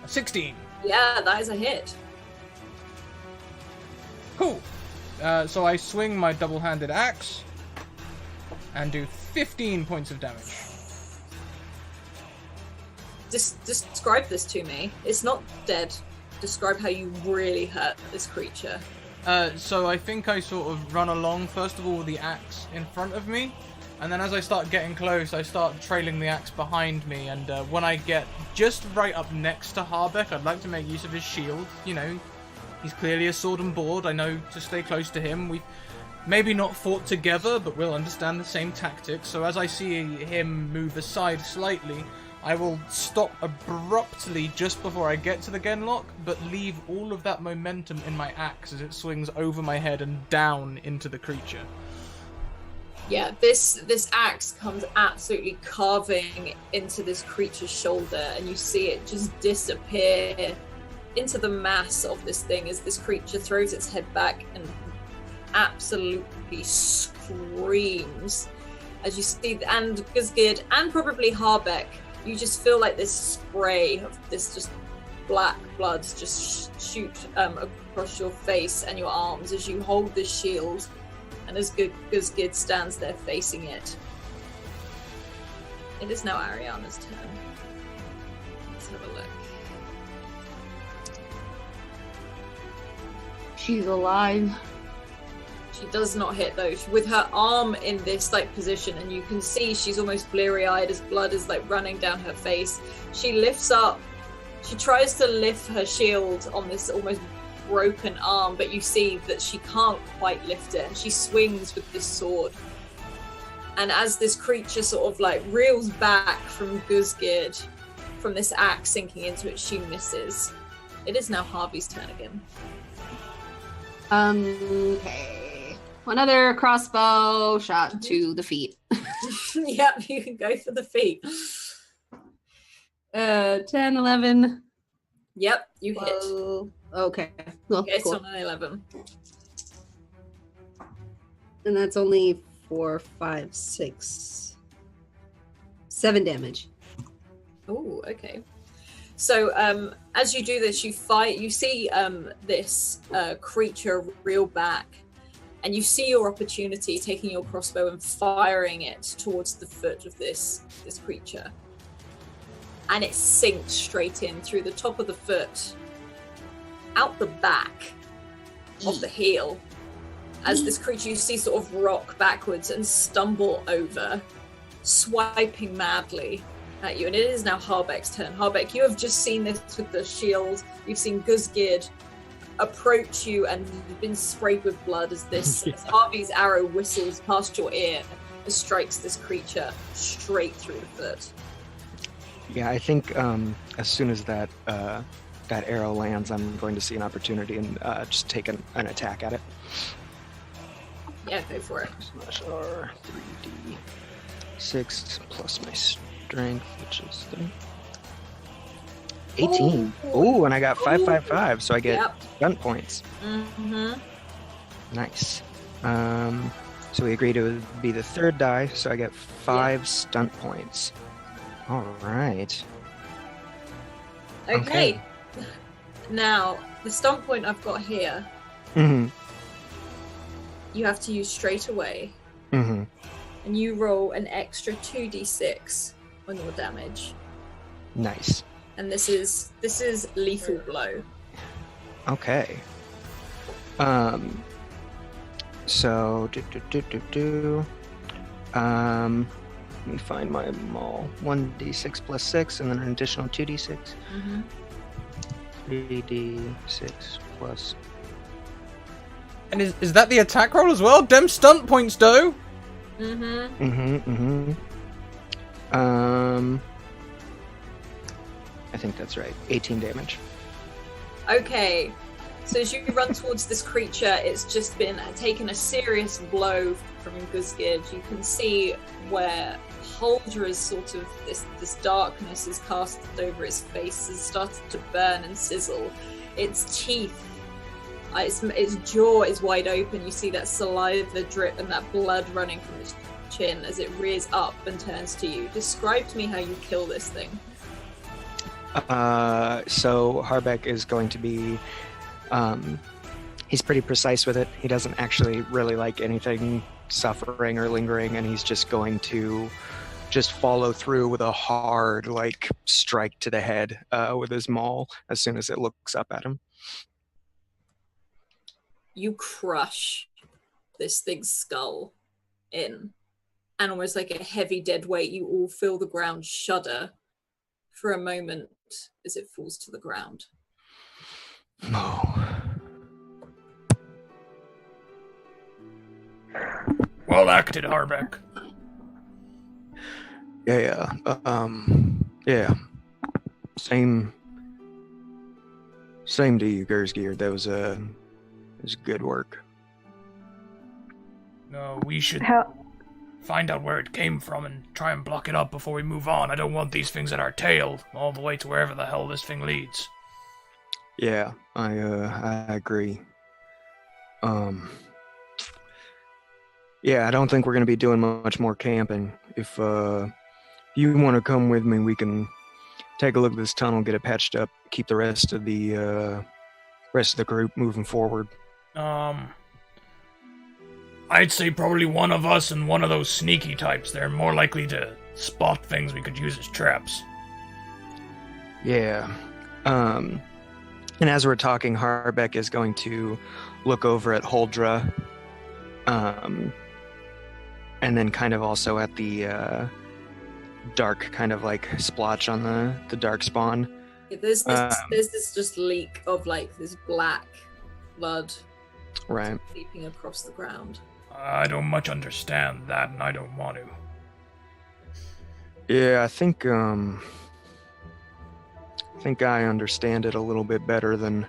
A 16. Yeah, that is a hit. Cool. So I swing my double-handed axe and do 15 points of damage. Describe this to me. It's not dead. Describe how you really hurt this creature. So I think I sort of run along, first of all, with the axe in front of me, and then as I start getting close, I start trailing the axe behind me, and when I get just right up next to Harbeck, I'd like to make use of his shield, He's clearly a sword and board. I know to stay close to him. We've maybe not fought together, but we'll understand the same tactics. So as I see him move aside slightly, I will stop abruptly just before I get to the Genlock, but leave all of that momentum in my axe as it swings over my head and down into the creature. Yeah, this axe comes absolutely carving into this creature's shoulder, and you see it just disappear into the mass of this thing as this creature throws its head back and absolutely screams. As you see, and Guzgid and probably Harbeck, you just feel like this spray of this just black blood just shoot across your face and your arms as you hold this shield. And as Guzgid stands there facing it. It is now Ariana's turn. Let's have a look. She's alive. She does not hit though. With her arm in this like position, and you can see she's almost bleary-eyed as blood is like running down her face. She lifts up. She tries to lift her shield on this almost broken arm, but you see that she can't quite lift it, and she swings with this sword. And as this creature sort of like reels back from Guzgid, from this axe sinking into it, she misses. It is now Harvey's turn again. Okay. One other crossbow shot to the feet. Yep, you can go for the feet. 10, 11. Yep, you hit. Okay. Well, It's cool. on an 11. And that's only 4, 5, 6, 7 damage. Oh, okay. So as you do this, you see this creature reel back, and you see your opportunity taking your crossbow and firing it towards the foot of this creature. And it sinks straight in through the top of the foot, out the back of the heel, as this creature you see sort of rock backwards and stumble over, swiping madly at you. And it is now Harbeck's turn. Harbeck, you have just seen this with the shield. You've seen Guzgid approach you, and you've been sprayed with blood as this as Harvey's arrow whistles past your ear and strikes this creature straight through the foot. Yeah, I think as soon as that arrow lands, I'm going to see an opportunity and just take an attack at it. Yeah, go for it. Slash R, 3d6 plus my strength, which is 18. Ooh, and I got 555, so I get stunt points. Mm-hmm. Nice. So we agree to be the third die, so I get 5 stunt points. All right. Okay. Now, the stunt point I've got here, Mm-hmm. you have to use straight away, Mm-hmm. and you roll an extra 2d6 on your damage. Nice. And this is lethal blow. Okay. So let me find my maul. 1d6 plus 6, and then an additional 2d6. Mm-hmm. 3d6 plus. And is that the attack roll as well? Dem stunt points, though. Mm-hmm. I think that's right. 18 damage. Okay. So as you run towards this creature, it's just been taken a serious blow from Guzgid. You can see where Holdra's sort of this darkness is cast over its face, has started to burn and sizzle. Its teeth, its jaw is wide open. You see that saliva drip and that blood running from its chin as it rears up and turns to you. Describe to me how you kill this thing. So Harbeck is going to be, he's pretty precise with it. He doesn't actually really like anything suffering or lingering, and he's just going to just follow through with a hard, like, strike to the head with his maul as soon as it looks up at him. You crush this thing's skull in, and almost like a heavy dead weight, you all feel the ground shudder for a moment as it falls to the ground. Oh, Well acted, Harbeck. Yeah. Yeah. Same to you, Gersgear. That was good work. No, we should How? find out where it came from and try and block it up before we move on. I don't want these things at our tail all the way to wherever the hell this thing leads. Yeah, I agree. Yeah, I don't think we're gonna be doing much more camping. If you want to come with me, we can take a look at this tunnel, get it patched up, keep the rest of the group moving forward. I'd say probably one of us and one of those sneaky types. They're more likely to spot things we could use as traps. Yeah. And as we're talking, Harbeck is going to look over at Holdra, and then kind of also at the dark kind of like splotch on the dark spawn. Yeah, there's this just leak of like this black blood Right. leaping across the ground. I don't much understand that, and I don't want to. Yeah, I think I understand it a little bit better than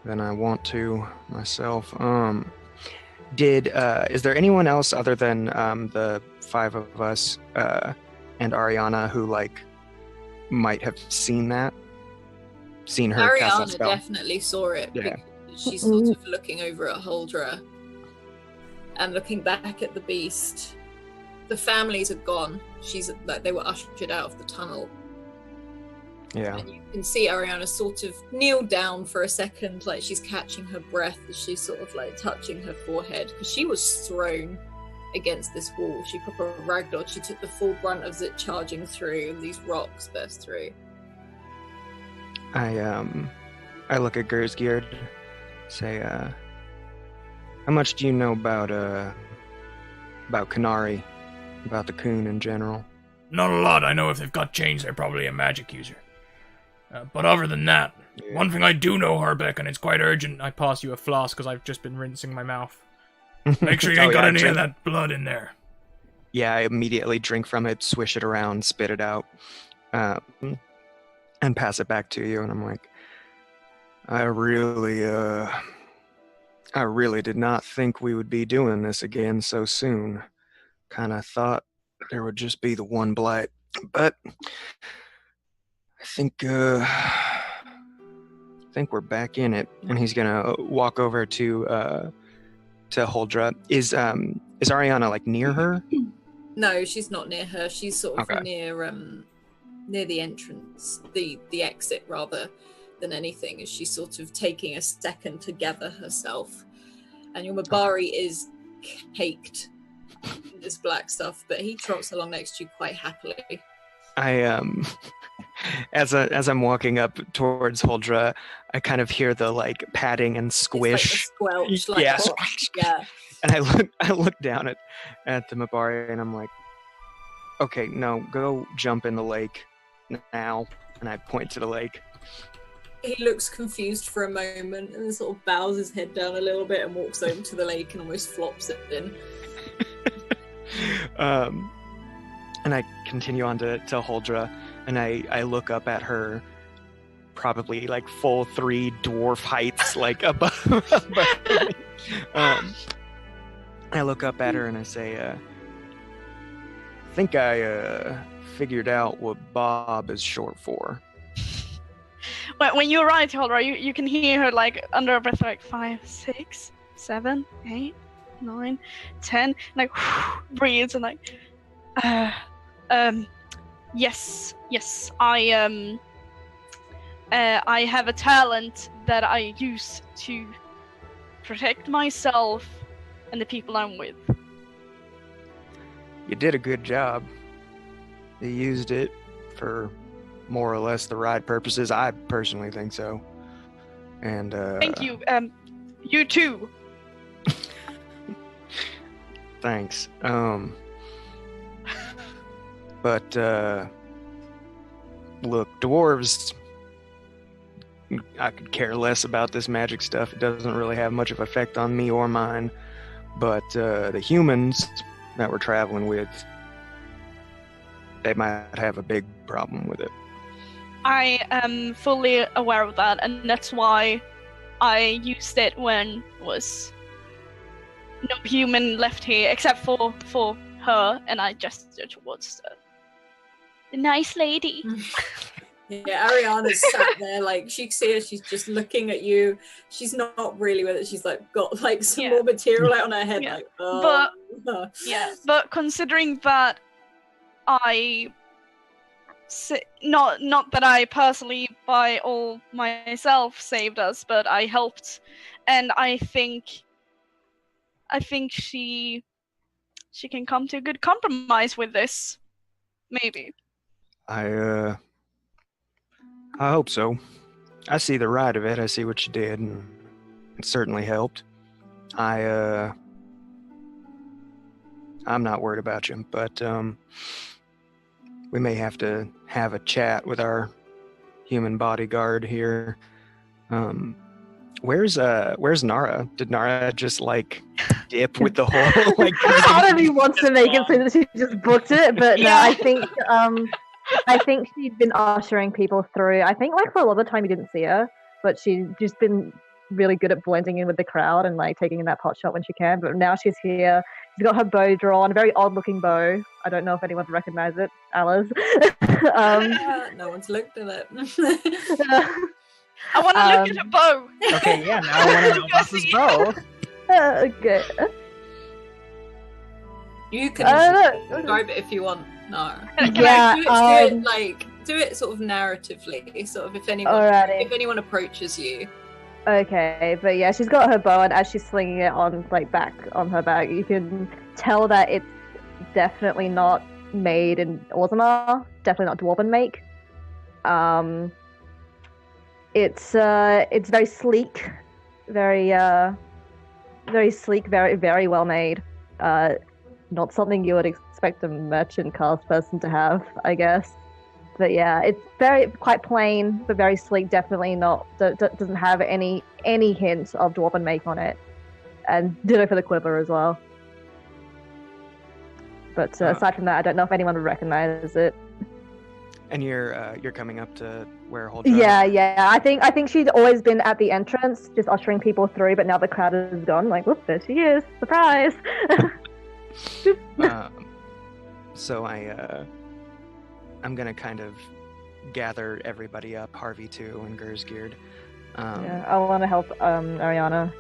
I want to myself. Is there anyone else other than the five of us and Ariana who like might have seen her cast that Ariana spell? definitely saw it. Yeah. Because she's sort of looking over at Holdra and looking back at the beast. The families are gone. She's like they were ushered out of the tunnel. Yeah. And you can see Ariana sort of kneel down for a second, like she's catching her breath as she's sort of like touching her forehead, because she was thrown against this wall. She proper ragdolled. She took the full brunt of it charging through, and these rocks burst through. I look at Gersgeard, say, how much do you know about Canary, about the Coon in general? Not a lot. I know if they've got chains, they're probably a magic user. But other than that, one thing I do know, Harbeck, and it's quite urgent. I pass you a flask because I've just been rinsing my mouth. Make sure you ain't got any of that blood in there. Yeah, I immediately drink from it, swish it around, spit it out, and pass it back to you. And I'm like, I really did not think we would be doing this again so soon. Kind of thought there would just be the one blight, but I think we're back in it. And he's gonna walk over to Holdra. Is Ariana like near her? No, she's not near her. She's sort of Okay. near the entrance, the exit rather than anything, as she's sort of taking a second to gather herself. And your Mabari is caked in this black stuff, but he trots along next to you quite happily. I as I'm walking up towards Holdra, I kind of hear the like padding and squish. It's like a squelch, like Yeah, oh, squish. yeah. And I look down at the Mabari and I'm like, okay, no, go jump in the lake now. And I point to the lake. He looks confused for a moment and then sort of bows his head down a little bit and walks over to the lake and almost flops it in. And I continue on to Holdra, and I look up at her, probably like full 3 dwarf heights, like above me. I look up at her and I say, I think I figured out what Bob is short for. When you arrive, Holdra, you can hear her like under her breath, like 5, 6, 7, 8, 9, 10, like breathes and like, yes, I have a talent that I use to protect myself and the people I'm with. You did a good job. You used it for more or less the right purposes. I personally think so. And Thank you. You too. Thanks. But look, dwarves, I could care less about this magic stuff. It doesn't really have much of an effect on me or mine. but the humans that we're traveling with, they might have a big problem with it. I am fully aware of that, and that's why I used it when was no human left here except for her, and I gestured towards the nice lady. Yeah, Ariana's sat there, like, she see her, she's just looking at you. She's not really with it. She's like got like some more material out on her head, like, oh. But considering that not that I personally by all myself saved us, but I helped, and I think she can come to a good compromise with this, maybe. I hope so. I see the right of it. I see what you did, and it certainly helped. I'm not worried about you, but we may have to have a chat with our human bodyguard here. Where's Nara? Did Nara just like dip with the whole like? Part of me wants to make it so that she just booked it, but no, I think she'd been ushering people through. I think like for a lot of the time you didn't see her, but she's just been really good at blending in with the crowd and like taking in that pot shot when she can. But now she's here. She's got her bow drawn, a very odd-looking bow. I don't know if anyone recognizes it, Alice. No one's looked at it. I want to look at her bow. Okay, yeah, now I want to know about this bow. Okay. You can describe it if you want. No. Do it sort of narratively, sort of if anyone approaches you. Okay, but yeah, she's got her bow, and as she's slinging it on back on her back, you can tell that it's definitely not made in Orzammar, definitely not dwarven make. It's very sleek, very sleek, very very well made. Not something you would expect a merchant class person to have, I guess. But yeah, it's quite plain, but very sleek. Definitely not doesn't have any hint of dwarven make on it, and ditto for the quiver as well. But aside from that, I don't know if anyone would recognize it. And you're coming up to where Holdra? Yeah. I think she'd always been at the entrance, just ushering people through. But now the crowd is gone. Like, whoop, there she is! Surprise! So I'm gonna kind of gather everybody up, Harvey too, and Gersgeared. I want to help Ariana.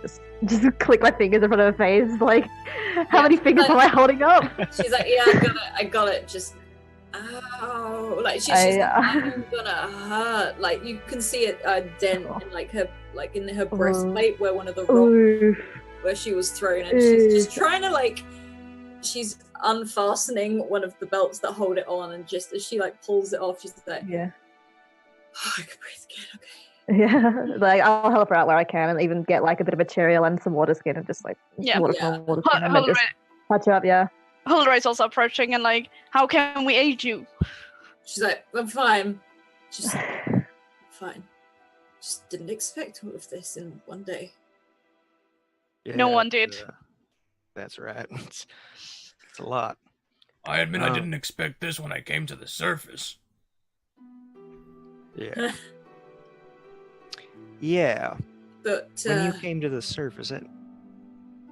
Just click my fingers in front of her face. Like, how many fingers am I holding up? She's like, yeah, I got it. Just, ow. Like, she's just like, I'm gonna hurt. Like, you can see a dent in her breastplate where one of the rocks where she was thrown, and she's just trying to she's unfastening one of the belts that hold it on, and just as she pulls it off, she's like, I can breathe again, okay. Yeah, I'll help her out where I can, and even get a bit of a cereal and some water skin, and just water skin, and just patch her up. Yeah. Huldra is also approaching, and how can we aid you? She's like, I'm fine. Just fine. Just didn't expect all of this in one day. Yeah, no one did. That's right. It's a lot. I admit I didn't expect this when I came to the surface. Yeah. Yeah. But when you came to the surface,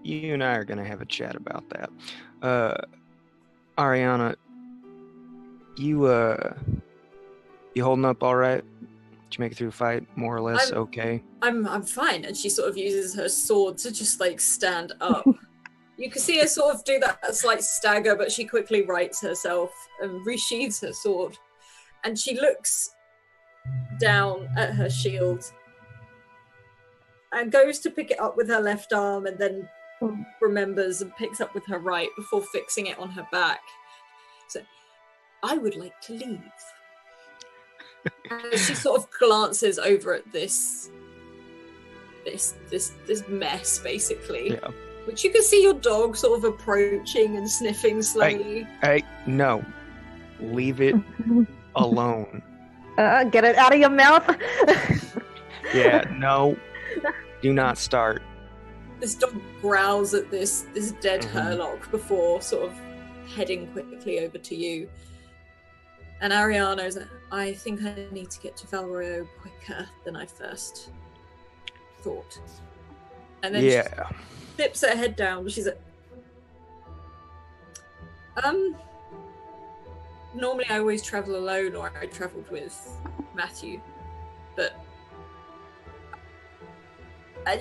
you and I are gonna have a chat about that. Ariana, you holding up all right? Did you make it through the fight more or less okay? I'm fine, and she sort of uses her sword to just stand up. You can see her sort of do that slight stagger, but she quickly rights herself and resheathes her sword, and she looks down at her shield and goes to pick it up with her left arm, and then remembers and picks up with her right before fixing it on her back. So, I would like to leave. And she sort of glances over at this mess, basically. Yeah. Which you can see your dog sort of approaching and sniffing slowly. Hey, no. Leave it alone. Get it out of your mouth. Yeah, no. Do not start. This dog growls at this dead Herlock before sort of heading quickly over to you. And Ariana's like, I think I need to get to Valroyo quicker than I first thought. And then she flips her head down, but she's like, normally I always travel alone, or I travelled with Matthew, but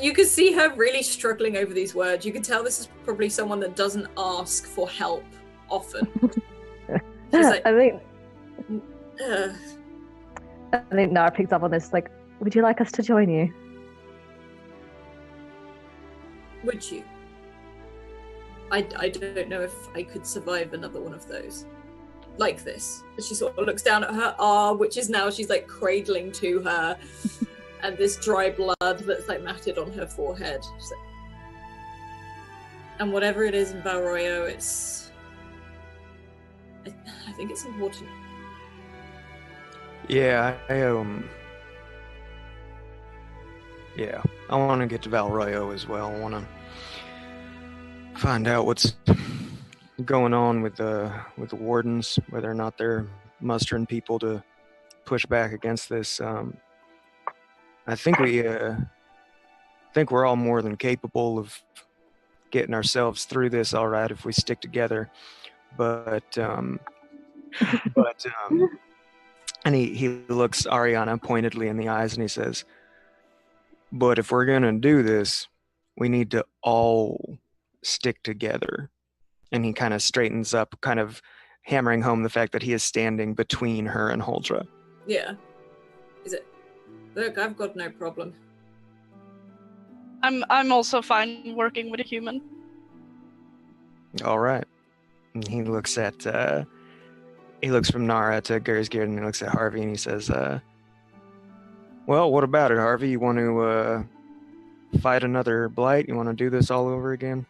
you can see her really struggling over these words. You can tell this is probably someone that doesn't ask for help often. She's like, I think Nara picks up on this, like, would you like us to join you? would you? I don't know if I could survive another one of those. Like this. And she sort of looks down at her arm, which is now she's like cradling to her, and this dry blood that's like matted on her forehead. She's like, and whatever it is in Valroyo, I think it's important. Yeah, I want to get to Valroyo as well. I want to find out what's going on with the wardens, whether or not they're mustering people to push back against this. I think we're all more than capable of getting ourselves through this, all right, if we stick together. But and he looks Ariana pointedly in the eyes and he says, "But if we're gonna do this, we need to all stick together." And he kind of straightens up, kind of hammering home the fact that he is standing between her and Huldra. Yeah. Is it? Look, I've got no problem. I'm also fine working with a human. All right. And he looks from Nara to Gersgerd and he looks at Harvey and he says, well, what about it, Harvey? You want to fight another blight? You want to do this all over again?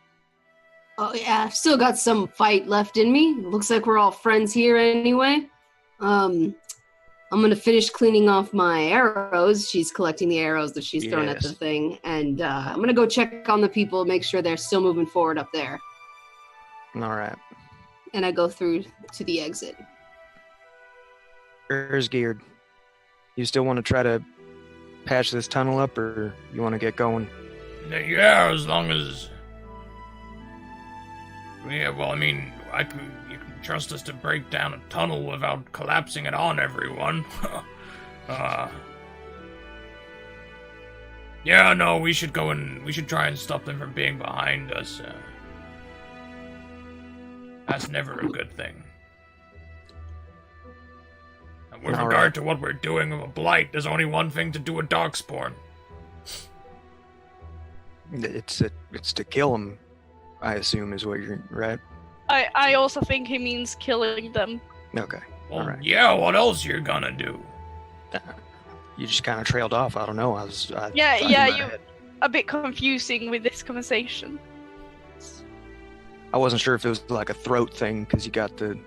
Oh yeah, I've still got some fight left in me. Looks like we're all friends here anyway. I'm gonna finish cleaning off my arrows. She's collecting the arrows that she's thrown at the thing, and I'm gonna go check on the people, make sure they're still moving forward up there. All right. And I go through to the exit. Geared. You still want to try to patch this tunnel up, or you want to get going? Yeah, as long as... Yeah, well, I mean, you can trust us to break down a tunnel without collapsing it on everyone. Yeah, no, we should go and we should try and stop them from being behind us. That's never a good thing. And with regard to what we're doing with a blight, there's only one thing to do with darkspawn. It's to kill them, I assume, is what you're right. I also think he means killing them. Okay. Well, all right. Yeah, what else you gonna do? You just kind of trailed off. I don't know. You a bit confusing with this conversation. I wasn't sure if it was like a throat thing because you got the,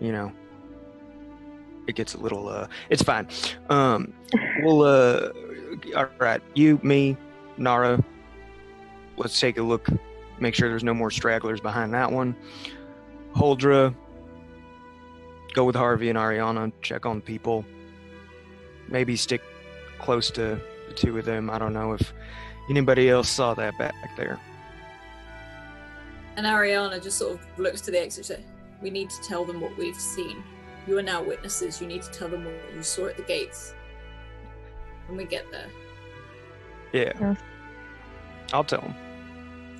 it gets a little. It's fine. All right. You, me, Nara. Let's take a look. Make sure there's no more stragglers behind that one. Huldra, go with Harvey and Ariana, check on people. Maybe stick close to the two of them. I don't know if anybody else saw that back there. And Ariana just sort of looks to the exit. We need to tell them what we've seen. You are now witnesses. You need to tell them what you saw at the gates when we get there. Yeah. I'll tell them.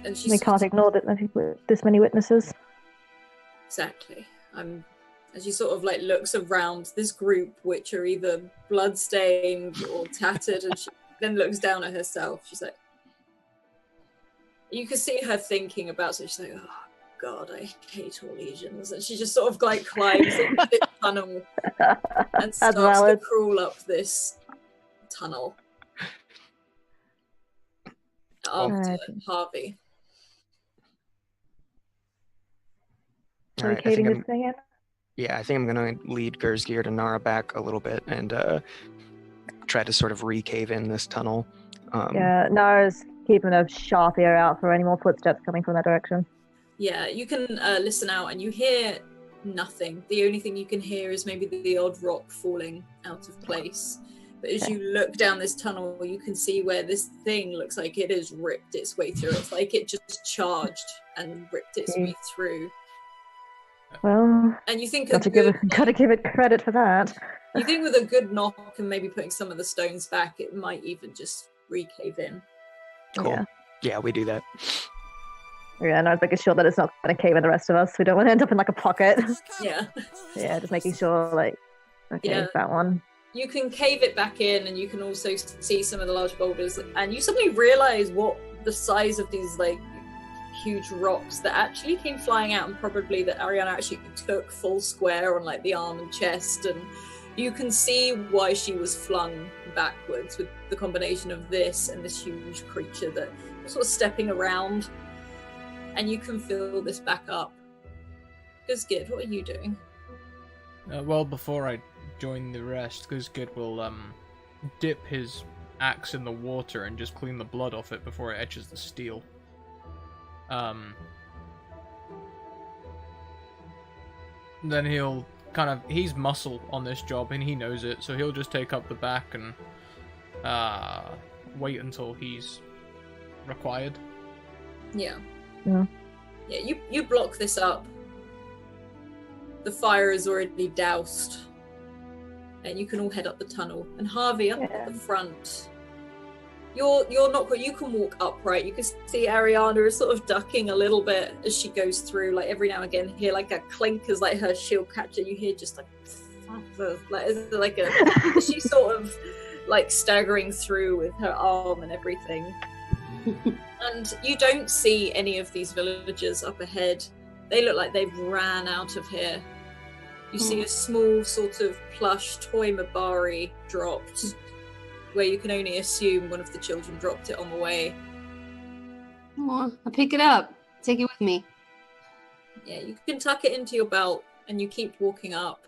And they can't ignore that there's this many witnesses. Exactly. And she sort of like looks around this group, which are either bloodstained or tattered, and she then looks down at herself. She's like, you can see her thinking about it. She's like, oh God, I hate all legions. And she just sort of like climbs into this tunnel and starts to crawl up this tunnel after Harvey. All right, caving this thing in? Yeah, I think I'm going to lead Gersgerd and Nara back a little bit and try to sort of re-cave in this tunnel. Yeah, Nara's keeping a sharp ear out for any more footsteps coming from that direction. Yeah, you can listen out and you hear nothing. The only thing you can hear is maybe the odd rock falling out of place. But as you look down this tunnel, you can see where this thing looks like it has ripped its way through. It's like it just charged and ripped its way through. Well, And you think gotta give it credit for that. You think with a good knock and maybe putting some of the stones back, it might even just re-cave in. Cool. Yeah, we do that. Yeah, and I was making sure that it's not going to cave in the rest of us. We don't want to end up in like a pocket. Yeah. Yeah, just making sure, like, okay, Yeah. that one. You can cave it back in, and you can also see some of the large boulders, and you suddenly realize what the size of these, like, huge rocks that actually came flying out, and probably that Ariana actually took full square on, like, the arm and chest, and you can see why she was flung backwards with the combination of this and this huge creature that was sort of stepping around. And you can fill this back up. Guzgid, what are you doing? Well, before I join the rest, Guzgid will dip his axe in the water and just clean the blood off it before it etches the steel. Then he'll he's muscle on this job and he knows it, so he'll just take up the back and wait until he's required. Yeah. Yeah. Yeah, you block this up. The fire is already doused. And you can all head up the tunnel. And Harvey, up at the front. You're not quite, you can walk upright. You can see Ariana is sort of ducking a little bit as she goes through. Like every now and again, hear like a clink as like her shield catcher. You hear just like she's sort of like staggering through with her arm and everything. And you don't see any of these villagers up ahead. They look like they've ran out of here. You see a small sort of plush toy Mabari dropped, where you can only assume one of the children dropped it on the way. Aw, I'll pick it up. Take it with me. Yeah, you can tuck it into your belt and you keep walking up.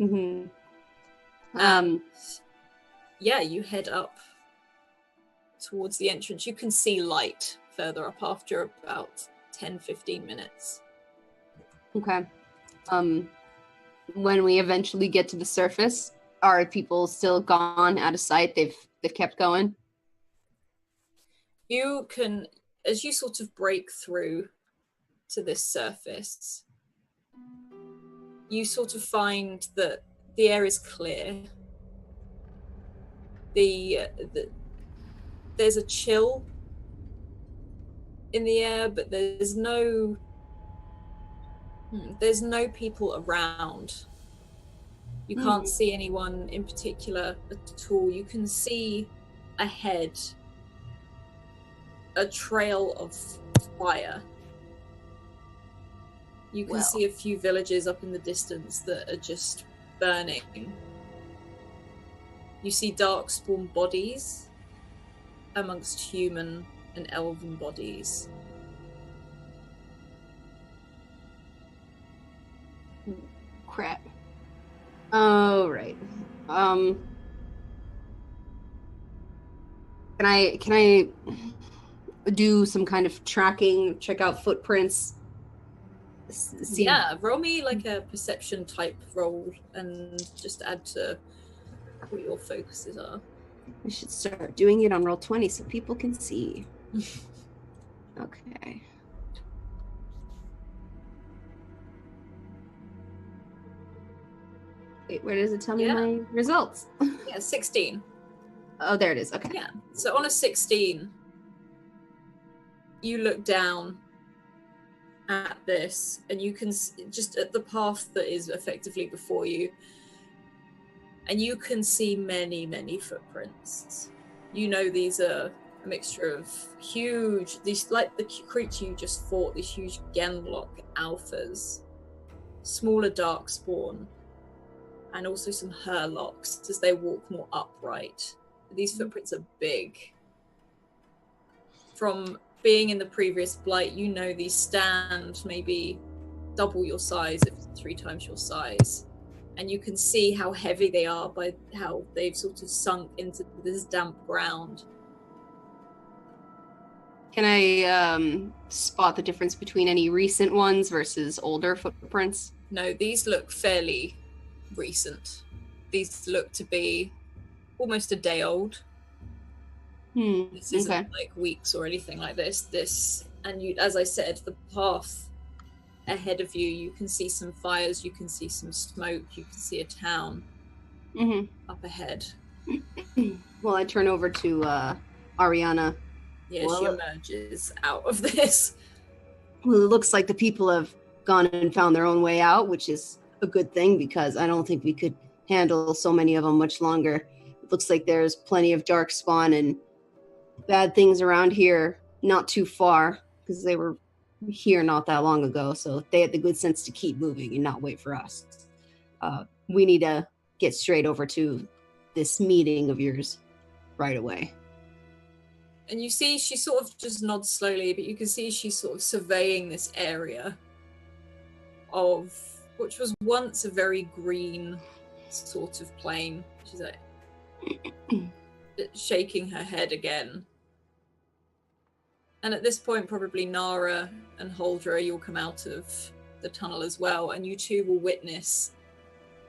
Mm-hmm. Yeah, you head up towards the entrance. You can see light further up after about 10-15 minutes. Okay. When we eventually get to the surface, are people still gone out of sight? They've kept going? You can, as you sort of break through to this surface, you sort of find that the air is clear. There's a chill in the air, but there's no people around. You can't see anyone in particular at all. You can see ahead a trail of fire. You can see a few villages up in the distance that are just burning. You see darkspawn bodies amongst human and elven bodies. Crap. Oh, right. Can I do some kind of tracking, check out footprints? See. Yeah, roll me like a perception type roll and just add to what your focuses are. I should start doing it on Roll20 so people can see. Okay. Wait, where does it tell me my results? Yeah, 16. Oh, there it is. Okay. Yeah. So on a 16, you look down at this and you can just at the path that is effectively before you, and you can see many, many footprints. You know these are a mixture of these like the creature you just fought, these huge Genlock alphas, smaller darkspawn, and also some Herlocks as they walk more upright. These footprints are big. From being in the previous blight, you know these stand maybe double your size, if 3 times your size. And you can see how heavy they are by how they've sort of sunk into this damp ground. Can I spot the difference between any recent ones versus older footprints? No, these look fairly recent. These look to be almost a day old. This isn't like weeks or anything like this. And you, as I said, the path ahead of you, you can see some fires, you can see some smoke, you can see a town up ahead. Well, I turn over to Ariana. Yeah, she emerges out of this. Well, it looks like the people have gone and found their own way out, which is a good thing because I don't think we could handle so many of them much longer. It looks like there's plenty of dark spawn and bad things around here, not too far, because they were here not that long ago, so they had the good sense to keep moving and not wait for us. We need to get straight over to this meeting of yours right away. And you see she sort of just nods slowly, but you can see she's sort of surveying this area of which was once a very green sort of plain. She's like shaking her head again. And at this point, probably Nara and Holdra, you'll come out of the tunnel as well, and you two will witness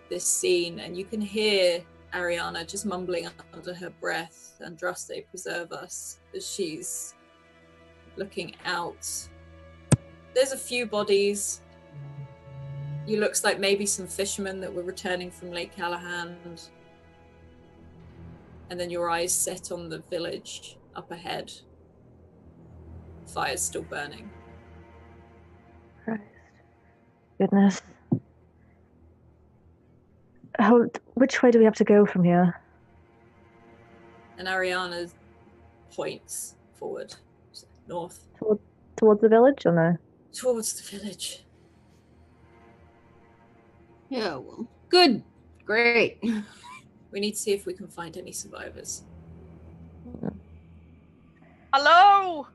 this scene, and you can hear Ariana just mumbling under her breath, Andraste preserve us, as she's looking out. There's a few bodies. It looks like maybe some fishermen that were returning from Lake Callahan. And then your eyes set on the village up ahead. Fire's still burning. Christ. Goodness. Which way do we have to go from here? And Ariana points forward. North. Towards the village, or no? Towards the village. Yeah, well, good. Great. We need to see if we can find any survivors. Hello?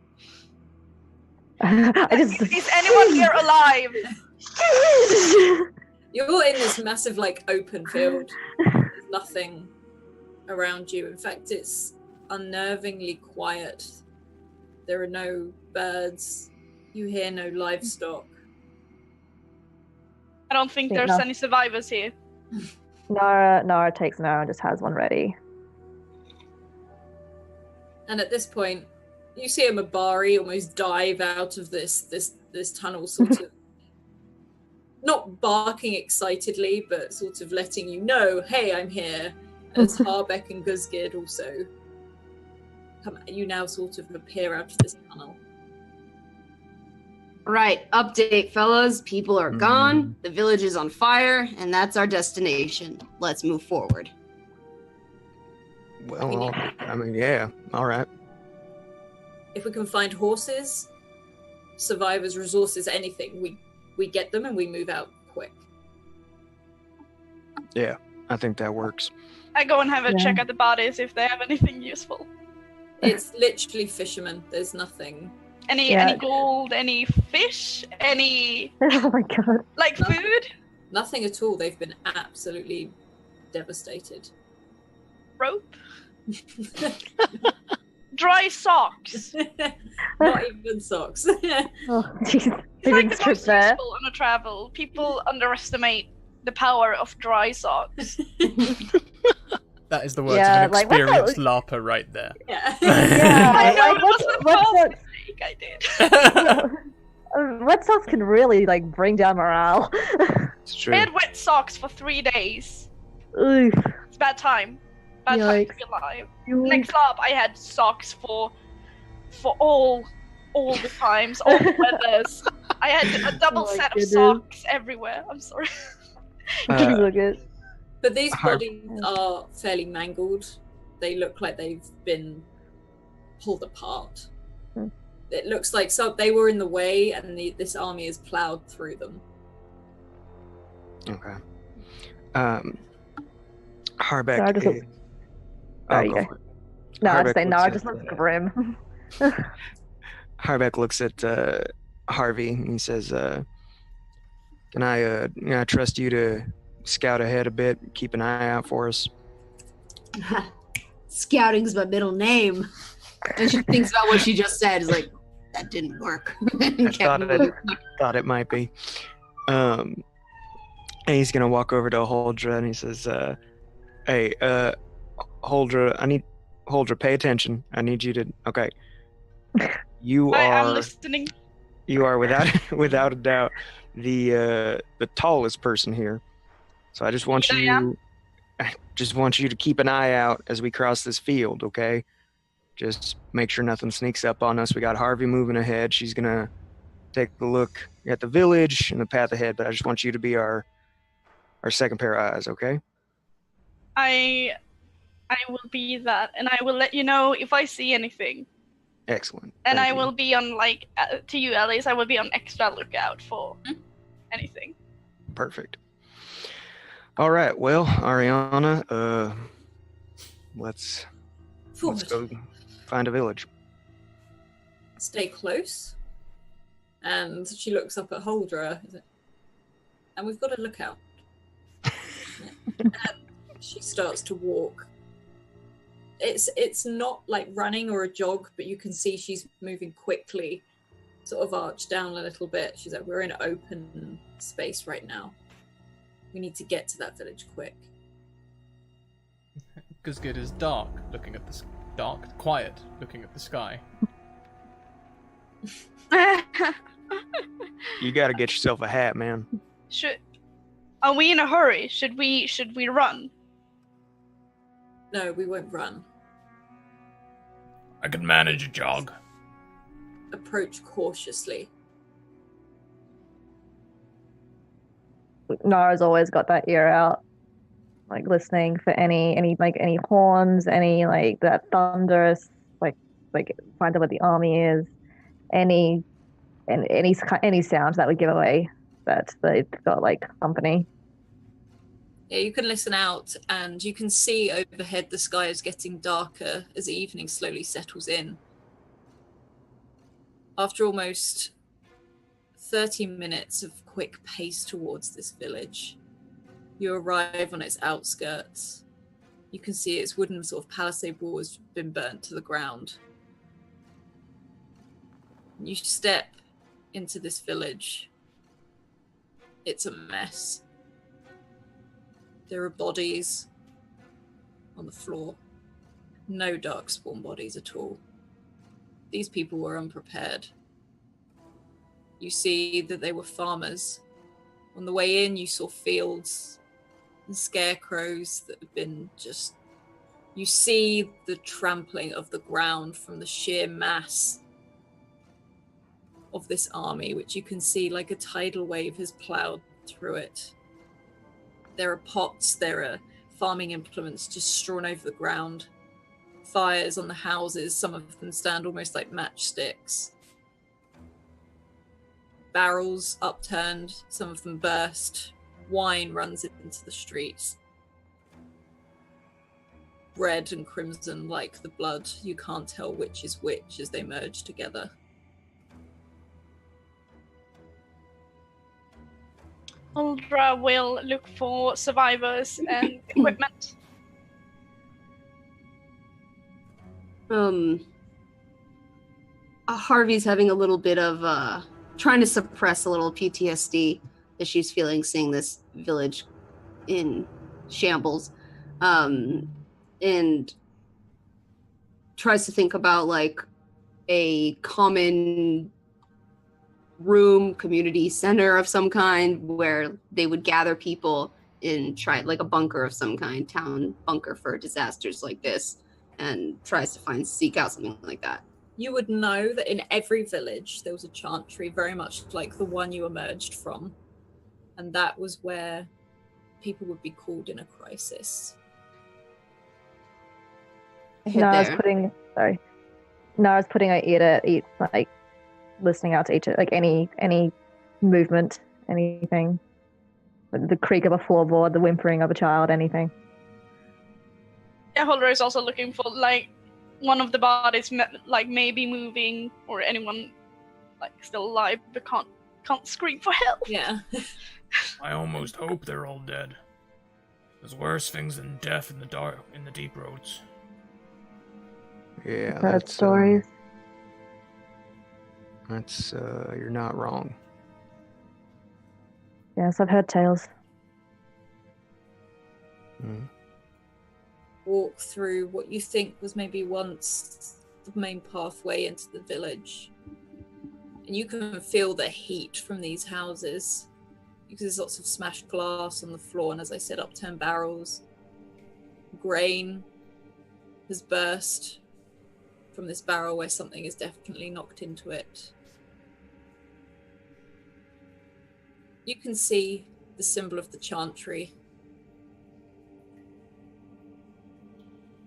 Is anyone here alive? You're in this massive, open field. There's nothing around you. In fact, it's unnervingly quiet. There are no birds. You hear no livestock. I don't think there's any survivors here. Nara takes an arrow and just has one ready. And at this point, you see a Mabari almost dive out of this tunnel, sort of not barking excitedly, but sort of letting you know, hey, I'm here. As Harbeck and Guzgid also come, you now sort of appear out of this tunnel. Right, update, fellas. People are gone, the village is on fire, and that's our destination. Let's move forward. Well, I mean, yeah, all right. If we can find horses, survivors, resources, anything, we get them and we move out quick. Yeah, I think that works. I go and have a check at the bodies if they have anything useful. It's literally fishermen. There's nothing. Any gold, any fish, any Oh my god. food? Nothing at all. They've been absolutely devastated. Rope? Dry socks. Not even socks. Oh, jeez. It's like the most useful on a travel. People underestimate the power of dry socks. That is the words of an experienced LARPer right there. Yeah. I know, I did. Wet socks can really bring down morale. It's true. I had wet socks for 3 days. Oof. It's bad time. Bad time to be alive. Next lab, I had socks for all the times, all the weathers. I had a double set of socks everywhere. I'm sorry. But these bodies are fairly mangled. They look like they've been pulled apart. It looks like they were in the way, and this army has plowed through them. Okay. Harbeck. There you go. No, I'd say Nara just looks grim. Harbeck looks at Harvey and he says, "Can I trust you to scout ahead a bit, keep an eye out for us?" Scouting's my middle name. And she thinks about what she just said. Is like, that didn't work. I thought it might be. And he's gonna walk over to Holdra and he says, "Hey, Holdra, pay attention. I need you to. Okay, I'm listening. you are without a doubt the tallest person here. So I just want you to keep an eye out as we cross this field, okay? Just make sure nothing sneaks up on us. We got Harvey moving ahead. She's gonna take a look at the village and the path ahead, but I just want you to be our second pair of eyes, okay? I will be that, and I will let you know if I see anything. Excellent. And Thank I you. will be on, like, to you, Alice, I will be on extra lookout for anything. Perfect. All right, well, Ariana, let's go find a village. Stay close. And she looks up at Holdra. And we've got a lookout. And she starts to walk. It's not like running or a jog, but you can see she's moving quickly, sort of arched down a little bit. She's like, we're in open space right now. We need to get to that village quick. Guzgid is dark, quiet, looking at the sky. You got to get yourself a hat, man. Are we in a hurry? Should we run? No, we won't run. I can manage a jog. Approach cautiously. Nara's always got that ear out, like listening for any horns, any like that thunderous, like find out what the army is, any sounds that would give away that they've got like company. Yeah, you can listen out, and you can see overhead the sky is getting darker as evening slowly settles in. After almost 30 minutes of quick pace towards this village, you arrive on its outskirts. You can see its wooden sort of palisade wall has been burnt to the ground. You step into this village. It's a mess. There are bodies on the floor. No darkspawn bodies at all. These people were unprepared. You see that they were farmers. On the way in, you saw fields and scarecrows that had been just... You see the trampling of the ground from the sheer mass of this army, which you can see like a tidal wave has ploughed through it. There are pots, there are farming implements just strewn over the ground. Fires on the houses, some of them stand almost like matchsticks. Barrels upturned, some of them burst. Wine runs into the streets. Red and crimson like the blood. You can't tell which is which as they merge together. Uldra will look for survivors and equipment. Harvey's having a little bit of trying to suppress a little PTSD that she's feeling seeing this village in shambles, and tries to think about like a common room, community center of some kind where they would gather people in like a bunker of some kind, town bunker for disasters like this, and tries to seek out something like that. You would know that in every village there was a chantry very much like the one you emerged from, and that was where people would be called in a crisis. Nara's putting her ear to eat, like listening out to each, like any movement, anything, the creak of a floorboard, the whimpering of a child, anything. Yeah, Holder is also looking for like one of the bodies, like maybe moving, or anyone like still alive but can't scream for help. Yeah. I almost hope they're all dead. There's worse things than death in the dark, in the deep roads. Yeah, Heard stories. That's you're not wrong. Yes, I've heard tales. Mm. Walk through what you think was maybe once the main pathway into the village. And you can feel the heat from these houses because there's lots of smashed glass on the floor, and as I said, upturned barrels. Grain has burst from this barrel where something is definitely knocked into it. You can see the symbol of the chantry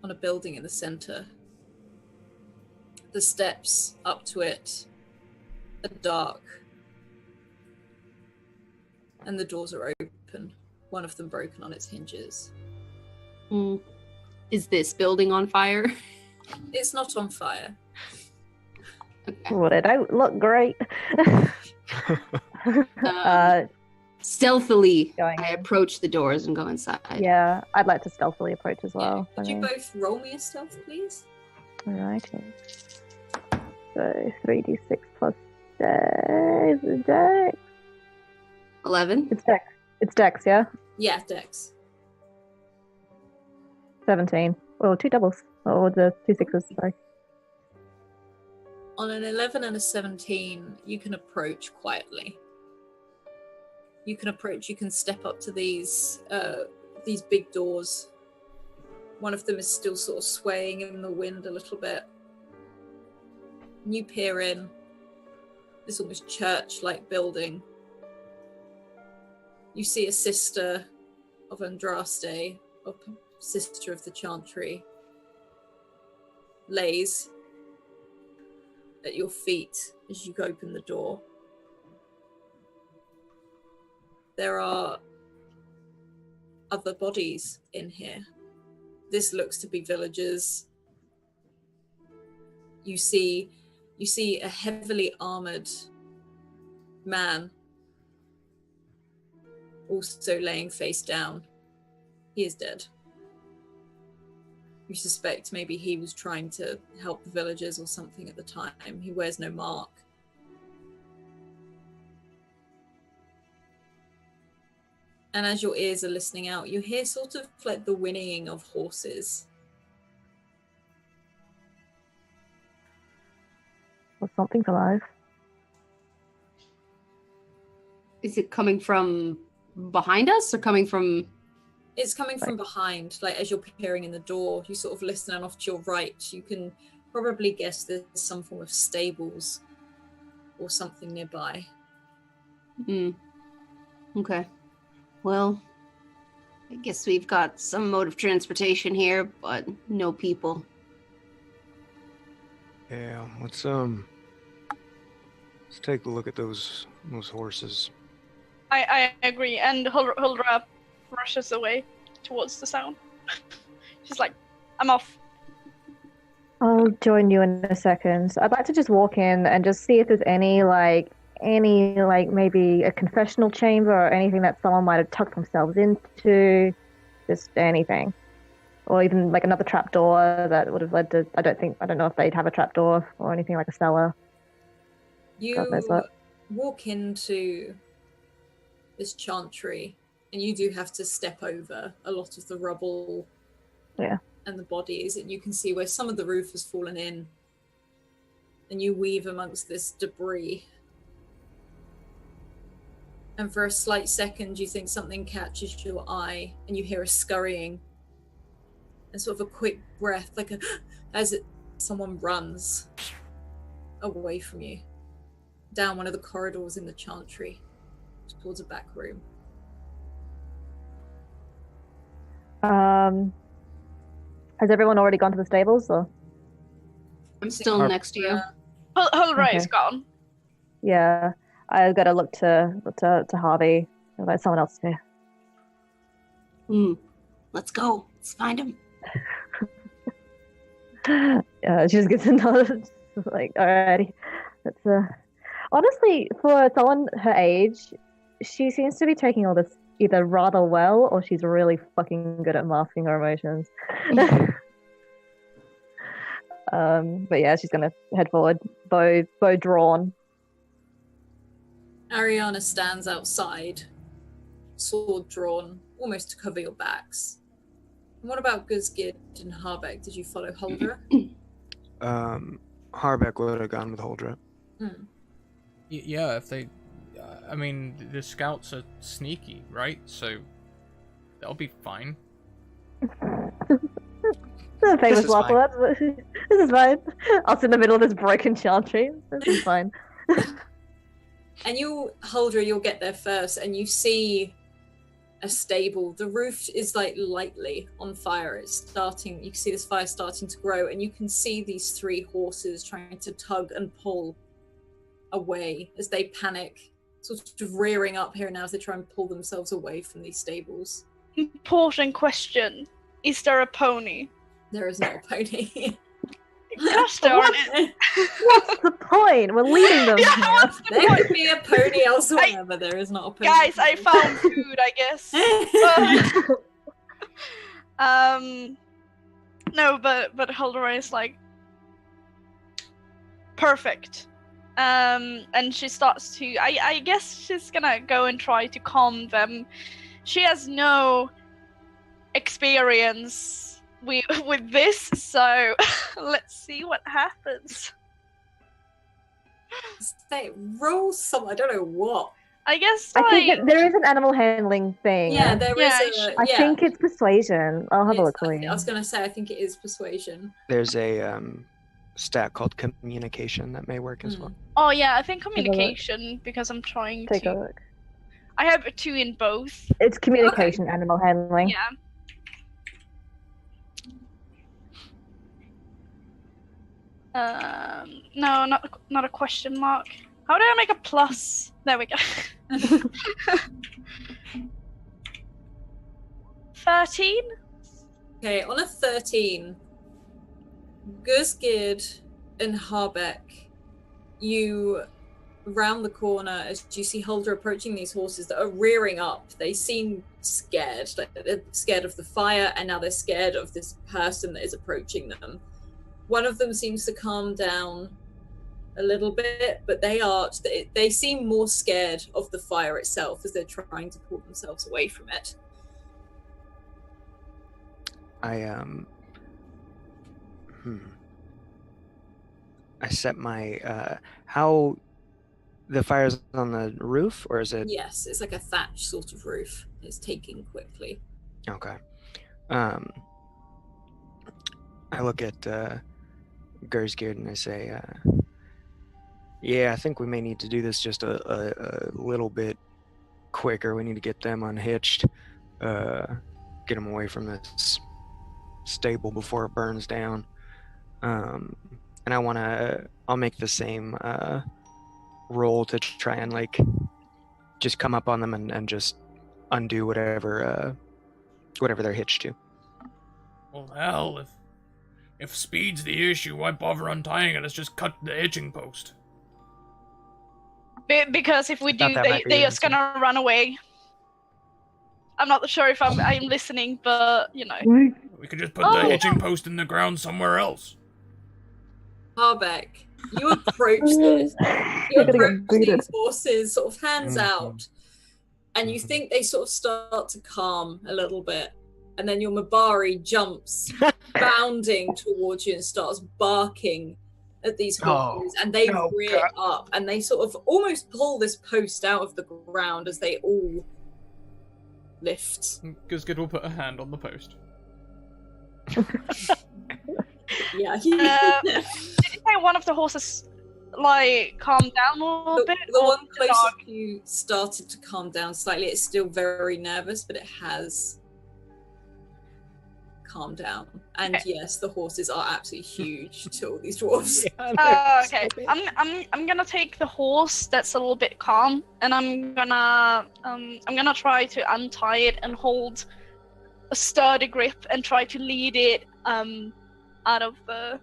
on a building in the center. The steps up to it are dark, and the doors are open, one of them broken on its hinges. Is this building on fire? It's not on fire. Okay. Would it look great? Stealthily, Going I in. approach the doors and go inside. Yeah, I'd like to stealthily approach as well. Could you both roll me a stealth, please? Alrighty. So 3d6 plus dex. Is it dex? 11? It's dex. It's dex, yeah? Yeah, Dex. 17. Oh, two doubles. Oh, the two sixes, sorry. On an 11 and a 17, you can approach quietly. You can step up to these big doors. One of them is still sort of swaying in the wind a little bit. And you peer in this almost church-like building. You see a sister of Andraste, or sister of the Chantry, lays at your feet as you open the door. There are other bodies in here. This looks to be villagers. You see a heavily armored man also laying face down. He is dead. You suspect maybe he was trying to help the villagers or something at the time. He wears no mark. And as your ears are listening out, you hear sort of like the whinnying of horses. Well, something's alive. Is it coming from behind us or coming from... It's coming from behind, like as you're peering in the door, you sort of listen, and off to your right, you can probably guess there's some form of stables or something nearby. Okay. Well, I guess we've got some mode of transportation here, but no people. Yeah, let's take a look at those horses. I agree, and Huldra rushes away towards the sound. She's like, I'm off. I'll join you in a second. I'd like to just walk in and just see if there's any maybe a confessional chamber or anything that someone might have tucked themselves into, just anything. Or even like another trapdoor that would have led to, I don't know if they'd have a trapdoor or anything like a cellar. You walk into this chantry, and you do have to step over a lot of the rubble and the bodies, and you can see where some of the roof has fallen in, and you weave amongst this debris. And for a slight second, you think something catches your eye, and you hear a scurrying and sort of a quick breath, someone runs away from you down one of the corridors in the chantry towards a back room. Has everyone already gone to the stables, or? I'm still next to you. Huldra is gone. Yeah, I've got to look to Harvey. There's someone else here. Let's go. Let's find him. She just gets a nod. Like, alrighty. That's honestly, for someone her age, she seems to be taking all this either rather well, or she's really fucking good at masking her emotions. But yeah, she's gonna head forward, bow drawn, Ariana stands outside, sword drawn, almost to cover your backs. And what about Guzgid and Harbeck? Did you follow Huldra? Harbeck would have gone with Holdra. Yeah, if they... I mean, the scouts are sneaky, right? So they'll be fine. The famous is last fine. words. But this is fine. Us in the middle of this broken chantry. This is fine. And you, Huldra, you'll get there first, and you see a stable. The roof is like lightly on fire. It's starting. You can see this fire starting to grow, and you can see these 3 horses trying to tug and pull away as they panic, sort of rearing up here and now as they try and pull themselves away from these stables. Important question. Is there a pony? There is not a pony. Gosh darn it. What's the point? We're leading them Yeah, here. what's the There point? could be a pony elsewhere, but there is not a pony. Guys, I found food, I guess. No, but Huldra is like perfect. And she starts to I guess she's gonna go and try to calm them. She has no experience with this, so let's see what happens. Say, roll some. I don't know what. I guess I like think that there is an animal handling thing. Yeah, there is Yeah, a. I yeah. think it's persuasion. I'll have a look for I you. was gonna say, I think it is persuasion. There's a stat called communication that may work as well. oh yeah, I think a look. communication because I'm trying Take to a look. I have a 2 in both. It's communication, animal handling. Yeah. No, not a question mark. How do I make a plus? There we go. 13? Okay, on a 13, Guzgid and Harbeck, you round the corner as you see Huldra approaching these horses that are rearing up. They seem scared. Like they're scared of the fire, and now they're scared of this person that is approaching them. One of them seems to calm down a little bit, but they seem more scared of the fire itself as they're trying to pull themselves away from it. I set my how the fire's on the roof, or is it? Yes, it's like a thatch sort of roof. It's taking quickly. Okay. I look at Gersgerd and I say, yeah, I think we may need to do this just a little bit quicker. We need to get them unhitched, get them away from this stable before it burns down. And I'll make the same roll to try and like just come up on them and just undo whatever they're hitched to. Well, hell, if speed's the issue, why bother untying it? Let's just cut the hitching post. Because if we do, Thought that might be they the are just gonna run away. I'm not sure if I'm listening, but you know. We could just put the hitching post in the ground somewhere else. Harbeck, you approach this. You approach these horses, sort of hands out, and you think they sort of start to calm a little bit, and then your Mabari jumps, bounding towards you and starts barking at these horses, and they rear up, and they sort of almost pull this post out of the ground as they all lift. Guzgid will put a hand on the post. Yeah. Did you say one of the horses like calmed down a little bit? The or one the closest dog? to you started to calm down slightly. It's still very nervous, but it has calmed down. And Okay. yes, the horses are absolutely huge to all these dwarves. Okay. I'm gonna take the horse that's a little bit calm, and I'm gonna try to untie it and hold a sturdy grip and try to lead it out of the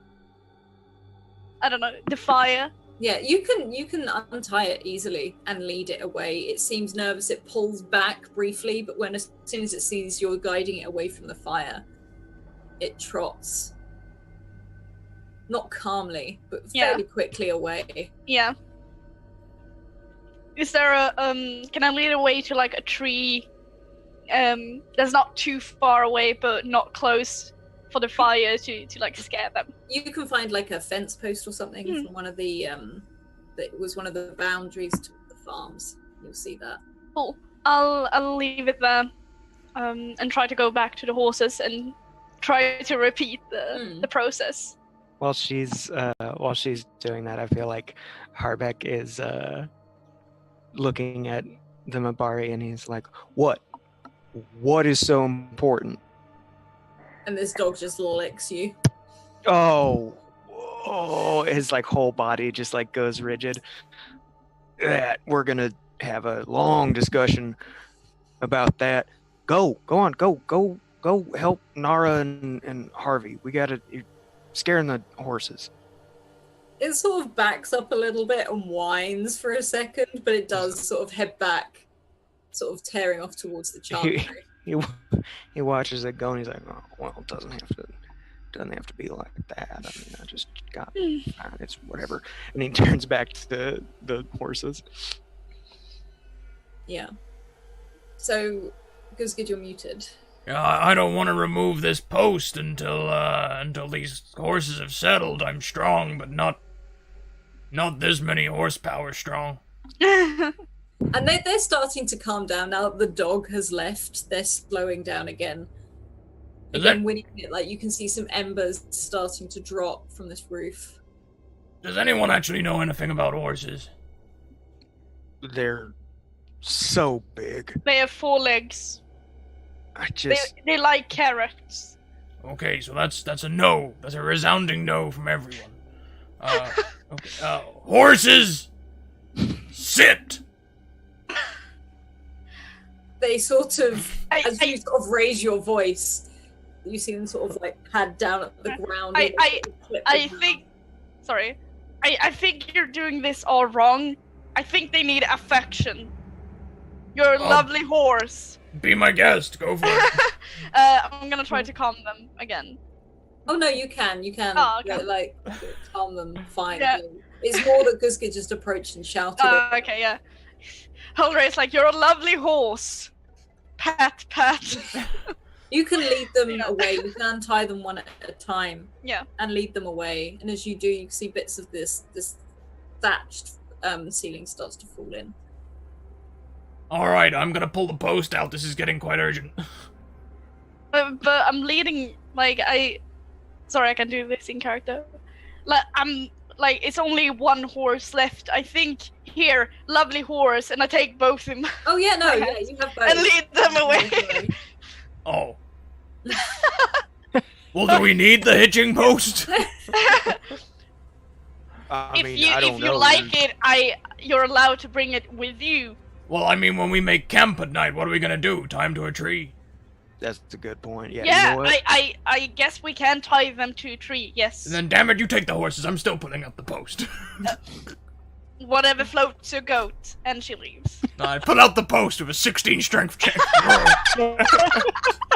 fire. Yeah, you can untie it easily and lead it away. It seems nervous. It pulls back briefly, but as soon as it sees you're guiding it away from the fire, it trots. Not calmly, but fairly quickly away. Yeah. Is there a can I lead away to like a tree that's not too far away but not close for the fire to like scare them? You can find like a fence post or something from one of the that was one of the boundaries to the farms. You'll see that. Cool. I'll leave it there, and try to go back to the horses and try to repeat the process. While she's doing that, I feel like Harbeck is looking at the Mabari, and he's like, "What? What is so important?" And this dog just licks you. Oh, his like whole body just like goes rigid. We're gonna have a long discussion about that. Go help Nara and Harvey. You're scaring the horses. It sort of backs up a little bit and whines for a second, but it does sort of head back, sort of tearing off towards the chantry. He watches it go and he's like, "Oh, well, it doesn't have to be like that. I mean, I just got it's whatever." And he turns back to the horses. Yeah. So, Guzgid, you're muted. I don't want to remove this post until these horses have settled. I'm strong, but not this many horsepower strong. And they're starting to calm down now that the dog has left. They're slowing down again. Again, winning it, like you can see some embers starting to drop from this roof. Does anyone actually know anything about horses? They're so big. They have 4 legs. They like carrots. Okay, so that's a no. That's a resounding no from everyone. Okay. Horses, sit. They sort of, as you sort of raise your voice, you see them sort of like pad down at the ground. I think you're doing this all wrong. I think they need affection. You're a lovely horse. Be my guest. Go for it. I'm gonna try to calm them again. Oh no, you can. Oh, okay. Like calm them. Fine. Yeah. It's more that Guzgid just approached and shouted. Okay, yeah. Holdra's like, you're a lovely horse. Pat. You can lead them away. You can untie them one at a time. Yeah. And lead them away. And as you do, you see bits of this thatched ceiling starts to fall in. All right, I'm gonna pull the post out. This is getting quite urgent. But I'm leading. Sorry, I can do this in character. It's only one horse left. I think here, lovely horse, and I take both in. Oh yeah, no, yeah, you have both. And lead them away. Oh. Well, do we need the hitching post? If you like it, you're allowed to bring it with you. Well, I mean, when we make camp at night, what are we gonna do? Tie him to a tree? That's a good point. Yeah. Yeah, You know what? I guess we can tie them to a tree. Yes. And then, damn it, you take the horses. I'm still putting up the post. Whatever floats your goat, and she leaves. I put out the post with a 16 strength check.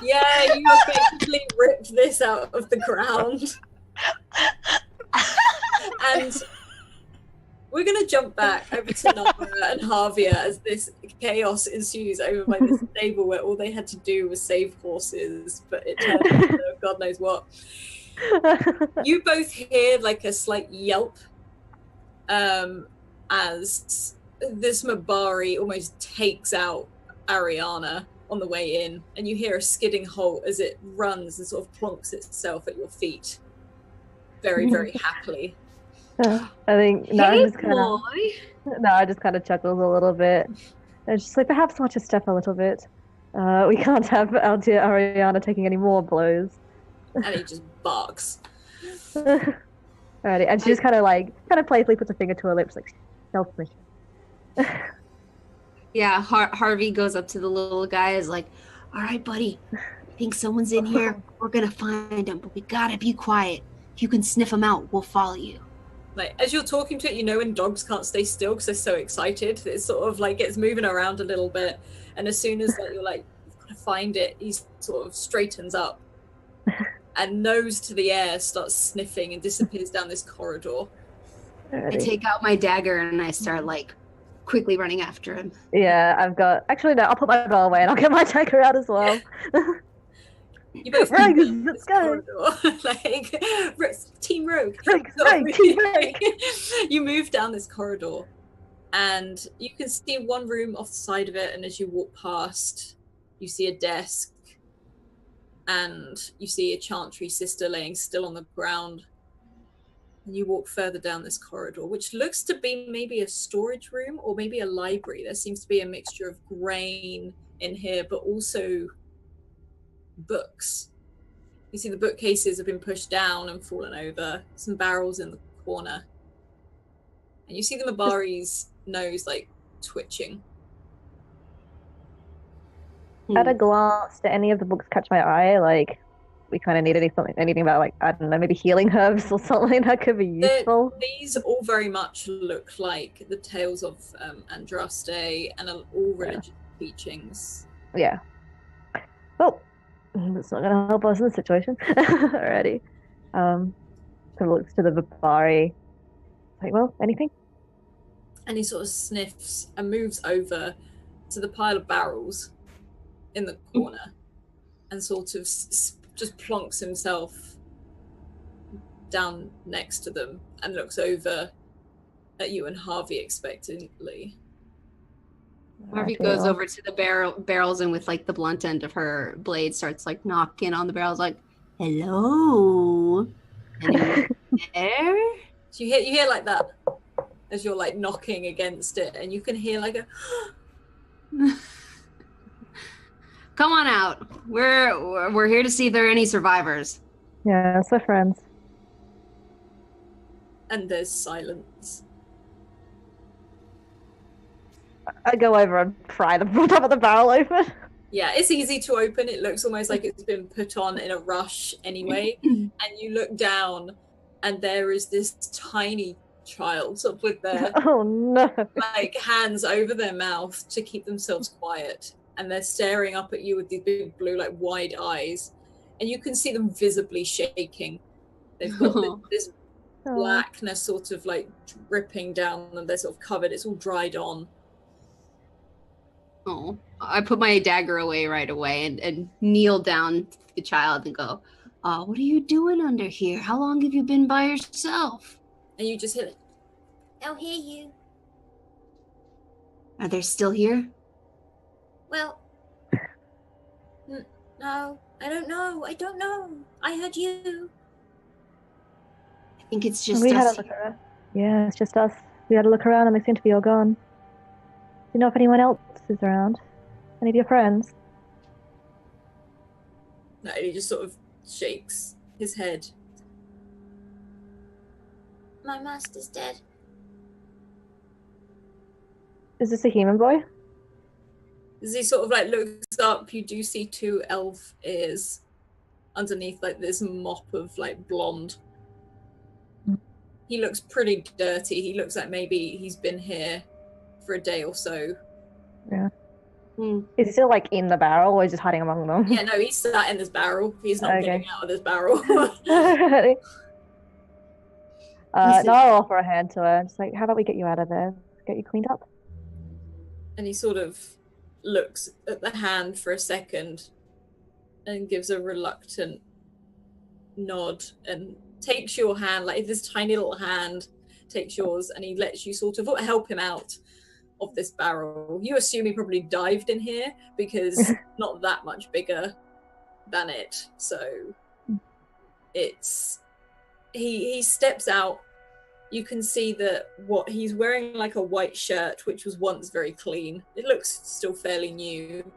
Yeah, you effectively ripped this out of the ground. And we're going to jump back over to Nara and Harvia as this chaos ensues over by this stable where all they had to do was save horses, but it turned into God knows what. You both hear like a slight yelp as this Mabari almost takes out Ariana on the way in, and you hear a skidding halt as it runs and sort of plonks itself at your feet very, very happily. I think Nara just kind of chuckles a little bit. And she's like, perhaps watch your step a little bit. We can't have our dear Ariana taking any more blows. And he just barks. Alrighty, and she just kind of playfully puts a finger to her lips, like selfish. Yeah, Harvey goes up to the little guy, is like, "All right, buddy, I think someone's in here. We're gonna find him, but we gotta be quiet. If you can sniff him out, we'll follow you." Like, as you're talking to it, you know when dogs can't stay still because they're so excited. It's sort of like it's moving around a little bit, and as soon as you're like, "You've got to find it," he sort of straightens up and nose to the air, starts sniffing, and disappears down this corridor. I take out my dagger and I start like quickly running after him. Yeah, I've got. Actually, no. I'll put my bow away and I'll get my dagger out as well. You both Rogue, move down let's this go. corridor, like Team Rogue. Rogue, Team Rogue. You move down this corridor, and you can see one room off the side of it. And as you walk past, you see a desk, and you see a chantry sister laying still on the ground. And you walk further down this corridor, which looks to be maybe a storage room or maybe a library. There seems to be a mixture of grain in here, but also books. You see the bookcases have been pushed down and fallen over. Some barrels in the corner. And you see the Mabari's nose like twitching. At a glance, do any of the books catch my eye? Like, we kind of need anything about, like, I don't know, maybe healing herbs or something that could be useful. These all very much look like the tales of Andraste and all religious teachings. Yeah. Oh, that's not going to help us in this situation. Alrighty. So looks to the Vipari. Like, well, anything? And he sort of sniffs and moves over to the pile of barrels in the corner and sort of just plonks himself down next to them and looks over at you and Harvey expectantly. Harvey goes over to the barrels and with like the blunt end of her blade starts like knocking on the barrels like, hello? Anyone there? So you hear like that as you're like knocking against it, and you can hear like a come on out. We're here to see if there are any survivors. Yeah, so friends. and there's silence. I go over and pry the top of the barrel open. Yeah, it's easy to open. It looks almost like it's been put on in a rush anyway. And you look down and there is this tiny child sort of with their Oh no. like hands over their mouth to keep themselves quiet. And they're staring up at you with these big blue, like wide eyes. And you can see them visibly shaking. They've got this blackness sort of like dripping down and they're sort of covered. It's all dried on. Oh, I put my dagger away right away and kneel down to the child and go, what are you doing under here? How long have you been by yourself? And you just hear it. I'll hear you. Are they still here? Well, no, I don't know. I heard you. I think it's just we us. had a look around. Yeah, it's just us. We had a look around and they seem to be all gone. Do you know if anyone else is around? Any of your friends? No, he just sort of shakes his head. My master's dead. Is this a human boy? As he sort of like looks up, you do see two elf ears underneath like this mop of like blonde. He looks pretty dirty. He looks like maybe he's been here for a day or so. Yeah. Is he still like in the barrel or is he just hiding among them? Yeah, no, he's sat in this barrel. He's not getting out of this barrel. No, I'll offer a hand to her. Just like, how about we get you out of there? Get you cleaned up? And he sort of looks at the hand for a second and gives a reluctant nod and takes your hand, like this tiny little hand takes yours, and he lets you sort of help him out of this barrel. You assume he probably dived in here because not that much bigger than it. So it's he steps out. You can see that what he's wearing, like a white shirt, which was once very clean. It looks still fairly new.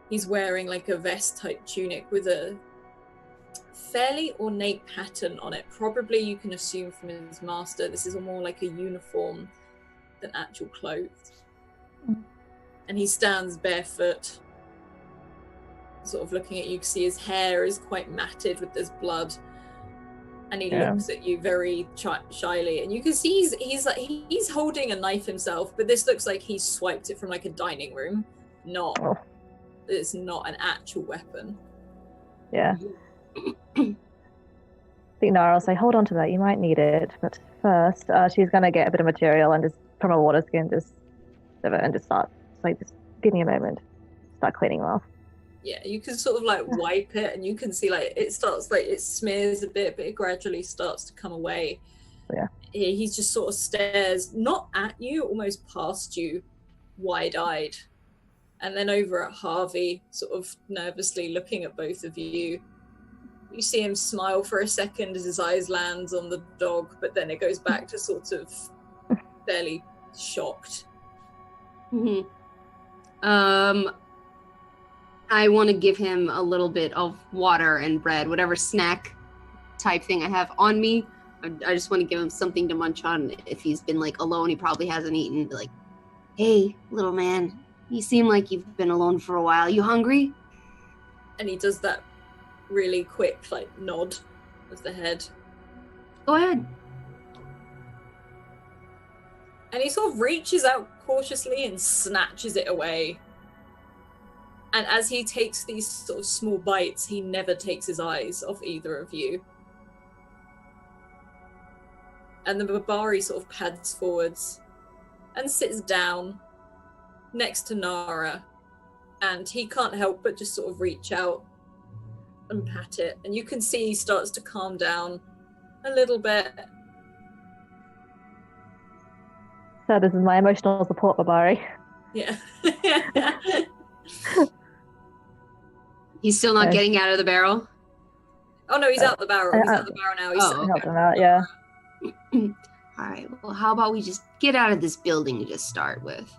He's wearing like a vest type tunic with a fairly ornate pattern on it. Probably you can assume from his master, this is more like a uniform than actual clothes. And he stands barefoot, sort of looking at you. You can see his hair is quite matted with this blood. And he looks at you very shyly, and you can see he's holding a knife himself, but this looks like he swiped it from like a dining room. It's not an actual weapon. Yeah. I think Nara will say, hold on to that, you might need it. But first, she's going to get a bit of material and just from a water skin, just of it and just give me a moment. Start cleaning them off. Yeah, you can sort of like wipe it, and you can see like it starts like it smears a bit, but it gradually starts to come away. Yeah. He just sort of stares not at you, almost past you, wide-eyed, and then over at Harvey, sort of nervously looking at both of you. You see him smile for a second as his eyes lands on the dog, but then it goes back to sort of fairly shocked. Mm-hmm. I want to give him a little bit of water and bread, whatever snack type thing I have on me. I just want to give him something to munch on. If he's been like alone, he probably hasn't eaten. Like, hey, little man, you seem like you've been alone for a while. You hungry? And he does that really quick, like, nod of the head. Go ahead. And he sort of reaches out cautiously and snatches it away. And as he takes these sort of small bites, he never takes his eyes off either of you. And the Babari sort of pads forwards and sits down next to Nara. And he can't help but just sort of reach out and pat it. And you can see he starts to calm down a little bit. So this is my emotional support, Babari. Yeah. He's still not getting out of the barrel? Oh no, he's out the barrel. He's out the barrel now. He's helping him out, yeah. Alright, well how about we just get out of this building to just start with?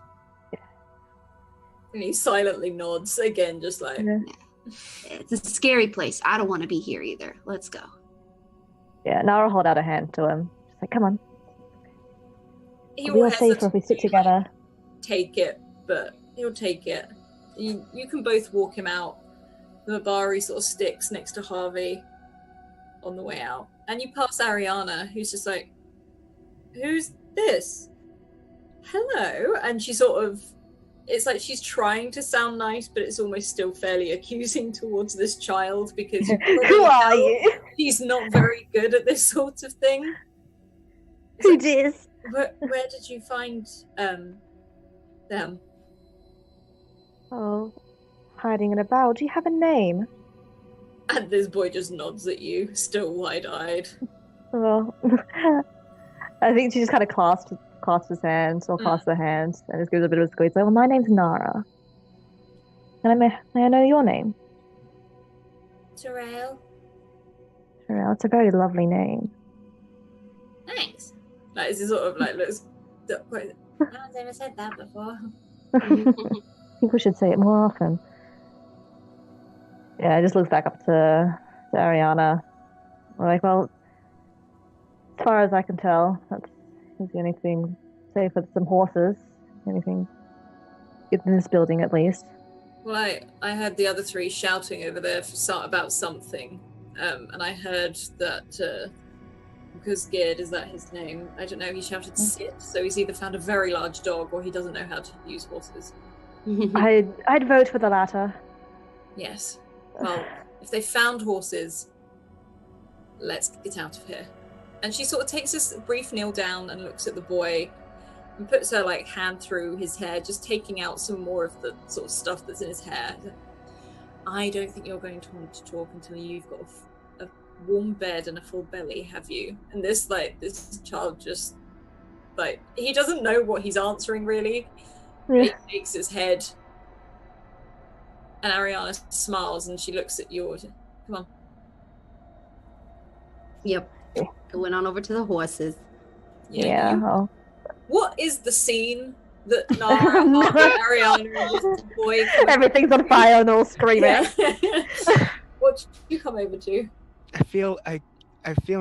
And he silently nods again, just like... Yeah. It's a scary place. I don't want to be here either. Let's go. Yeah, Nara hold out a hand to him. Just like, come on. He We'll will be all safer if we stick together. Take it, but he'll take it. You can both walk him out. The Mabari sort of sticks next to Harvey on the way out. And you pass Ariana, who's just like, who's this? Hello? And she sort of, it's like she's trying to sound nice, but it's almost still fairly accusing towards this child because who are you? She's not very good at this sort of thing. Who did? Where did you find them? Oh, hiding in a barrel. Do you have a name? And this boy just nods at you, still wide-eyed. Well, I think she just kind of clasps his hands, or clasps her hands, and just gives a bit of a squeeze. Like, well, my name's Nara. And may I know your name? Terrell. Terrell. It's a very lovely name. Thanks. Like, this is sort of like, looks... No one's ever said that before. People should say it more often. Yeah, it just looks back up to Ariana. We're like, well, as far as I can tell, that's the only thing safe with some horses. Anything in this building, at least. Well, I heard the other three shouting over there about something, and I heard that because Geared, is that his name? I don't know. He shouted "sit," so he's either found a very large dog or he doesn't know how to use horses. I'd vote for the latter. Yes. Well, if they found horses, let's get out of here. And she sort of takes a brief kneel down and looks at the boy and puts her like hand through his hair, just taking out some more of the sort of stuff that's in his hair. I don't think you're going to want to talk until you've got a warm bed and a full belly, have you? And this child just, like, he doesn't know what he's answering really. Yeah. He shakes his head. And Ariana smiles and she looks at you. Come on. Yep. Going on over to the horses. Yeah. What is the scene that Nara, Ariana, and this boy... Everything's on fire and all screaming. Yeah. What did you come over to? I feel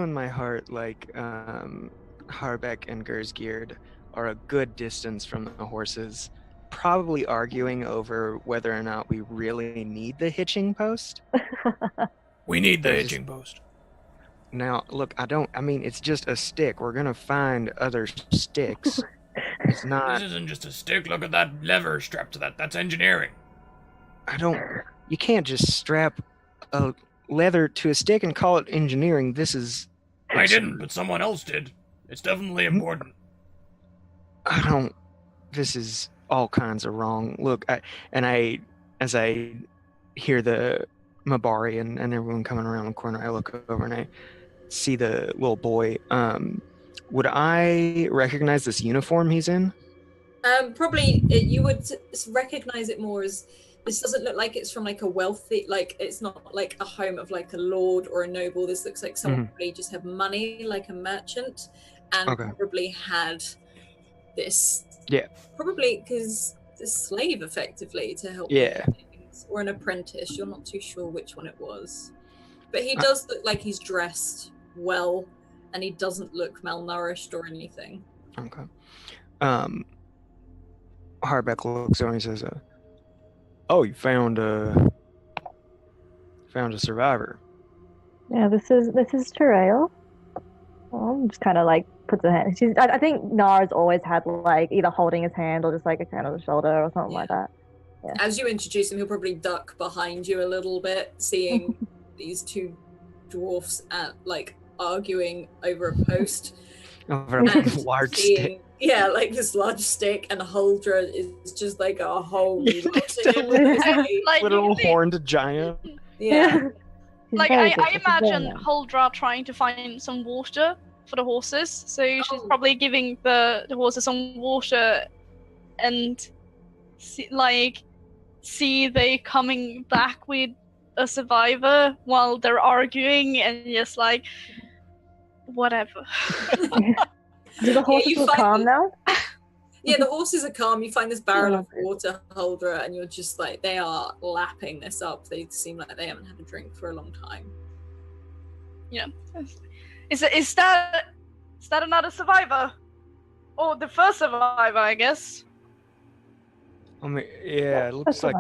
in my heart like Harbeck and Gersgeard are a good distance from the horses, probably arguing over whether or not we really need the hitching post. We need the hitching post. Now, look, I mean, it's just a stick. We're gonna find other sticks. It's not... This isn't just a stick. Look at that lever strapped to that. That's engineering. You can't just strap a leather to a stick and call it engineering. This is... I didn't, but someone else did. It's definitely important. This is all kinds of wrong. Look, as I hear the Mabari and everyone coming around the corner, I look over and I see the little boy. Would I recognize this uniform he's in? Probably you would recognize it more as this doesn't look like it's from like a wealthy, like it's not like a home of like a lord or a noble. This looks like someone probably just had money, like a merchant, and probably had this. Yeah. Probably because a slave, effectively, to help. Yeah. Things, or an apprentice. You're not too sure which one it was, but he does look like he's dressed well, and he doesn't look malnourished or anything. Okay. Harbeck looks over and he says, "Oh, you found a survivor." Yeah, this is Terrail. Just kind of like puts her hand. I think Nara's always had like either holding his hand or just like a hand on the shoulder or something like that. Yeah. As you introduce him, he'll probably duck behind you a little bit, seeing these two dwarfs like arguing over a post. Over a large stick. Yeah, like this large stick, and Huldra is just like a whole like little horned giant. Yeah. Like I imagine Huldra trying to find some water for the horses, so she's probably giving the horses some water, and see they coming back with a survivor while they're arguing, and just like whatever. Do the horses look calm now? Yeah, the horses are calm. You find this barrel of water, Huldra, and you're just like, they are lapping this up. They seem like they haven't had a drink for a long time. Yeah. Is that another survivor? Or the first survivor, I guess? I mean, yeah, it looks like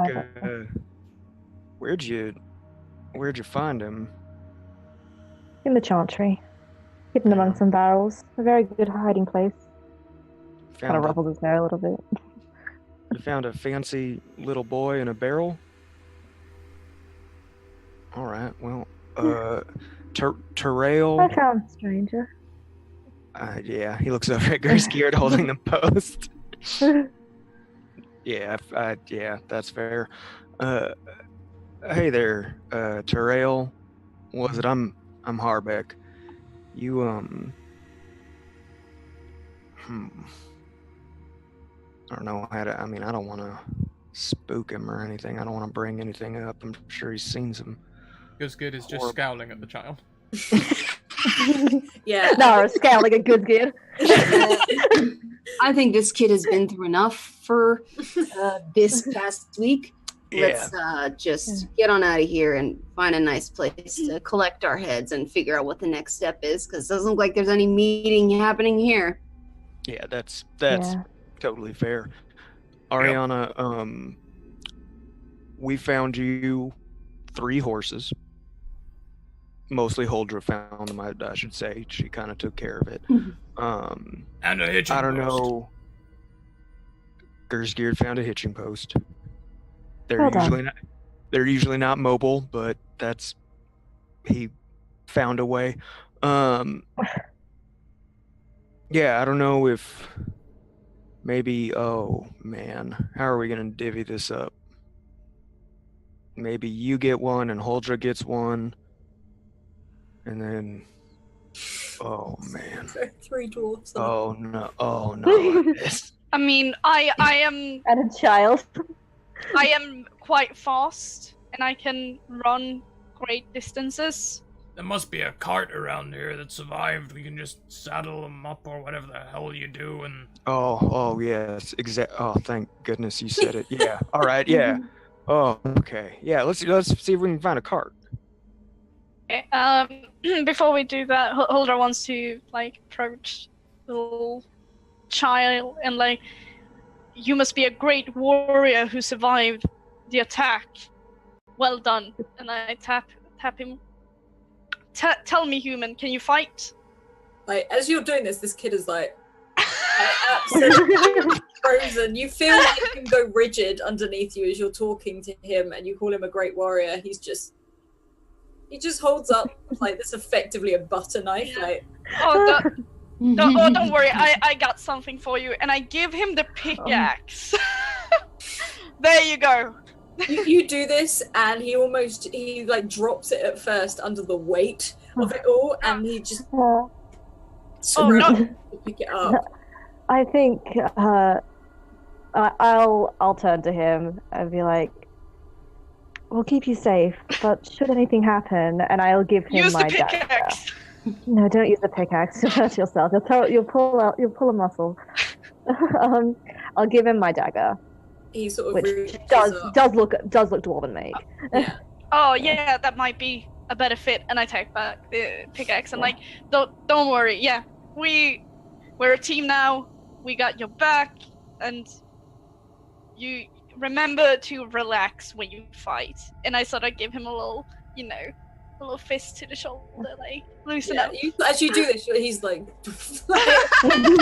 where'd you find him? In the chantry. Hidden among some barrels. A very good hiding place. Kind of ruffles his hair a little bit. You found a fancy little boy in a barrel? Alright, well, Terrail. I found a stranger. Yeah, he looks over at Gerskiard holding the post. Yeah, that's fair. Hey there, Terrail. What was it? I'm Harbeck. You, I don't know how to, I mean, I don't want to spook him or anything. I don't want to bring anything up. I'm sure he's seen some. Guzgid is just scowling at the child. Yeah. No, scowling at Guzgid. I think this kid has been through enough for this past week. Let's just get on out of here and find a nice place to collect our heads and figure out what the next step is, because it doesn't look like there's any meeting happening here. Yeah, that's totally fair. Ariana, we found you 3 horses. Mostly Huldra found them, I should say. She kind of took care of it. And a hitching post. I don't know. Gerskiard found a hitching post. They're usually not mobile, but he found a way. Yeah, I don't know if maybe, oh man, how are we gonna divvy this up? Maybe you get one and Huldra gets one, and then, oh man. 3 dwarfs. Oh no, I mean, I am... And a child. I am quite fast, and I can run great distances. There must be a cart around here that survived. We can just saddle them up or whatever the hell you do, and... Oh yes, oh, thank goodness you said it. Yeah, all right, yeah. Oh, okay. Yeah, let's see if we can find a cart. Okay, before we do that, Huldra wants to, like, approach the little child and, like, you must be a great warrior who survived the attack. Well done. And I tap him. Tell me, human, can you fight? Like, as you're doing this kid is like absolutely frozen. You feel like him go rigid underneath you as you're talking to him, and you call him a great warrior. He just holds up like this, effectively a butter knife. Like, don't worry, I got something for you, and I give him the pickaxe. There you go. You do this, and he like drops it at first under the weight of it all, and he just Oh, scrambles no. to pick it up. I think I'll turn to him and be like, "We'll keep you safe, but should anything happen, and I'll give him Use the my dagger." pickaxe. No, don't use the pickaxe. You'll hurt yourself. You'll pull a muscle. I'll give him my dagger, He sort of which reaches does up. look dwarven make. Yeah. Oh yeah, that might be a better fit. And I take back the pickaxe. I'm like, don't worry. Yeah, we're a team now. We got your back, and you remember to relax when you fight. And I sort of give him a little, a little fist to the shoulder, like loosen up. As you do this, he's like, and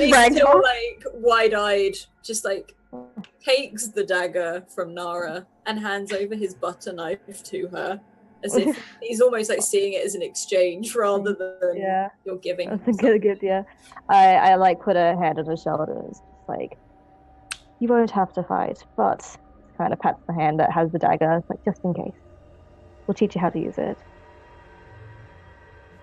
he's still like wide-eyed, just like takes the dagger from Nara and hands over his butter knife to her, as if he's almost like seeing it as an exchange rather than you're giving. That's good. Yeah, I like put a hand on his shoulder. And it's just like, you won't have to fight, but kind of pats the hand that has the dagger. It's like, just in case. We'll teach you how to use it.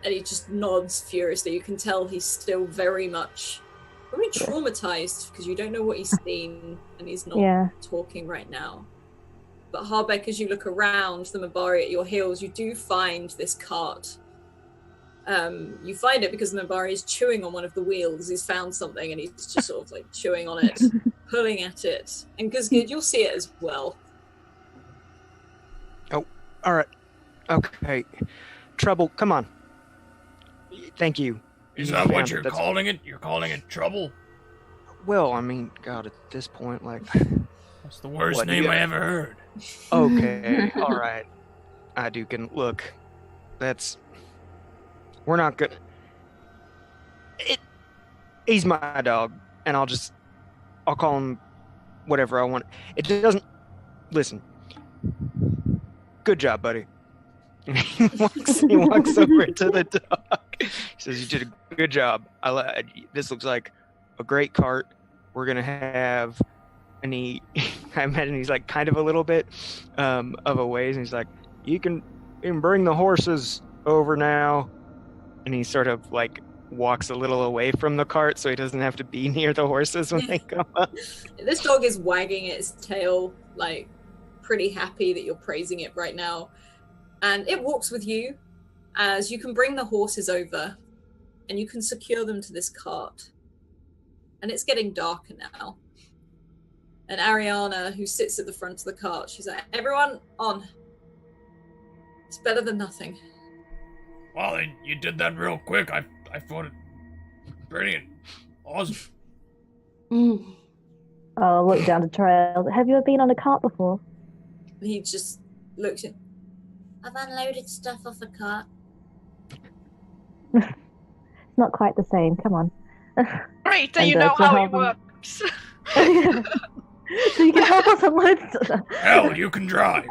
And he just nods furiously. You can tell he's still very much probably traumatized because you don't know what he's seen and he's not talking right now. But Harbeck, as you look around the Mabari at your heels, you do find this cart. You find it because the Mabari is chewing on one of the wheels. He's found something and he's just sort of like chewing on it, pulling at it. And Guzgid, you'll see it as well. Oh, all right. Okay. Trouble, come on. Thank you. Is that what you're calling it? You're calling it trouble? Well, I mean, God, at this point, like... That's the worst name I ever heard. Okay, all right. I do can look. That's... We're not good. He's my dog, and I'll call him whatever I want. It doesn't... Listen. Good job, buddy. And he walks over to the dog. He says, "You did a good job. This looks like a great cart. We're gonna have," and I imagine he's like kind of a little bit of a ways, and he's like, "You can bring the horses over now," and he sort of like walks a little away from the cart so he doesn't have to be near the horses when they come up. This dog is wagging its tail, like pretty happy that you're praising it right now. And it walks with you as you can bring the horses over and you can secure them to this cart. And it's getting darker now. And Ariana, who sits at the front of the cart, she's like, "Everyone on. It's better than nothing." Well, you did that real quick. I thought it brilliant. Awesome. I'll look down the trail. Have you ever been on a cart before? He just looks at, "I've unloaded stuff off a cart." It's not quite the same. Come on. Great, then you know how it works. So you can help us unload stuff. Hell, you can drive.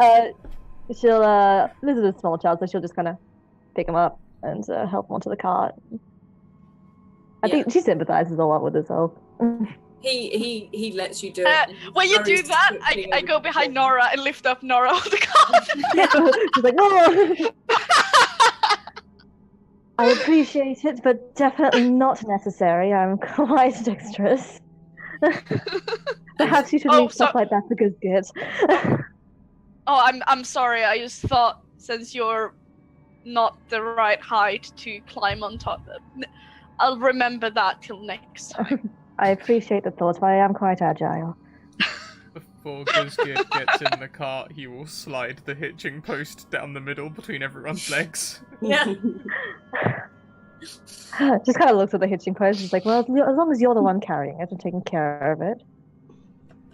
This is a small child, so she'll just kind of pick him up and help him onto the cart. I think she sympathizes a lot with herself. He lets you do it. When you do that, I go behind Nora and lift up Nora on the cart. She's like, "Oh." I appreciate it, but definitely not necessary. I'm quite dexterous. Perhaps you should leave stuff like that for Guzgid. I'm sorry. I just thought since you're not the right height to climb on top of, I'll remember that till next time. I appreciate the thought, but I am quite agile. Before Guzgid gets in the cart, he will slide the hitching post down the middle between everyone's legs. Yeah. Just kind of looks at the hitching post. He's like, "Well, as long as you're the one carrying it and taking care of it.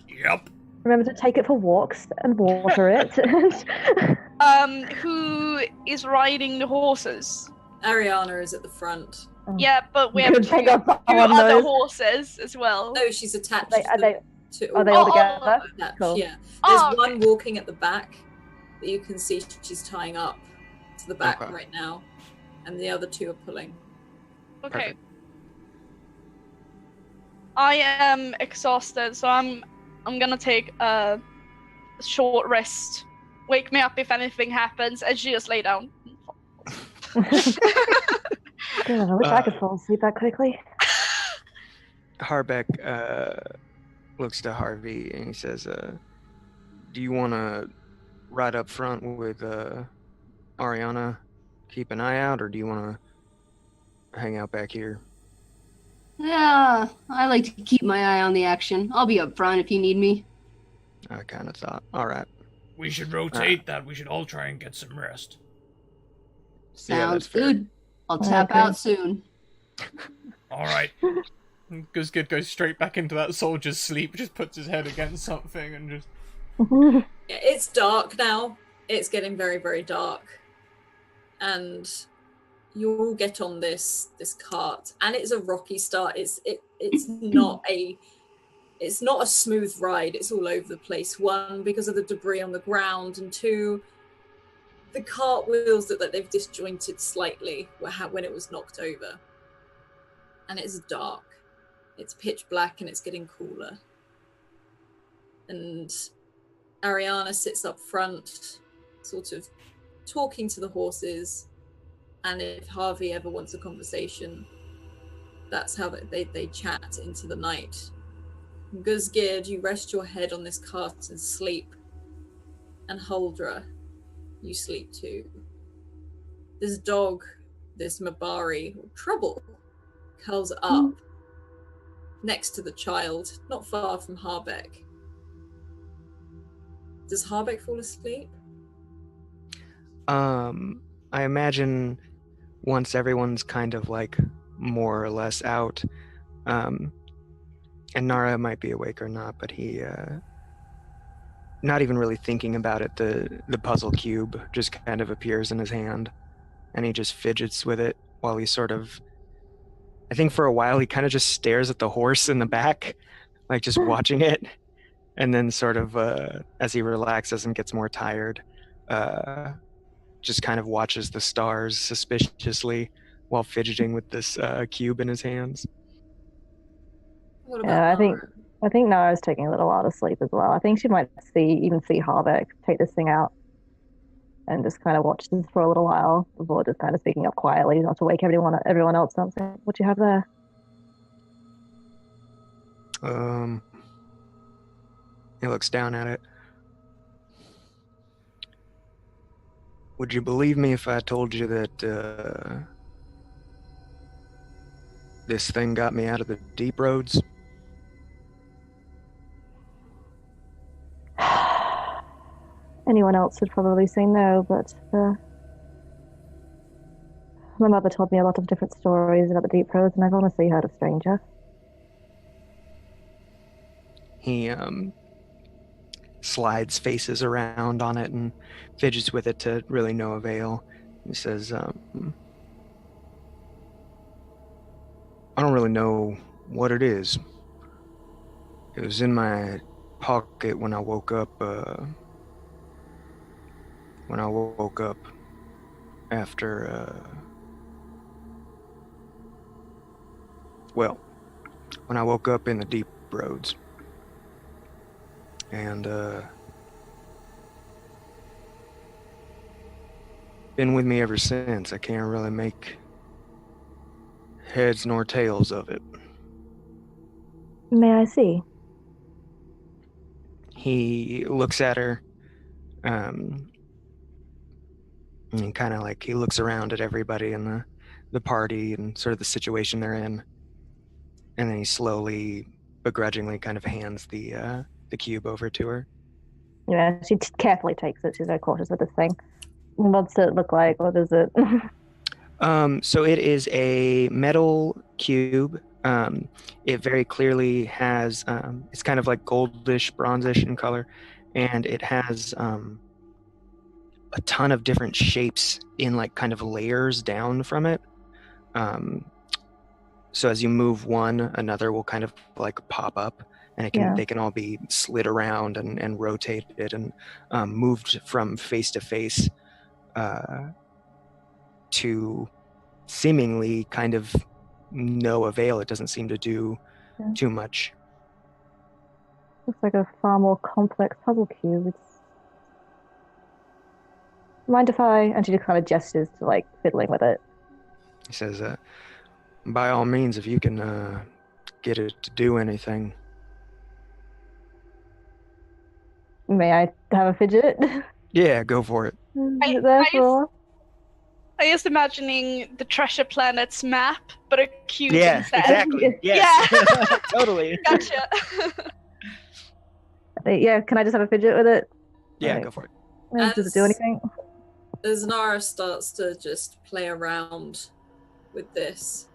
Yep. Remember to take it for walks and water it." Who is riding the horses? Ariana is at the front. Yeah, but we have two other horses as well. No, she's attached Are they all together? Cool. Yeah. There's one walking at the back that you can see she's tying up to the back right now. And the other two are pulling. Okay. Perfect. I am exhausted, so I'm I'm gonna take a short rest. Wake me up if anything happens, and she just lay down. God, I wish I could fall asleep that quickly. Harbeck looks to Harvey and he says, do you want to ride up front with Ariana, keep an eye out, or do you want to hang out back here? Yeah, I like to keep my eye on the action. I'll be up front if you need me. I kind of thought. All right. We should rotate that. We should all try and get some rest. Sounds fair. good. I'll I tap agree. out soon. All right. Guzgid goes straight back into that soldier's sleep, just puts his head against something and just... Yeah, it's dark now. It's getting very, very dark. And you all get on this cart, and it's a rocky start. It's not a smooth ride. It's all over the place. One, because of the debris on the ground, and two, the cart wheels look like they've disjointed slightly when it was knocked over. And it's dark. It's pitch black and it's getting cooler. And Ariana sits up front, sort of talking to the horses. And if Harvey ever wants a conversation, that's how they chat into the night. Guzgid, you rest your head on this cart and sleep. And Huldra, you sleep too. This dog, this Mabari, Trouble, curls up next to the child, not far from Harbeck. Does Harbeck fall asleep? I imagine once everyone's kind of like more or less out, and Nara might be awake or not, but he, not even really thinking about it, the puzzle cube just kind of appears in his hand, and he just fidgets with it while he sort of, I think for a while he kind of just stares at the horse in the back, like just watching it, and then sort of as he relaxes and gets more tired, just kind of watches the stars suspiciously while fidgeting with this cube in his hands. What about Yeah, Nara? I think Nara's taking a little while to sleep as well. I think she might even see Harbeck take this thing out and just kind of watch this for a little while before just kind of speaking up quietly, not to wake everyone else up. Saying, what do you have there? He looks down at it. Would you believe me if I told you that this thing got me out of the deep roads? Anyone else would probably say no, but my mother told me a lot of different stories about the deep roads, and I've honestly heard of stranger. He slides faces around on it and fidgets with it to really no avail. He says, I don't really know what it is. It was in my pocket when I woke up. After, when I woke up in the deep roads. And, been with me ever since. I can't really make heads nor tails of it. May I see? He looks at her, and kind of like he looks around at everybody in the party and sort of the situation they're in, and then he slowly, begrudgingly, kind of hands the cube over to her. Yeah, she carefully takes it. She's very cautious with this thing. What's it look like? What is it? So it is a metal cube. It very clearly has, it's kind of like goldish, bronzish in color, and it has a ton of different shapes in like kind of layers down from it. So as you move one, another will kind of like pop up, and they can all be slid around and rotated and moved from face to face to seemingly kind of no avail. It doesn't seem to do too much. Looks like a far more complex puzzle cube. Mind if I? And she just kind of gestures to like fiddling with it. He says, by all means, if you can get it to do anything. May I have a fidget? Yeah, go for it. Therefore, I was imagining the Treasure Planet's map, but a cube Yeah, instead. exactly. Yes. Yeah. Totally. Gotcha. yeah. Can I just have a fidget with it? Yeah, Like, go for it. Does it do anything? As Nara starts to just play around with this,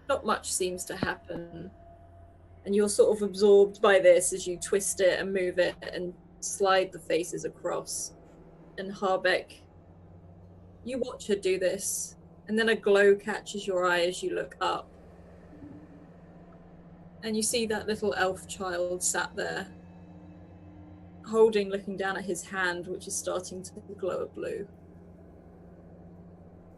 not much seems to happen. And you're sort of absorbed by this as you twist it and move it and slide the faces across. And Harbeck, you watch her do this, and then a glow catches your eye as you look up. And you see that little elf child sat there, looking down at his hand, which is starting to glow a blue.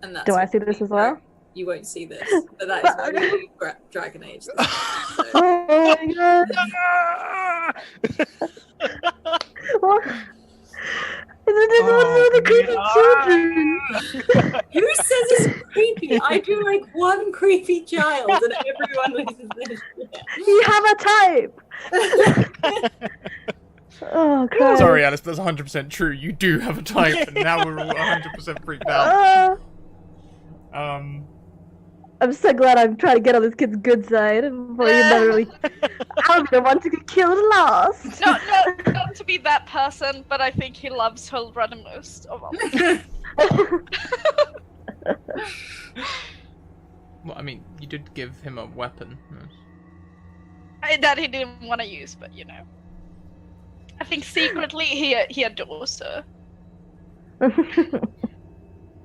And that's Do I see this as well? You won't see this, but that is why we do Dragon Age. Oh my god! What? Isn't it one of the creepy children? Who says it's creepy? I do like one creepy child, and everyone loses their shit. You have a type! Oh, Christ. Sorry, Alice, but that's 100% true. You do have a type, and now we're all 100% freaked out. I'm so glad I'm trying to get on this kid's good side. Before you never really... I'm the one to get killed last. Not to be that person, but I think he loves Huldra the most of all. Well, I mean, you did give him a weapon. That he didn't want to use, but you know. I think secretly he adores her.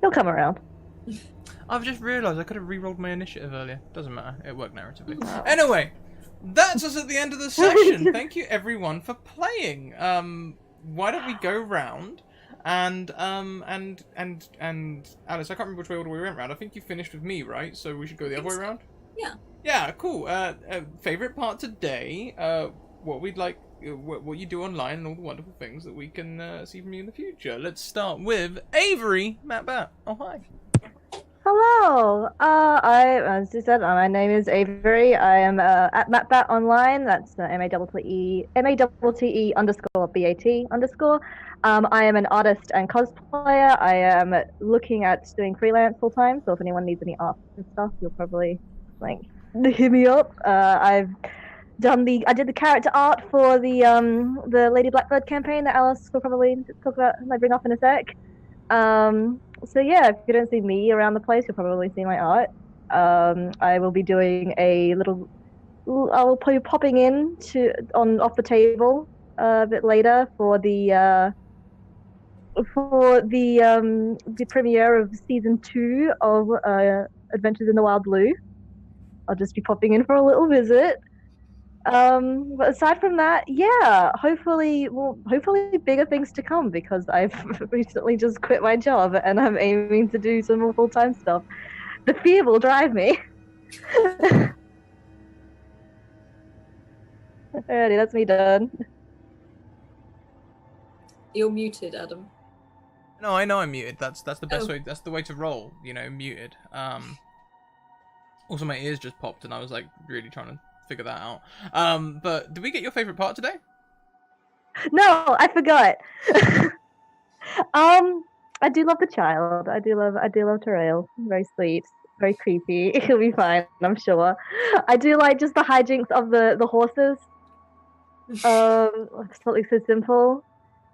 He'll come around. I've just realised I could have re-rolled my initiative earlier. Doesn't matter. It worked narratively. Anyway, that's us at the end of the session. Thank you everyone for playing. Why don't we go round and Alice, I can't remember which way order we went round. I think you finished with me, right? So we should go the other way around? Yeah. Yeah, cool. Favourite part today, what we'd like, what you do online and all the wonderful things that we can see from you in the future. Let's start with Avery Matt. Oh, hi. Hello. As you said, my name is Avery. I am at MatBat online. That's MATTE _BAT _. I am an artist and cosplayer. I am looking at doing freelance full time. So if anyone needs any art and stuff, you'll probably like hit me up. I did the character art for the Lady Blackbird campaign that Alice will probably talk about. I bring up in a sec. So yeah, if you don't see me around the place, you'll probably see my art. I will be doing I will be popping in off the table a bit later for the premiere of season 2 of Adventures in the Wild Blue. I'll just be popping in for a little visit. But aside from that, yeah, hopefully bigger things to come because I've recently just quit my job and I'm aiming to do some more full-time stuff. The fear will drive me. Alrighty, that's me done. You're muted, Adam. No, I know I'm muted. That's the best way. That's the way to roll. You know, muted. Also, my ears just popped, and I was like really trying to figure that out. But did we get your favorite part today? No, I forgot. I do love the child. I do love Terrell. Very sweet, very creepy. He'll be fine, I'm sure. I do like just the hijinks of the horses. Something so simple.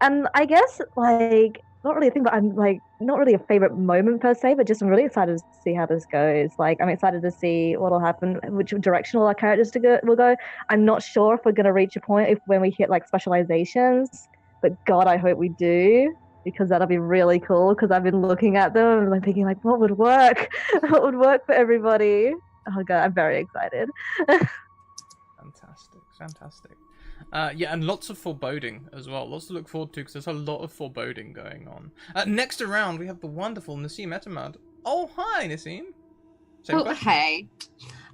And I guess like not really a thing, but I'm like not really a favorite moment per se, but just I'm really excited to see how this goes. Like I'm excited to see what'll happen, which direction all our characters will go. I'm not sure if we're gonna reach a point when we hit like specializations, but God, I hope we do because that'll be really cool. Because I've been looking at them and like thinking like, what would work? What would work for everybody? Oh God, I'm very excited. Fantastic. Yeah, and lots of foreboding as well. Lots to look forward to because there's a lot of foreboding going on. Next around, we have the wonderful Nassim Etamad. Oh, hi, Nassim. Hey.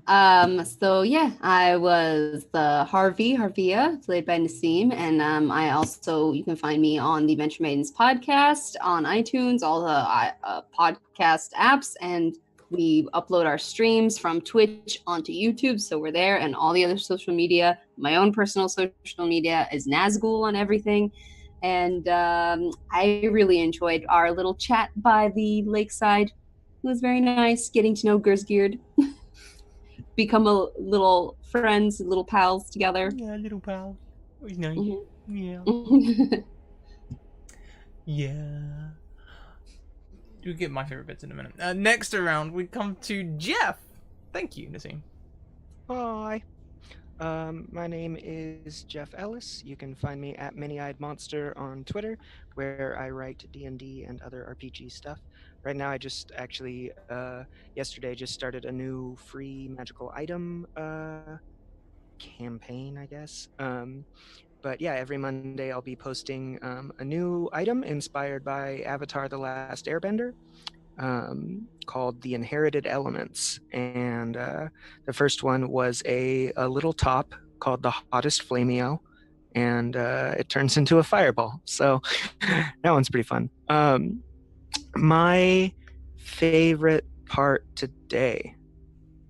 So yeah, I was the Harvia, played by Nassim, and I also you can find me on the Venture Maidens podcast on iTunes, all the podcast apps, and we upload our streams from Twitch onto YouTube, so we're there, and all the other social media. My own personal social media is Nazgul on everything, and I really enjoyed our little chat by the lakeside. It was very nice getting to know Gersgeard. Become a little friends, little pals together. Yeah, little pal. It was nice. Yeah. Yeah. You'll get my favorite bits in a minute. Next around, we come to Jeff. Thank you, Nassim. Hi. My name is Jeff Ellis. You can find me at Many-Eyed Monster on Twitter, where I write D&D and other RPG stuff. Right now, I just actually, yesterday, just started a new free magical item campaign, I guess. But yeah, every Monday I'll be posting a new item inspired by Avatar: The Last Airbender, called The Inherited Elements. And the first one was a little top called the Hottest Flameo, and it turns into a fireball. So that one's pretty fun. My favorite part today,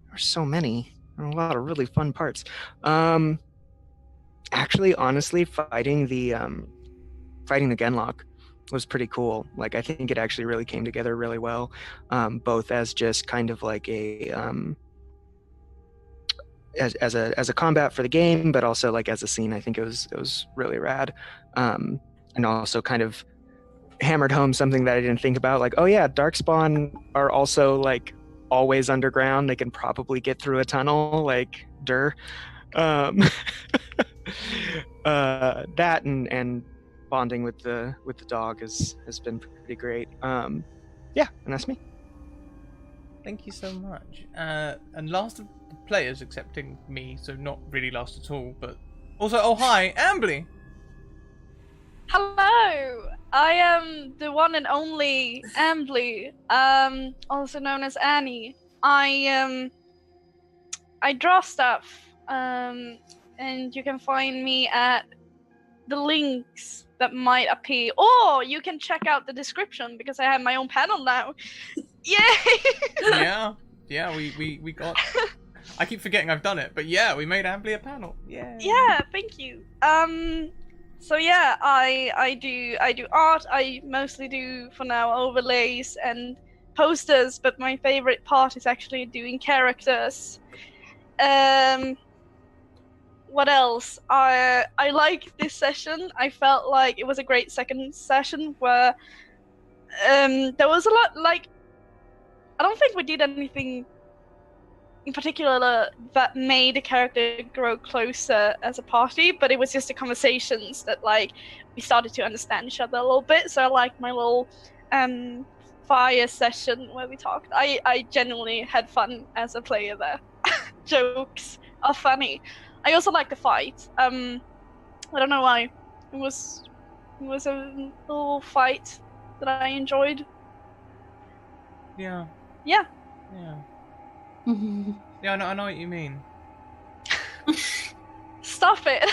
there's so many, there are a lot of really fun parts. Actually, honestly, fighting the Genlock was pretty cool. Like, I think it actually really came together really well, both as just kind of like a as a combat for the game, but also like as a scene. I think it was really rad, and also kind of hammered home something that I didn't think about. Like, oh yeah, Darkspawn are also like always underground. They can probably get through a tunnel. Like, that and bonding with the dog has been pretty great. Yeah, and that's me. Thank you so much. And last of the players, excepting me, so not really last at all, but also, oh hi, Ambly. Hello, I am the one and only Ambly, also known as Annie. I draw stuff, and you can find me at the links that might appear, or you can check out the description because I have my own panel now. Yay! Yeah, we got. I keep forgetting I've done it, but yeah, we made Ambly a panel. Yeah. Yeah, thank you. So yeah, I do art. I mostly do for now overlays and posters, but my favorite part is actually doing characters. What else? I like this session. I felt like it was a great second session where there was a lot, like, I don't think we did anything in particular that made the character grow closer as a party, but it was just the conversations that, like, we started to understand each other a little bit. So I liked my little fire session where we talked. I genuinely had fun as a player there. Jokes are funny. I also like the fight. I don't know why. It was a little fight that I enjoyed. Yeah. Yeah. Yeah, I know what you mean. Stop it.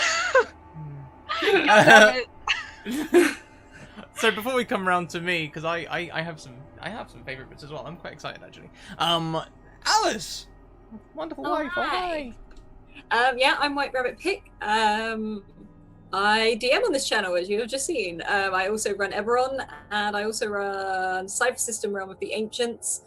So before we come around to me, because I have some favorite bits as well. I'm quite excited actually. Alice, wonderful wife. Hi. Yeah, I'm White Rabbit Pick. I DM on this channel, as you have just seen. I also run Eberron, and I also run Cypher System Realm of the Ancients.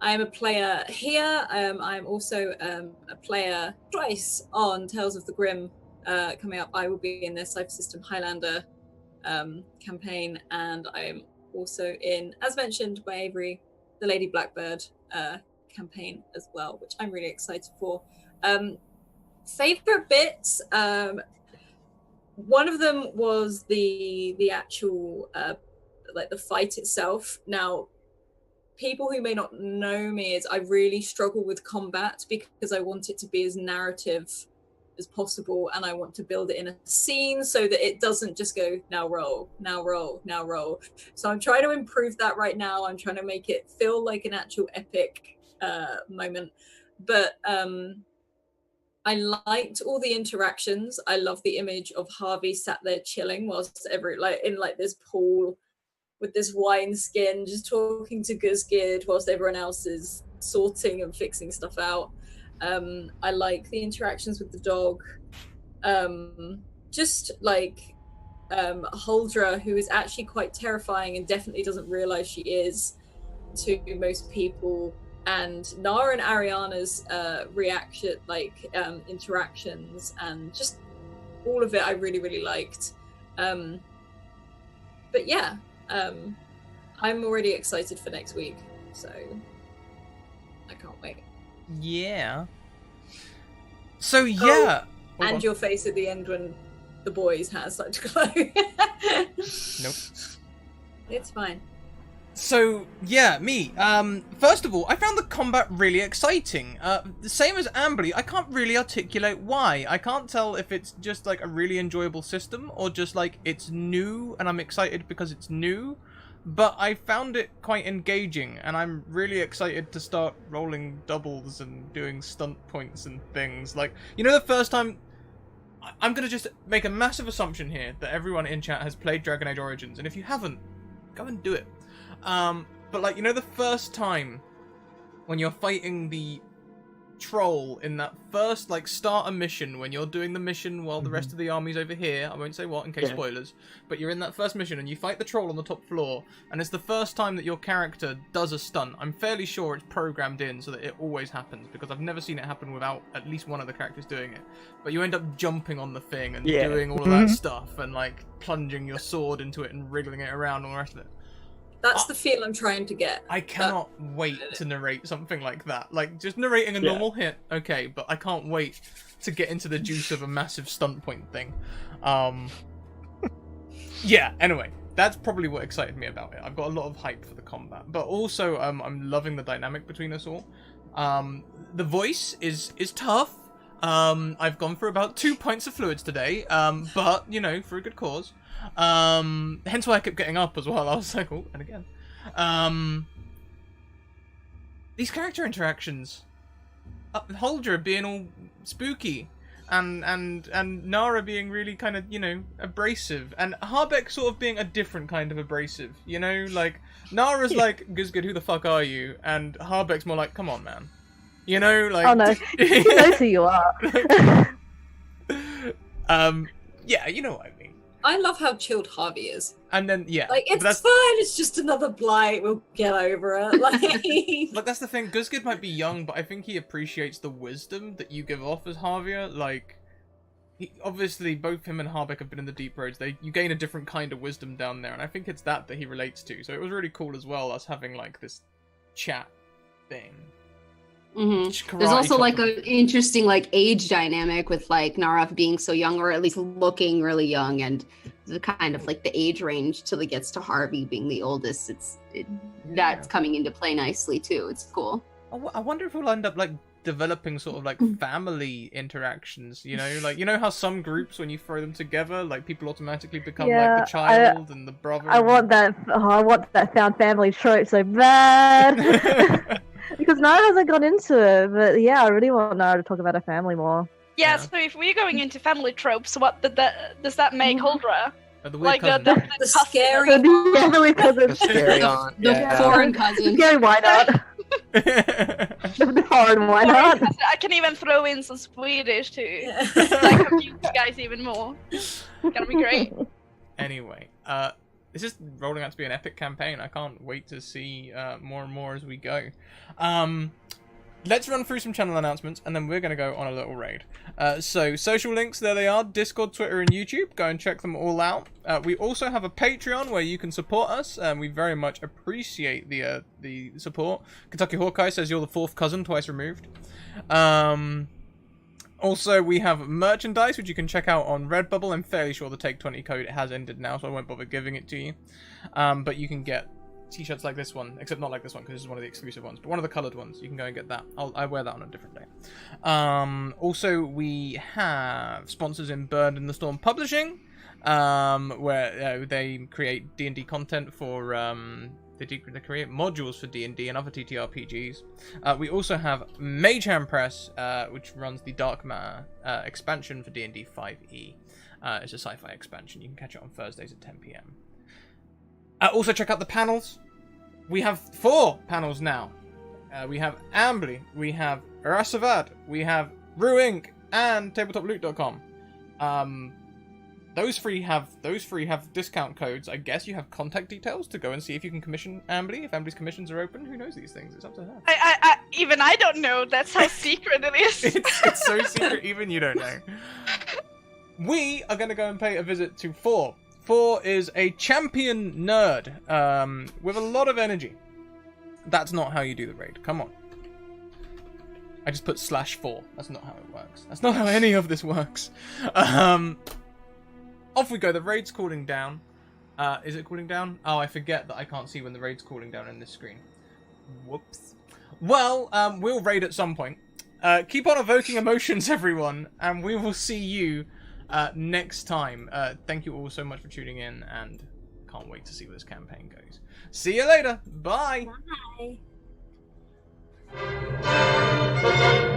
I'm a player here. I'm also a player twice on Tales of the Grim coming up. I will be in their Cypher System Highlander campaign, and I am also in, as mentioned by Avery, the Lady Blackbird campaign as well, which I'm really excited for. Favorite bits, one of them was the actual like the fight itself. Now, people who may not know me, is I really struggle with combat because I want it to be as narrative as possible, and I want to build it in a scene so that it doesn't just go now roll, now roll, now roll. So I'm trying to improve that right now. I'm trying to make it feel like an actual epic moment. But I liked all the interactions. I love the image of Harvey sat there chilling whilst in this pool with this wine skin, just talking to Guzgid whilst everyone else is sorting and fixing stuff out. I like the interactions with the dog. Just like Huldra, who is actually quite terrifying and definitely doesn't realize she is to most people, and Nara and Ariana's interactions, and just all of it I really, really liked. But yeah, I'm already excited for next week, so I can't wait. Yeah. So yeah. And your face at the end when the boys' hands start to glow. Nope. It's fine. So yeah, me. First of all, I found the combat really exciting. The same as Amberly, I can't really articulate why. I can't tell if it's just like a really enjoyable system or just like it's new and I'm excited because it's new. But I found it quite engaging, and I'm really excited to start rolling doubles and doing stunt points and things. Like, you know, the first time... I'm going to just make a massive assumption here that everyone in chat has played Dragon Age Origins, and if you haven't, go and do it. But, like, you know the first time when you're fighting the troll in that first, like, starter mission, when you're doing the mission while the rest of the army's over here, I won't say what in case spoilers, but you're in that first mission and you fight the troll on the top floor, and it's the first time that your character does a stunt. I'm fairly sure it's programmed in so that it always happens, because I've never seen it happen without at least one of the characters doing it. But you end up jumping on the thing and doing all of that stuff, and like plunging your sword into it and wriggling it around and all the rest of it. That's the feel I'm trying to get. I cannot wait to narrate something like that. Like, just narrating a normal hit, okay, but I can't wait to get into the juice of a massive stunt point thing. Yeah, anyway, that's probably what excited me about it. I've got a lot of hype for the combat, but also I'm loving the dynamic between us all. The voice is tough. I've gone for about 2 pints of fluids today, but, you know, for a good cause. Hence why I kept getting up as well. I was like, oh, and again. These character interactions, Huldra being all spooky, and Nara being really kind of, you know, abrasive, and Harbeck sort of being a different kind of abrasive, you know, like Nara's like, Guzgid, who the fuck are you? And Harbeck's more like, come on, man, you know, like, oh no, he knows who you are. Yeah, you know what I mean. I love how chilled Harvey is. And then, yeah. Like, it's fine, it's just another blight, we'll get over it. Like, that's the thing, Guzgid might be young, but I think he appreciates the wisdom that you give off as Harvia. Like, obviously, both him and Harbeck have been in the Deep Roads. You gain a different kind of wisdom down there, and I think it's that he relates to. So it was really cool as well, us having, like, this chat thing. Mm-hmm. There's also like an interesting like age dynamic with like Nara being so young, or at least looking really young, and the kind of like the age range till it gets to Harvey being the oldest. That's coming into play nicely too. It's cool. I wonder if we'll end up like developing sort of like family interactions, you know, like, you know how some groups, when you throw them together, like people automatically become like the child and the brother. I want that found family trope so bad. Because Nara hasn't gone into it, but yeah, I really want Nara to talk about her family more. Yeah, so if we're going into family tropes, what does that make Huldra? The like the scary the cousin. The scary aunt. The foreign cousin. Scary why not? The foreign why not? I can even throw in some Swedish too. Like confuse you guys even more. It's gonna be great. Anyway, this is rolling out to be an epic campaign. I can't wait to see more and more as we go. Let's run through some channel announcements, and then we're going to go on a little raid. So, social links, there they are. Discord, Twitter, and YouTube. Go and check them all out. We also have a Patreon where you can support us, and we very much appreciate the support. Kentucky Hawkeye says you're the fourth cousin, twice removed. Also, we have merchandise, which you can check out on Redbubble. I'm fairly sure the Take 20 code has ended now, so I won't bother giving it to you. But you can get t-shirts like this one, except not like this one, because this is one of the exclusive ones, but one of the coloured ones. You can go and get that. I wear that on a different day. Also, we have sponsors in Burned in the Storm Publishing, where they create D&D content for They create modules for D&D and other TTRPGs. We also have Mage Hand Press, which runs the Dark Matter expansion for D&D 5e. It's a sci-fi expansion. You can catch it on Thursdays at 10 p.m. Also check out the panels. We have 4 panels now. We have Ambly, we have Rasavad, we have Rue Inc. and TabletopLoot.com. Those three have discount codes. I guess you have contact details to go and see if you can commission Ambly. If Ambly's commissions are open, who knows these things? It's up to her. Even I don't know. That's how secret it is. It's so secret, even you don't know. We are going to go and pay a visit to 4. 4 is a champion nerd with a lot of energy. That's not how you do the raid. Come on. I just put /4. That's not how it works. That's not how any of this works. Off we go. The raid's cooling down. Is it cooling down? Oh, I forget that I can't see when the raid's cooling down in this screen. Whoops. Well, we'll raid at some point. Keep on evoking emotions, everyone, and we will see you next time. Thank you all so much for tuning in, and can't wait to see where this campaign goes. See you later. Bye. Bye.